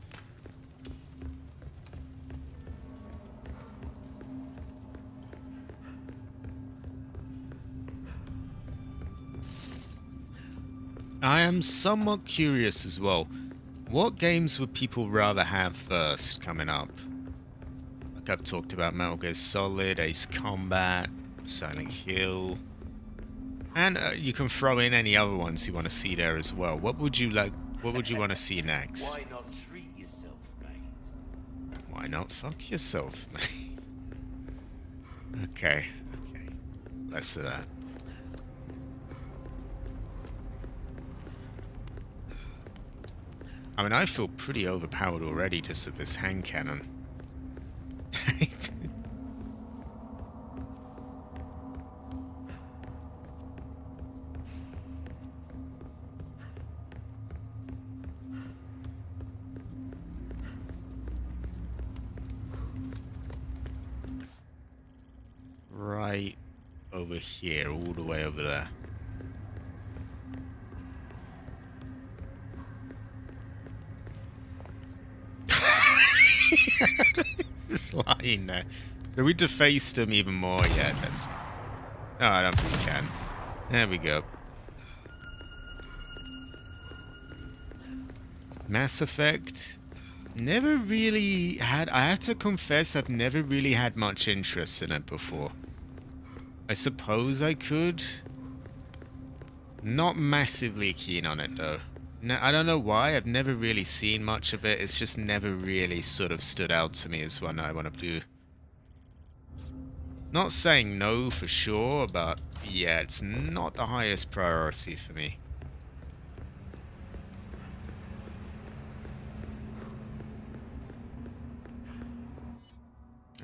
I am somewhat curious as well. What games would people rather have first coming up? Like I've talked about Metal Gear Solid, Ace Combat, Silent Hill. And you can throw in any other ones you want to see there as well. What would you like What would you want to see next? Why not treat yourself, mate? Why not fuck yourself, mate? Okay. Less of that. I mean, I feel pretty overpowered already just with this hand cannon. Right over here, all the way over there. This line there. Have we defaced him even more yet? That's... Oh, I don't think we can. There we go. Mass Effect. Never really had... I have to confess, I've never really had much interest in it before. I suppose I could. Not massively keen on it, though. No, I don't know why. I've never really seen much of it. It's just never really sort of stood out to me as one I want to do. Not saying no for sure, but yeah, it's not the highest priority for me.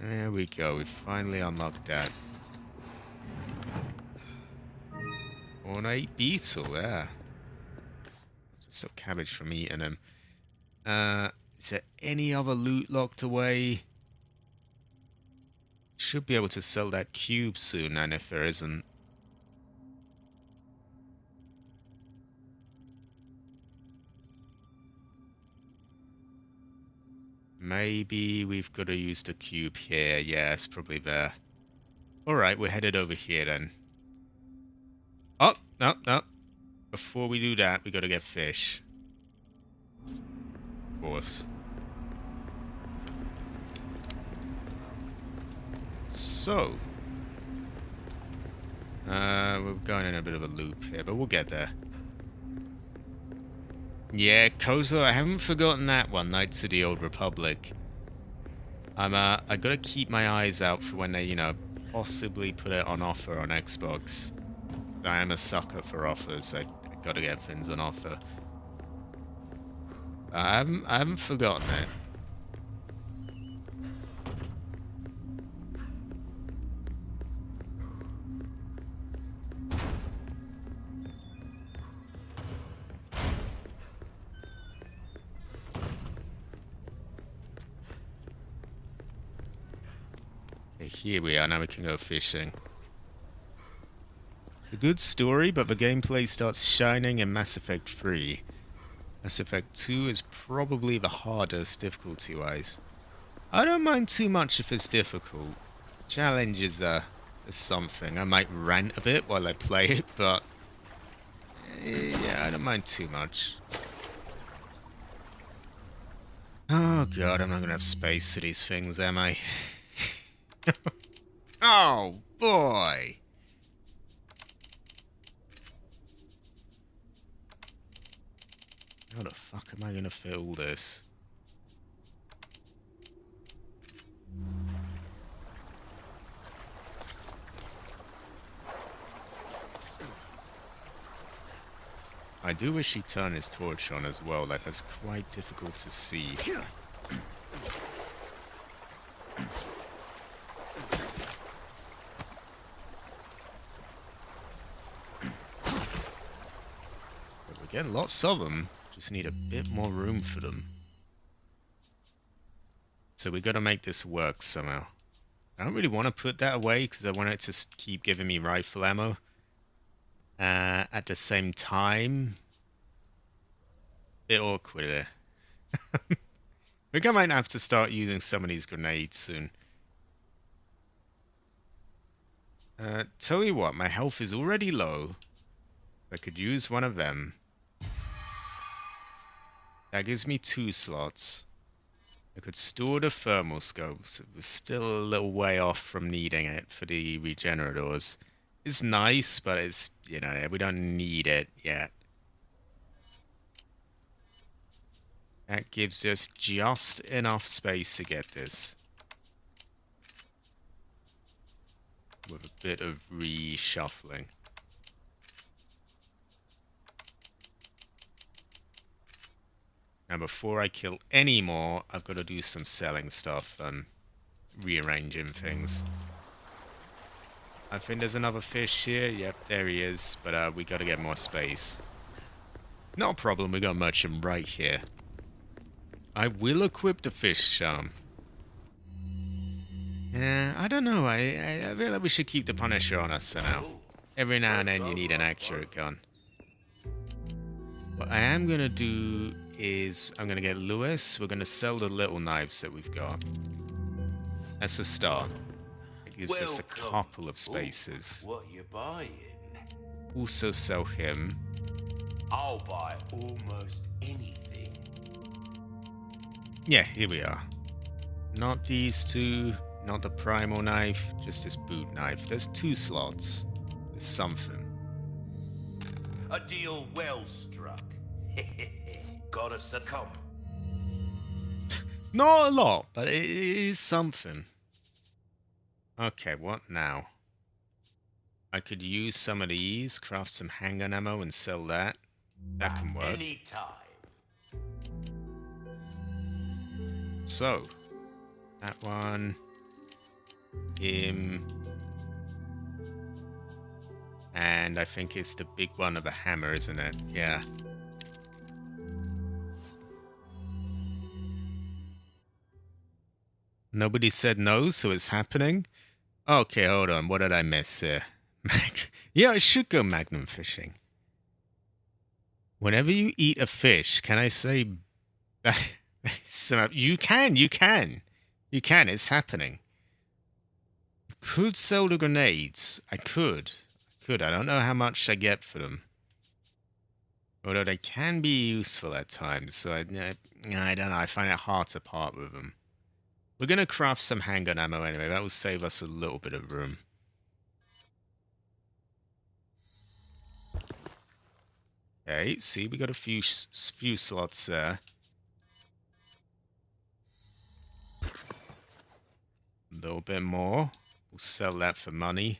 There we go. We finally unlocked that. Ornate beetle, yeah. So cabbage from eating him. Is there any other loot locked away? Should be able to sell that cube soon, and if there isn't. Maybe we've got to use the cube here. Yeah, it's probably there. Alright, we're headed over here then. Oh, no. Before we do that, we got to get fish. Of course. So. We're going in a bit of a loop here, but we'll get there. Yeah, Kozo, I haven't forgotten that one, Knights of the Old Republic. I gotta keep my eyes out for when they, possibly put it on offer on Xbox. I am a sucker for offers. I gotta get things on offer. I haven't forgotten it. Okay, here we are. Now we can go fishing. A good story, but the gameplay starts shining in Mass Effect 3. Mass Effect 2 is probably the hardest difficulty-wise. I don't mind too much if it's difficult. Challenge is something. I might rant a bit while I play it, but... yeah, I don't mind too much. Oh god, I'm not gonna have space for these things, am I? Oh boy! How the fuck am I gonna fit all this? I do wish he'd turn his torch on as well. That's quite difficult to see. But we're getting lots of them. Just need a bit more room for them. So we gotta make this work somehow. I don't really want to put that away because I want it to keep giving me rifle ammo. At the same time, bit awkward there. I think I might have to start using some of these grenades soon. Tell you what, my health is already low. I could use one of them. That gives me 2 slots. I could store the thermal scopes. It was still a little way off from needing it for the regenerators. It's nice, but it's, we don't need it yet. That gives us just enough space to get this. With a bit of reshuffling. Now before I kill any more, I've got to do some selling stuff and rearranging things. I think there's another fish here. Yep, there he is. But we got to get more space. Not a problem, we got a merchant right here. I will equip the fish charm. Yeah, I don't know. I feel like we should keep the Punisher on us for now. Every now and then you need an accurate gun. What I am going to do is I'm going to get Lewis. We're going to sell the little knives that we've got. That's a start. It gives us a couple of spaces. What you buying? Also sell him. I'll buy almost anything. Yeah, here we are. Not these two, not the primal knife, just this boot knife. There's 2 slots. There's something. A deal well struck. Gotta succumb. Not a lot, but it is something. Okay, what now? I could use some of these, craft some handgun ammo and sell that. That can work. Anytime. So, that one, him, and I think it's the big one of the hammer, isn't it? Yeah. Nobody said no, so it's happening. Okay, hold on. What did I miss here? Yeah, I should go magnum fishing. Whenever you eat a fish, can I say... You can. It's happening. Could sell the grenades. I could. I don't know how much I get for them. Although they can be useful at times, so I don't know. I find it hard to part with them. We're going to craft some handgun ammo anyway. That will save us a little bit of room. Okay, see, we got a few slots there. A little bit more. We'll sell that for money.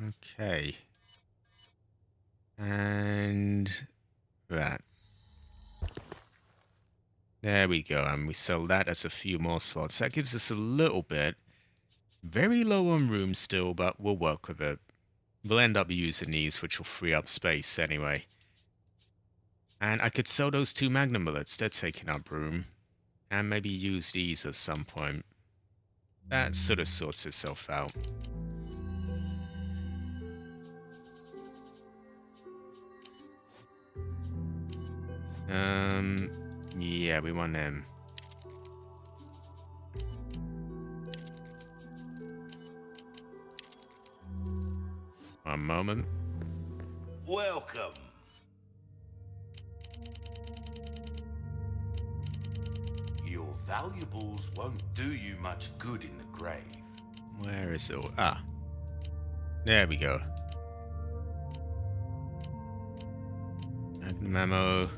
Okay. And that. There we go. And we sell that as a few more slots. That gives us a little bit. Very low on room still, but we'll work with it. We'll end up using these, which will free up space anyway. And I could sell those 2 magnum bullets. They're taking up room. And maybe use these at some point. That sort of sorts itself out. Yeah, we want them. One moment. Welcome. Your valuables won't do you much good in the grave. Where is it? Ah. There we go. Magnum ammo.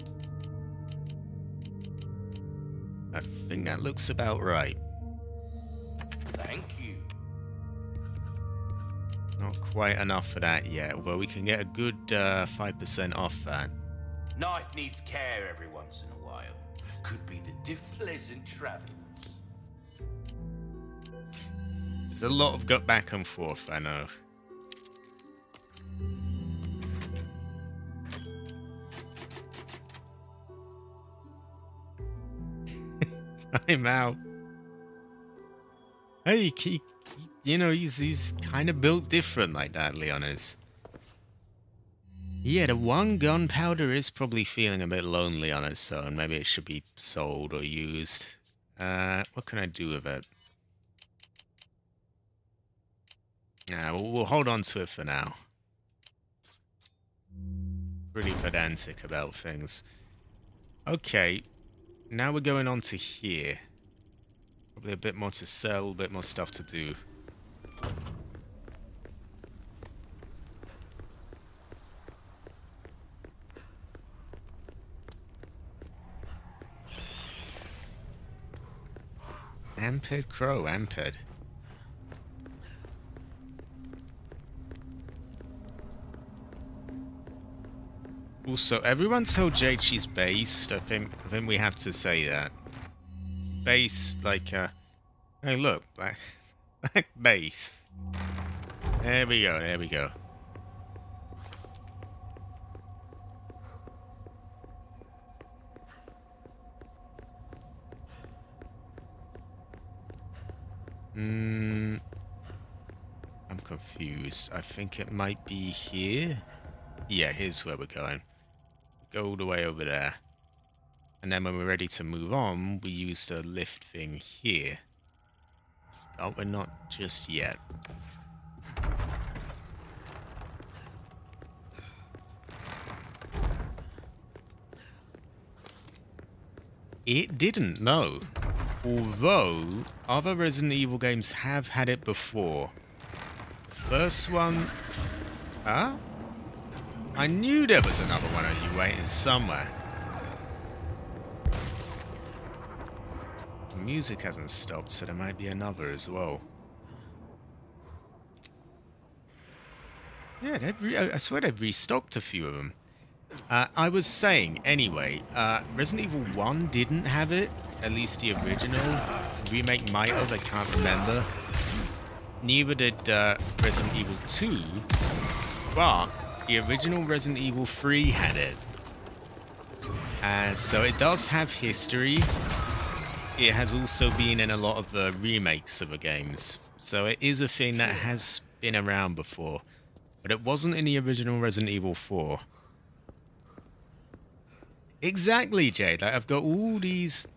I think that looks about right. Thank you. Not quite enough for that yet, although we can get a good 5% off that. Knife needs care every once in a while. Could be the pleasant travels. There's a lot of gut back and forth, I know. Time out. Hey, you know, he's kind of built different like that, Leon is. Yeah, the 1 gunpowder is probably feeling a bit lonely on its own. Maybe it should be sold or used. What can I do with it? Nah, we'll hold on to it for now. Pretty pedantic about things. Okay, now we're going on to here. Probably a bit more to sell, a bit more stuff to do. Amped Crow, Amped. Also, everyone told Jade she's based. I think we have to say that. Based like hey look, like base. There we go, there we go. I'm confused. I think it might be here. Yeah, here's where we're going. Go all the way over there. And then when we're ready to move on, we use the lift thing here. Oh, we're not just yet. It didn't, no. Although, other Resident Evil games have had it before. First one... Huh? I knew there was another one of you waiting somewhere. The music hasn't stopped, so there might be another as well. Yeah, I swear they've restocked a few of them. I was saying, anyway, Resident Evil 1 didn't have it, at least the original. Remake might have, I can't remember. Neither did Resident Evil 2, but the original Resident Evil 3 had it. So it does have history. It has also been in a lot of the remakes of the games. So it is a thing that has been around before. But it wasn't in the original Resident Evil 4. Exactly, Jade. Like, I've got all these...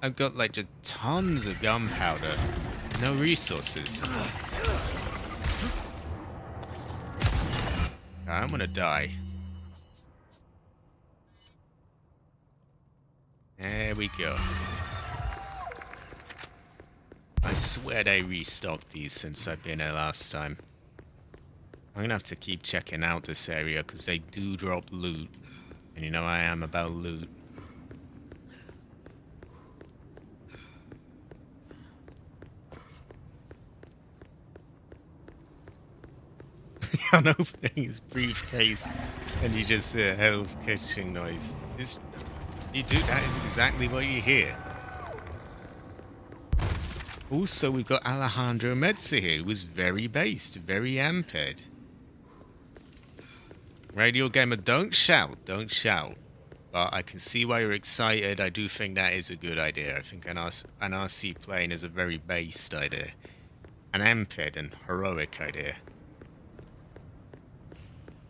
I've got, like, just tons of gunpowder. No resources. I'm gonna die. There we go. I swear they restocked these since I've been here last time. I'm gonna have to keep checking out this area because they do drop loot. And you know I am about loot. Unopening his briefcase and you just hear Hell's Kitchen noise. You do, that is exactly what you hear. Also, we've got Alejandro Metza here, who is very based, very amped. Radio Gamer, don't shout, don't shout. But I can see why you're excited. I do think that is a good idea. I think an RC plane is a very based idea. An amped and heroic idea.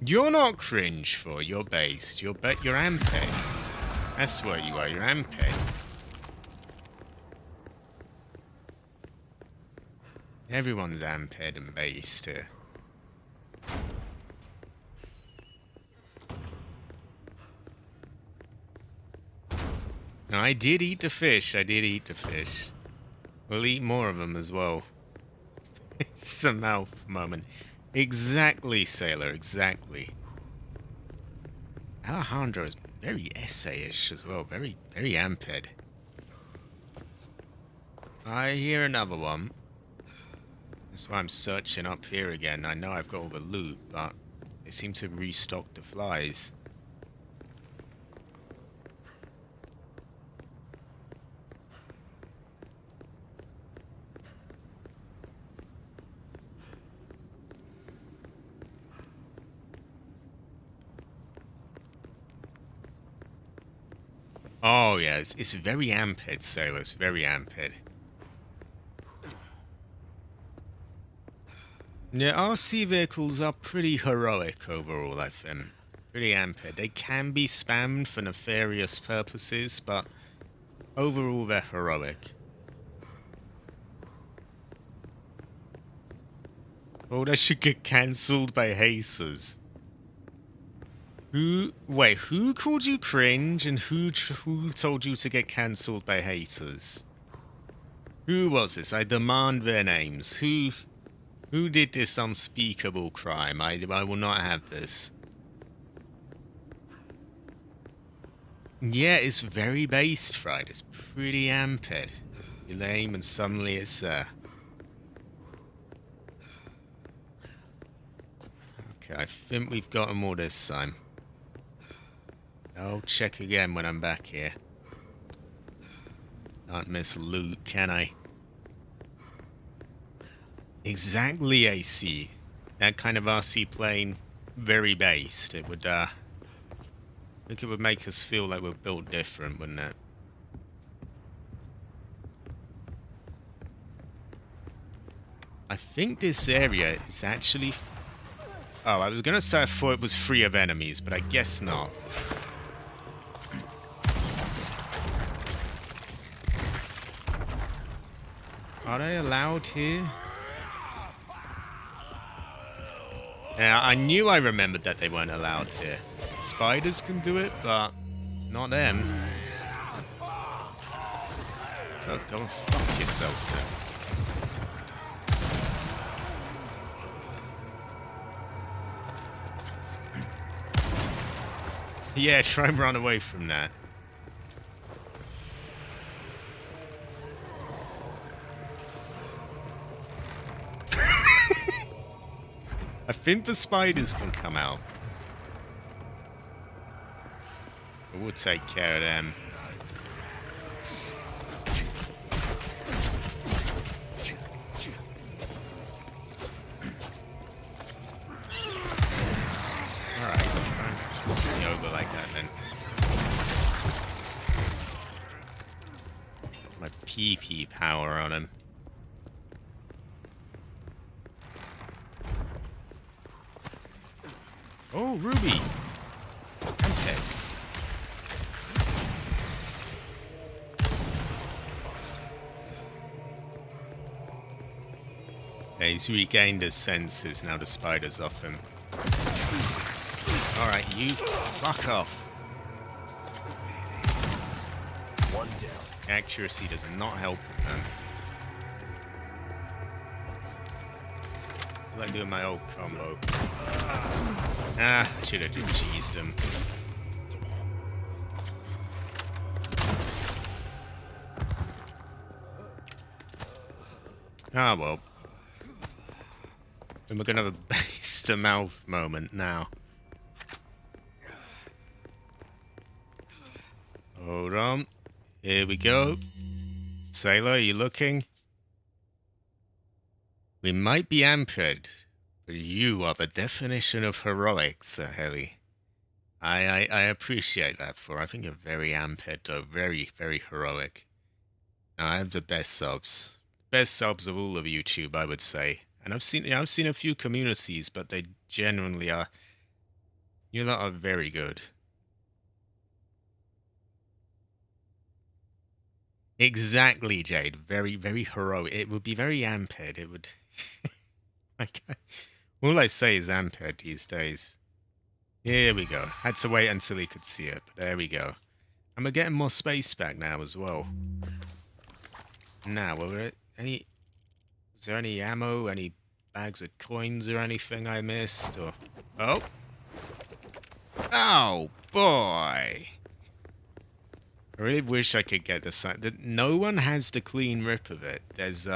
You're not cringe for, you're based. You're amped. That's what you are, you're amped. Everyone's amped and based here. No, I did eat the fish. I did eat the fish. We'll eat more of them as well. It's a mouth moment. Exactly, Sailor, exactly. Alejandro is very essay-ish as well. Very, very amped. I hear another one. That's why I'm searching up here again. I know I've got all the loot, but they seem to restock the flies. Oh yeah, it's very amped, Sailor. It's very amped. Yeah, RC vehicles are pretty heroic overall, I think. Pretty amped. They can be spammed for nefarious purposes, but overall they're heroic. Oh, that should get cancelled by Jesus. Wait, who called you cringe and who told you to get cancelled by haters? Who was this? I demand their names. Who did this unspeakable crime? I will not have this. Yeah, it's very based, Fried. It's pretty amped. You aim and suddenly it's there. Okay, I think we've got them all this time. I'll check again when I'm back here. Can't miss loot, can I? Exactly, AC. That kind of RC plane, very based. It would, I think it would make us feel like we're built different, wouldn't it? I think this area is actually... Oh, I was going to say I thought it was free of enemies, but I guess not. Are they allowed here? Yeah, I knew I remembered that they weren't allowed here. Spiders can do it, but not them. So go and fuck yourself then. Yeah, try and run away from that. I think the spiders can come out. We'll take care of them. Alright, try and over like that then. My PP power on him. Oh, Ruby! Okay. Okay, he's regained his senses, now the spider's off him. Alright, you fuck off. One down. Accuracy does not help with them. I like doing my old combo. Ah, I should have just cheesed him. Ah, well. Then we're gonna have a base to mouth moment now. Hold on. Here we go. Sailor, are you looking? We might be ampered, but you are the definition of heroic, Sir Heli. I appreciate that for. I think you're very ampered, though. Very, very heroic. Now, I have the best subs. Best subs of all of YouTube, I would say. And I've seen a few communities, but they genuinely are. You lot are very good. Exactly, Jade. Very, very heroic. It would be very ampered. It would. All I say is ampered these days. Here we go. Had to wait until he could see it, but there we go. And we're getting more space back now as well. Now, is there any ammo, any bags of coins or anything I missed? Or oh, oh boy! I really wish I could get this. No one has the clean rip of it. There's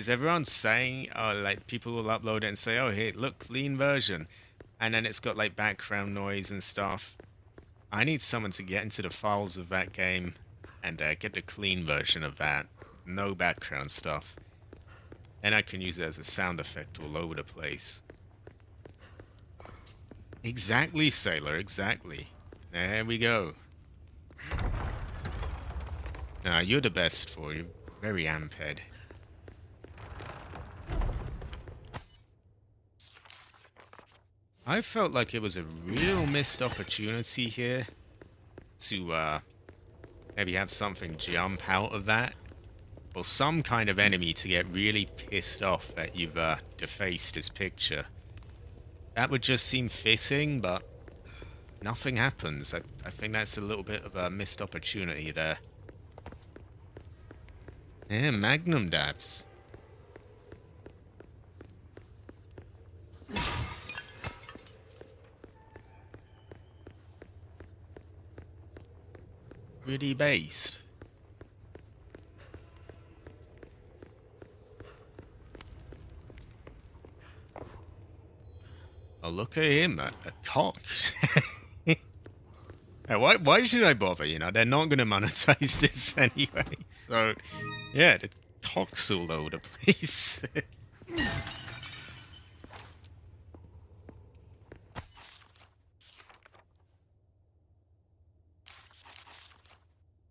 everyone saying, oh, like people will upload it and say, oh, hey, look, clean version, and then it's got like background noise and stuff. I need someone to get into the files of that game and get the clean version of that. No background stuff. And I can use it as a sound effect all over the place. Exactly, Sailor, exactly. There we go. Nah, you're the best for you. Very amped. I felt like it was a real missed opportunity here to maybe have something jump out of that. Or some kind of enemy to get really pissed off that you've defaced his picture. That would just seem fitting, but nothing happens. I think that's a little bit of a missed opportunity there. Yeah, Magnum dabs. Really based. look at him, a cock. Why should I bother? You know, they're not going to monetize this anyway. So, yeah, the cock's all over the place.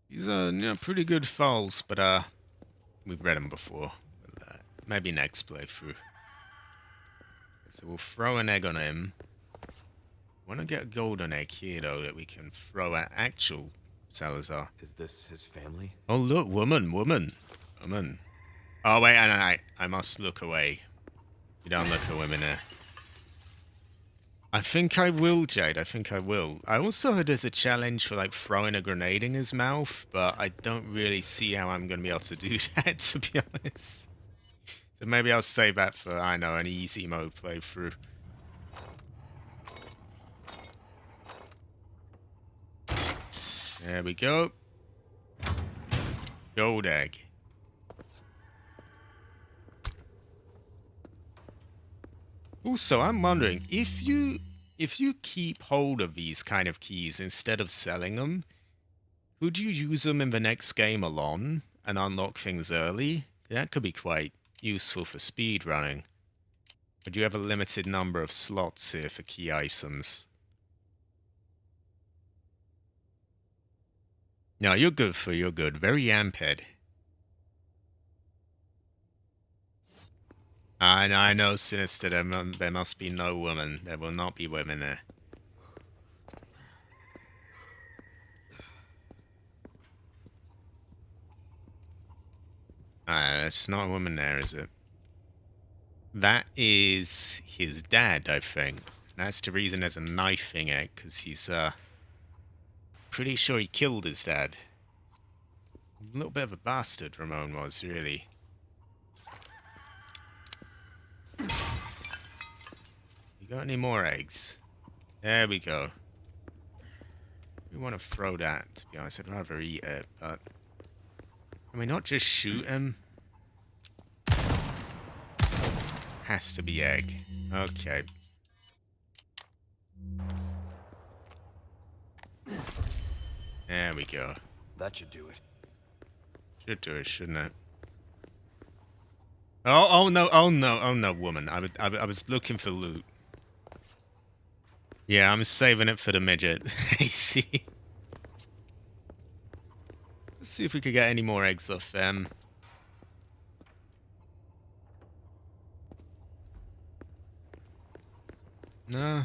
These are, you know, pretty good files, but we've read them before. Maybe next playthrough. So we'll throw an egg on him. Want to get a golden egg here, though, that we can throw at actual Salazar. Is this his family? Oh, look, woman. Oh, wait, I must look away. You don't look at women there. I think I will, Jade. I think I will. I also heard there's a challenge for, like, throwing a grenade in his mouth, but I don't really see how I'm going to be able to do that, to be honest. So maybe I'll save that for, I know, an easy mode playthrough. There we go. Gold egg. Also, I'm wondering, if you keep hold of these kind of keys instead of selling them, could you use them in the next game alone and unlock things early? That could be quite useful for speed running. But you have a limited number of slots here for key items. No, you're good. Very amped. I know, Sinister, there must be no woman. There will not be women there. It's not a woman there, is it? That is his dad, I think. That's the reason there's a knife in it, because he's, pretty sure he killed his dad. A little bit of a bastard, Ramon was, really. You got any more eggs? There we go. We want to throw that, to be honest. I'd rather eat it, but... Can we not just shoot him? Has to be egg. Okay. There we go. That should do it. Should do it, shouldn't it? Oh no, woman. I was looking for loot. Yeah, I'm saving it for the midget. See. Let's see if we could get any more eggs off them. No.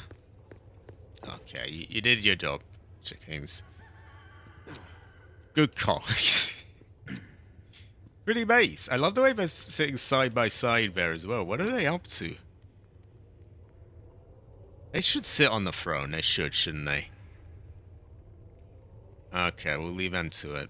Okay, you did your job, chickens. Good call. Pretty base. I love the way they're sitting side by side there as well. What are they up to? They should sit on the throne. They should, shouldn't they? Okay, we'll leave them to it.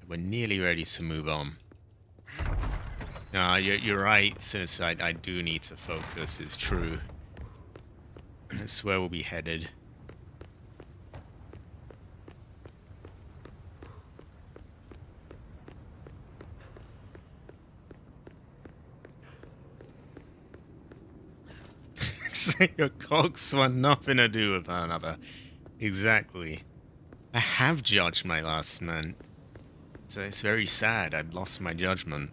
We're nearly ready to move on. No, you're right, since I do need to focus, it's true. That's where we'll be headed. Your cogs want nothing to do with one another. Exactly. I have judged my last man. So it's very sad. I'd lost my judgment.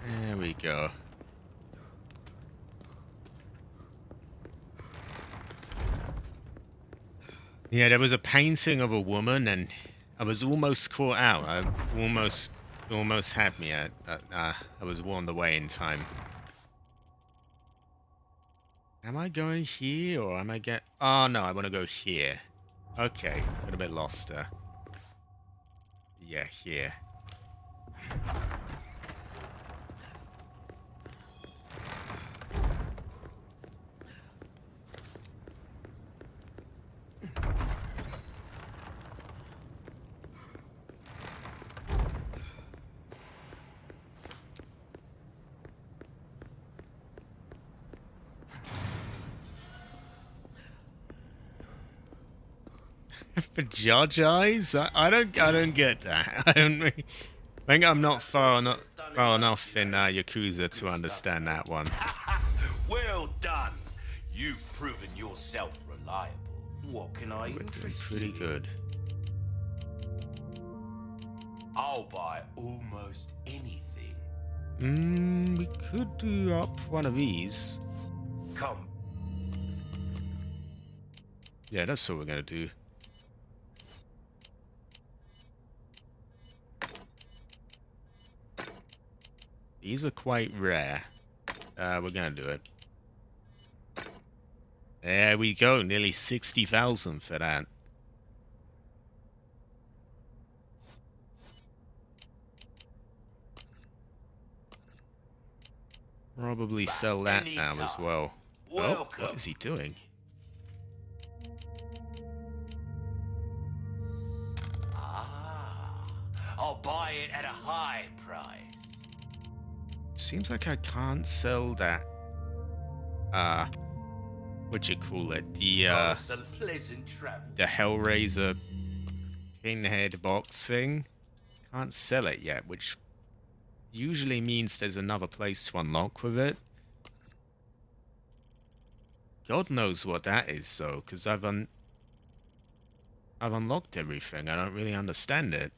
There we go. Yeah, there was a painting of a woman, and I was almost caught out. I almost had me. I was warned away in time. Am I going here, or am I get? Oh no, I want to go here. Okay, got a bit lost there. Yeah, here. For judge eyes? I don't get that. I think I'm not far enough in Yakuza to understand that one. Well done. You've proven yourself reliable. What can I We're doing interest pretty you in? good. I'll buy almost anything. We could do up one of these. Come. Yeah, that's what we're gonna do. These are quite rare. We're gonna do it. There we go, nearly 60,000 for that. Probably sell that now as well. Oh, what is he doing? I'll buy it at a high price. Seems like I can't sell that. What you call it? Some pleasant travel. The Hellraiser pinhead box thing. Can't sell it yet, which usually means there's another place to unlock with it. God knows what that is, though, because I've unlocked everything. I don't really understand it.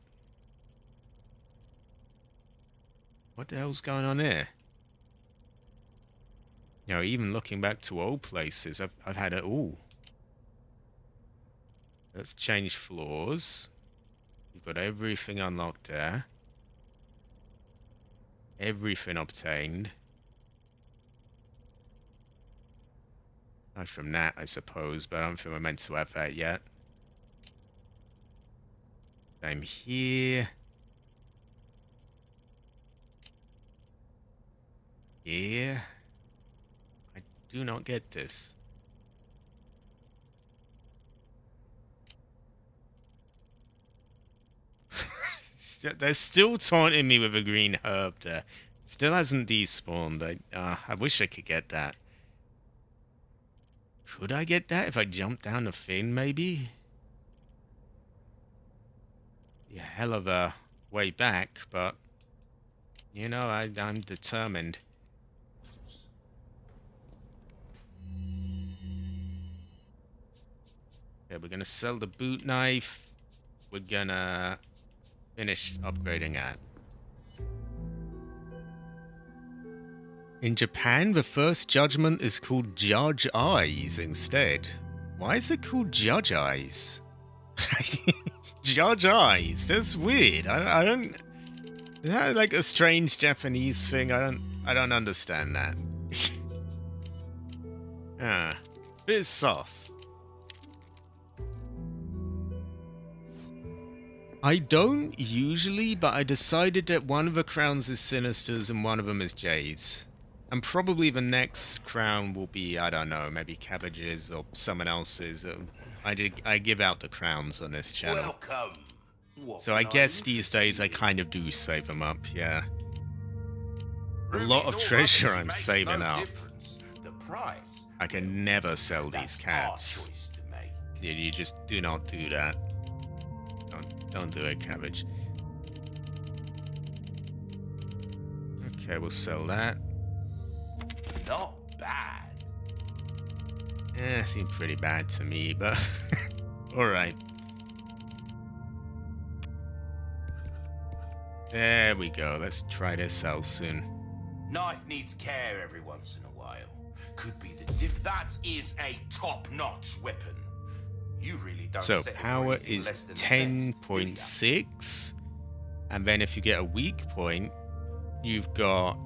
What the hell's going on here? You know, even looking back to old places, I've had it all. Let's change floors. We've got everything unlocked there. Everything obtained. Not from that, I suppose, but I don't think we're meant to have that yet. Same here. Yeah. I do not get this. They're still taunting me with a green herb there. Still hasn't despawned. I wish I could get that. Could I get that if I jump down the fin, maybe? Be a hell of a way back, but... You know, I'm determined. Okay, we're gonna sell the boot knife. We're gonna finish upgrading that. In Japan, the first judgment is called Judge Eyes instead. Why is it called Judge Eyes? Judge Eyes. That's weird. I don't. Is that like a strange Japanese thing? I don't understand that. Bit of sauce. I don't usually, but I decided that one of the crowns is Sinister's and one of them is Jade's. And probably the next crown will be, I don't know, maybe Cabbage's or someone else's. I give out the crowns on this channel. Welcome. So I guess these days I kind of do save them up, yeah. A lot of treasure I'm saving up. The price. I can never sell these cats. You just do not do that. Don't do it, Cabbage. Okay, we'll sell that. Not bad. It seemed pretty bad to me, but alright. There we go. Let's try this out soon. Knife needs care every once in a while. Could be the That is a top-notch weapon. You really don't. So settle for power anything is less than the best, do ya? 10.6, and then if you get a weak point, you've got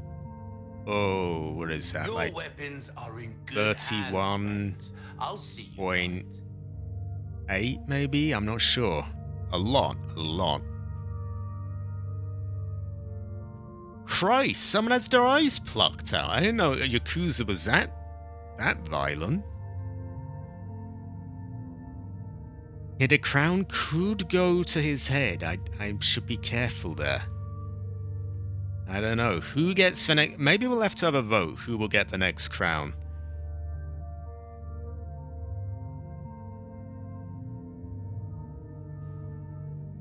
what is that? Your Like weapons are in good 31 hands, mate. I'll see you point right. 8 maybe. I'm not sure. A lot. Christ! Someone has their eyes plucked out. I didn't know Yakuza was that violent. Yeah, the crown could go to his head. I should be careful there. I don't know. Who gets the next... Maybe we'll have to have a vote. Who will get the next crown?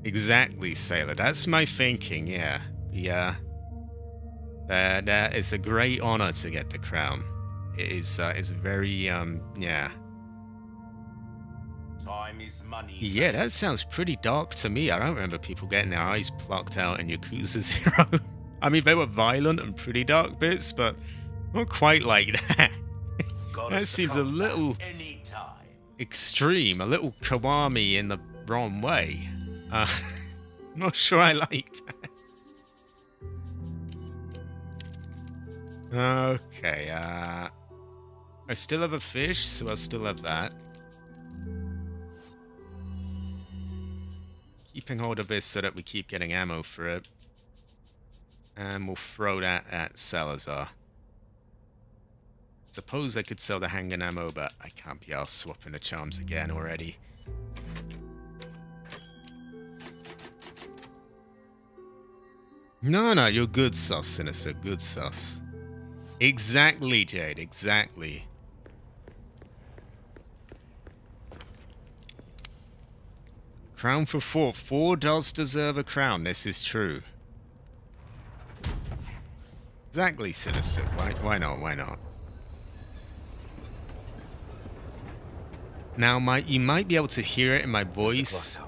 Exactly, Sailor. That's my thinking, yeah. Yeah. That it's a great honor to get the crown. It is, it's very, yeah. Time is money. Yeah, mate. that sounds pretty dark to me. I don't remember people getting their eyes plucked out in Yakuza 0. I mean, they were violent and pretty dark bits, but not quite like that. Gotta That seems a succumb back little anytime. extreme, a little Kiwami in the wrong way. Not sure I like that. Okay, I still have a fish, so I'll still have that. Keeping hold of this so that we keep getting ammo for it. And we'll throw that at Salazar. Suppose I could sell the handgun ammo, but I can't be arsed swapping the charms again already. No, you're good sus, Sinister. Good sus. Exactly, Jade. Exactly. Crown for 4. 4 does deserve a crown. This is true. Exactly, Sinister. Why not? Why not? Now, you might be able to hear it in my voice.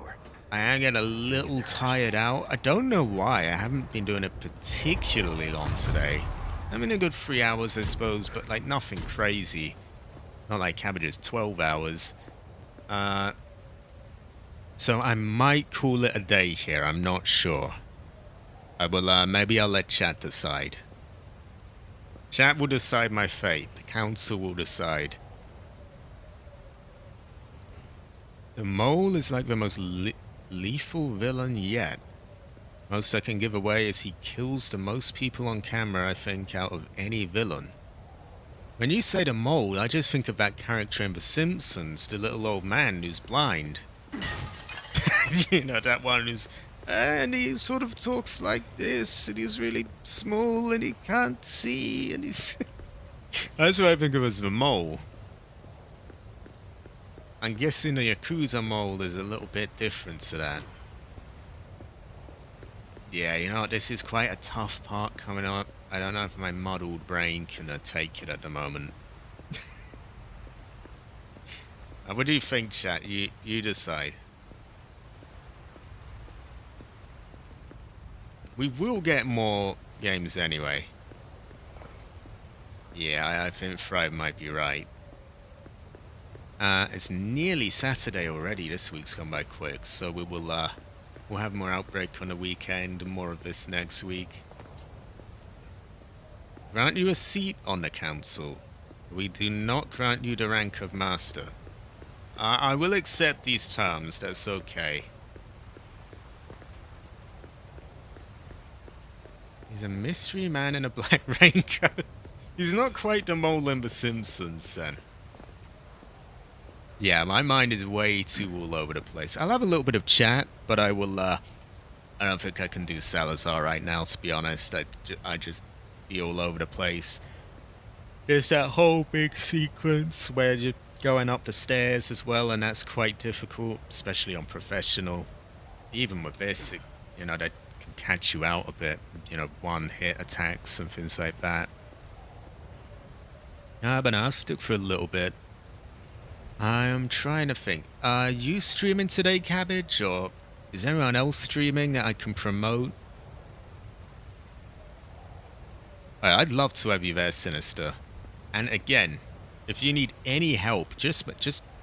I am getting a little tired out. I don't know why. I haven't been doing it particularly long today. I'm in a good 3 hours, I suppose, but like nothing crazy. Not like Cabbage's 12 hours. So I might call it a day here. I'm not sure. I will, maybe I'll let chat decide. Chat will decide my fate. The council will decide. The mole is like the most lethal villain yet. Most I can give away is he kills the most people on camera, I think, out of any villain. When you say the mole, I just think of that character in The Simpsons, the little old man who's blind. You know, that one who's... and he sort of talks like this, and he's really small, and he can't see, and he's... That's what I think of as the mole. I'm guessing the Yakuza mole is a little bit different to that. Yeah, you know what, this is quite a tough part coming up. I don't know if my muddled brain can take it at the moment. What do you think, chat? You decide. We will get more games anyway. Yeah, I think Thrive might be right. It's nearly Saturday already. This week's gone by quick, so we will we'll have more Outbreak on the weekend and more of this next week. Grant you a seat on the council. We do not grant you the rank of master. I will accept these terms, that's okay. He's a mystery man in a black raincoat. He's not quite the mole in The Simpsons, then. Yeah, my mind is way too all over the place. I'll have a little bit of chat, but I will, I don't think I can do Salazar right now, to be honest. I just be all over the place. There's that whole big sequence where you're going up the stairs as well, and that's quite difficult, especially on professional. Even with this, you know, they can catch you out a bit. You know, one-hit attacks and things like that. But I'll stick for a little bit. I'm trying to think. Are you streaming today, Cabbage, or is anyone else streaming that I can promote? I'd love to have you there, Sinister. And again, if you need any help, just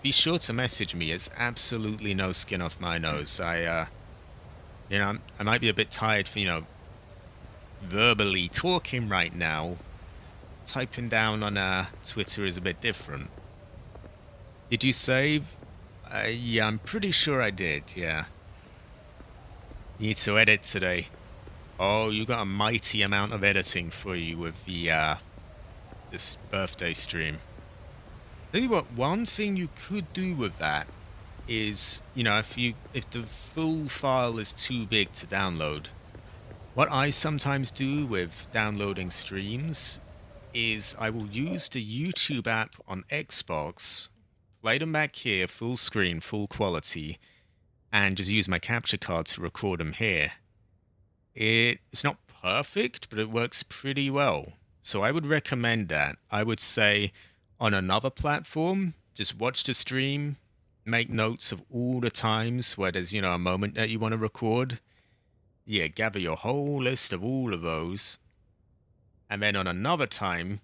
be sure to message me. It's absolutely no skin off my nose. You know, I might be a bit tired for, you know, verbally talking right now. Typing down on Twitter is a bit different. Did you save? Yeah, I'm pretty sure I did, yeah. Need to edit today. Oh, you got a mighty amount of editing for you with the, this birthday stream. Tell you what, one thing you could do with that is, you know, if the full file is too big to download, what I sometimes do with downloading streams is I will use the YouTube app on Xbox, play them back here, full screen, full quality, and just use my capture card to record them here. It's not perfect, but it works pretty well. So I would recommend that. I would say on another platform, just watch the stream, make notes of all the times where there's, a moment that you want to record. Yeah, gather your whole list of all of those. And then on another time,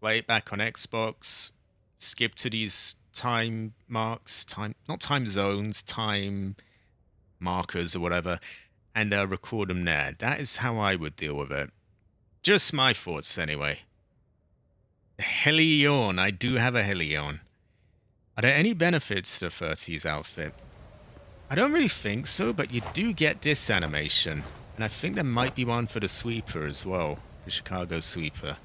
play it back on Xbox, skip to these time marks, not time zones, time markers or whatever, and record them there. That is how I would deal with it. Just my thoughts anyway. Helion, I do have a Helion. Are there any benefits to the 30s outfit? I don't really think so, but you do get this animation. And I think there might be one for the sweeper as well. The Chicago sweeper.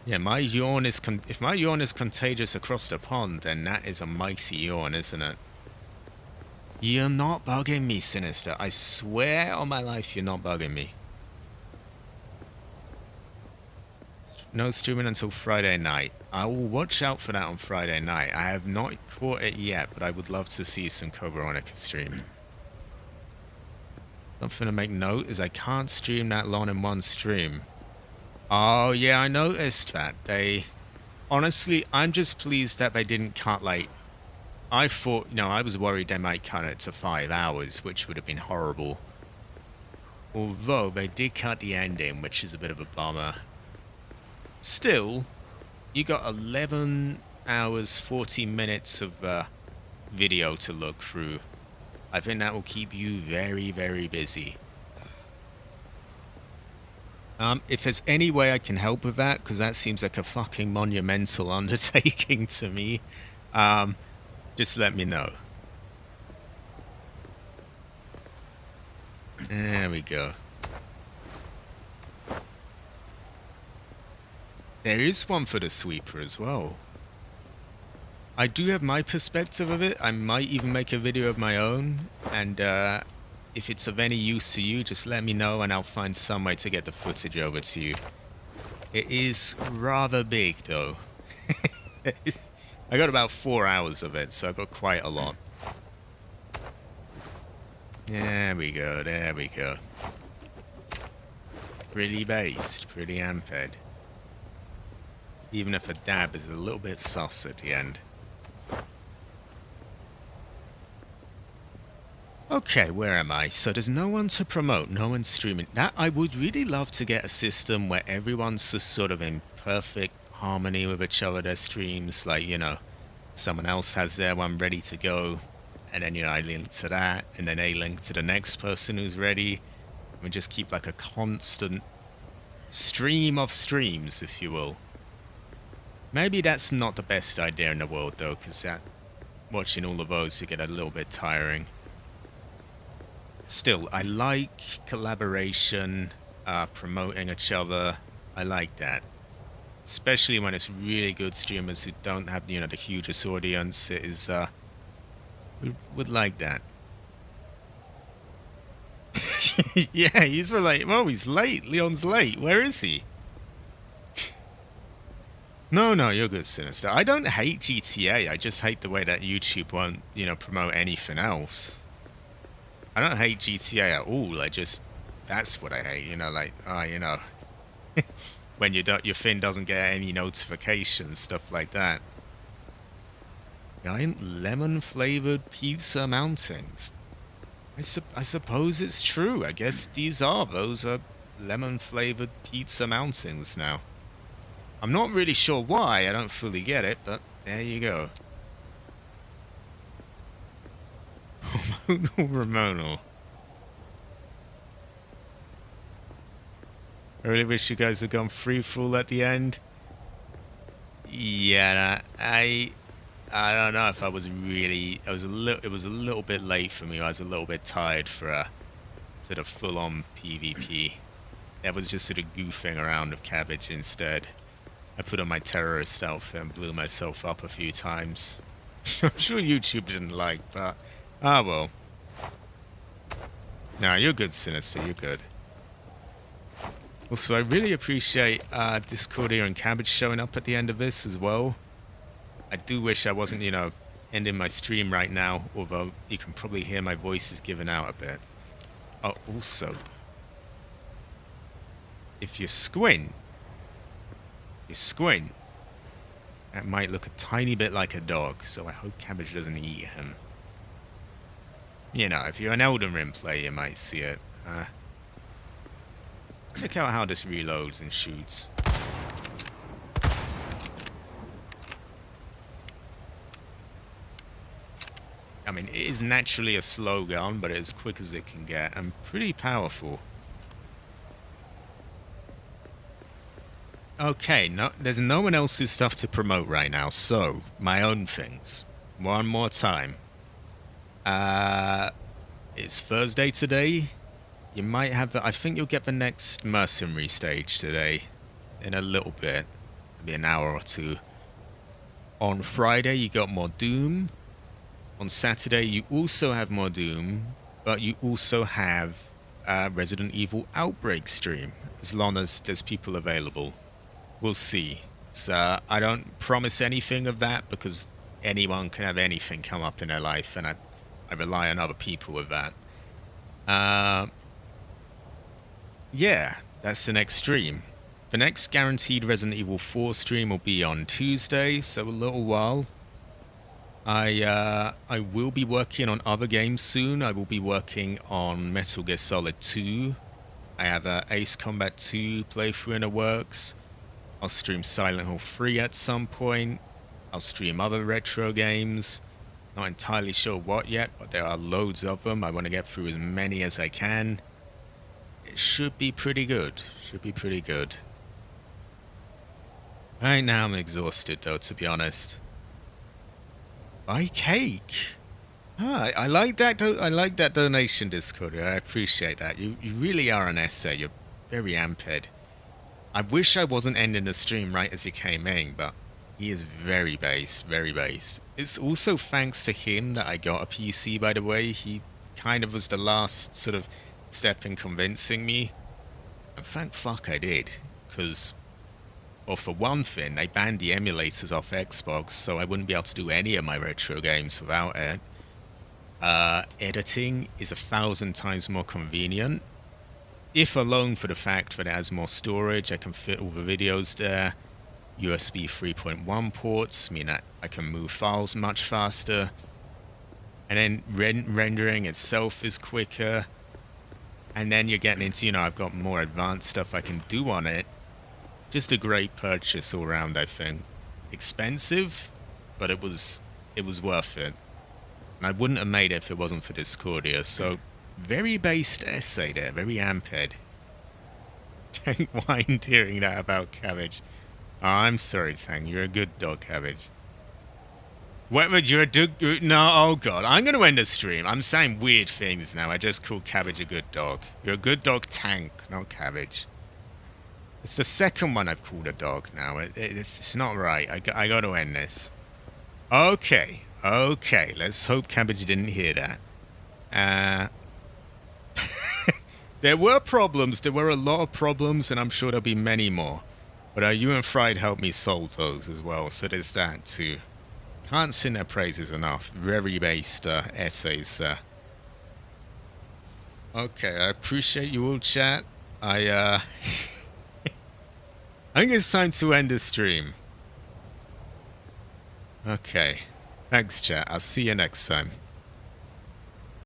Yeah, my yawn is if my yawn is contagious across the pond, then that is a mighty yawn, isn't it? You're not bugging me, Sinister. I swear on my life you're not bugging me. No streaming until Friday night. I will watch out for that on Friday night. I have not caught it yet, but I would love to see some Code Veronica stream. Something to make note is I can't stream that long in one stream. Oh yeah, I noticed that. Honestly, I'm just pleased that they didn't cut, like, I thought, I was worried they might cut it to 5 hours, which would have been horrible. Although they did cut the ending, which is a bit of a bummer. Still, you got 11 hours, 40 minutes of video to look through. I think that will keep you very, very busy. If there's any way I can help with that, because that seems like a fucking monumental undertaking to me, just let me know. There we go. There is one for the sweeper as well. I do have my perspective of it. I might even make a video of my own. And if it's of any use to you, just let me know and I'll find some way to get the footage over to you. It is rather big though. I got about 4 hours of it, so I've got quite a lot. There we go, there we go. Pretty based, pretty amped. Even if the dab is a little bit sus at the end. Okay, where am I? So there's no one to promote, no one's streaming. That I would really love to get a system where everyone's just sort of in perfect harmony with each other, their streams. Like, someone else has their one ready to go, and then, I link to that, and then they link to the next person who's ready. And we just keep like a constant stream of streams, if you will. Maybe that's not the best idea in the world, though, because watching all of those, you get a little bit tiring. Still, I like collaboration, promoting each other. I like that. Especially when it's really good streamers who don't have, the hugest audience. It is, we would like that. Yeah, he's like, oh, he's late. Leon's late. Where is he? No, you're good, Sinister. I don't hate GTA. I just hate the way that YouTube won't, promote anything else. I don't hate GTA at all. That's what I hate. When your thing doesn't get any notifications, stuff like that. Giant lemon-flavored pizza mountings. I suppose it's true. I guess those are lemon-flavored pizza mountings now. I'm not really sure why, I don't fully get it, but there you go. Hormonal. I really wish you guys had gone free full at the end. Yeah, I don't know if I was really. It was a little bit late for me. I was a little bit tired for a sort of full-on PvP. That was just sort of goofing around with Cabbage instead. I put on my terrorist outfit and blew myself up a few times. I'm sure YouTube didn't like, but well. Nah, you're good, Sinister. You're good. Also, I really appreciate Discordia and Cabbage showing up at the end of this as well. I do wish I wasn't, in ending my stream right now, although you can probably hear my voice is giving out a bit. Oh, also, if you squint, that might look a tiny bit like a dog, so I hope Cabbage doesn't eat him. You know, if you're an Elden Ring player, you might see it. Check out how this reloads and shoots. I mean, it is naturally a slow gun, but it's as quick as it can get, and pretty powerful. Okay, no, there's no one else's stuff to promote right now, so my own things. One more time. It's Thursday today. You might have, I think you'll get the next Mercenary stage today in a little bit, maybe an hour or two. On Friday, you got more Doom. On Saturday, you also have more Doom, but you also have Resident Evil Outbreak stream, as long as there's people available. We'll see. So I don't promise anything of that, because anyone can have anything come up in their life, and I rely on other people with that. Yeah, that's the next stream. The next guaranteed Resident Evil 4 stream will be on Tuesday, so a little while. I will be working on other games soon. I will be working on Metal Gear Solid 2. I have Ace Combat 2 playthrough in the works. I'll stream Silent Hill 3 at some point. I'll stream other retro games. Not entirely sure what yet, but there are loads of them. I want to get through as many as I can. It should be pretty good. Should be pretty good. Right now I'm exhausted though, to be honest. Buy cake. Ah, I like that. I like that donation, Discord. I appreciate that. You really are an essay. You're very amped. I wish I wasn't ending the stream right as he came in, but he is very based, very based. It's also thanks to him that I got a PC, by the way. He kind of was the last sort of step in convincing me. And thank fuck I did, because, well, for one thing, they banned the emulators off Xbox, so I wouldn't be able to do any of my retro games without it. Editing is 1,000 times more convenient, if alone for the fact that it has more storage. I can fit all the videos there. USB 3.1 ports mean that I can move files much faster. And then rendering itself is quicker. And then you're getting into, you know, I've got more advanced stuff I can do on it. Just a great purchase all around, I think. Expensive, but it was worth it. And I wouldn't have made it if it wasn't for Discordia. So, very based essay there, very amped. Tank wine hearing that about Cabbage. Oh, I'm sorry, Tang. You're a good dog, Cabbage. What would you do? No, oh god. I'm going to end the stream. I'm saying weird things now. I just called Cabbage a good dog. You're a good dog, Tank, not Cabbage. It's the second one I've called a dog now. It's not right. I got to end this. Okay. Okay. Let's hope Cabbage didn't hear that. There were problems. There were a lot of problems, and I'm sure there'll be many more. But you and Fried helped me solve those as well, so there's that too. Can't sing their praises enough. Very based essays. Okay, I appreciate you all, chat. I think it's time to end the stream. Okay. Thanks, chat. I'll see you next time.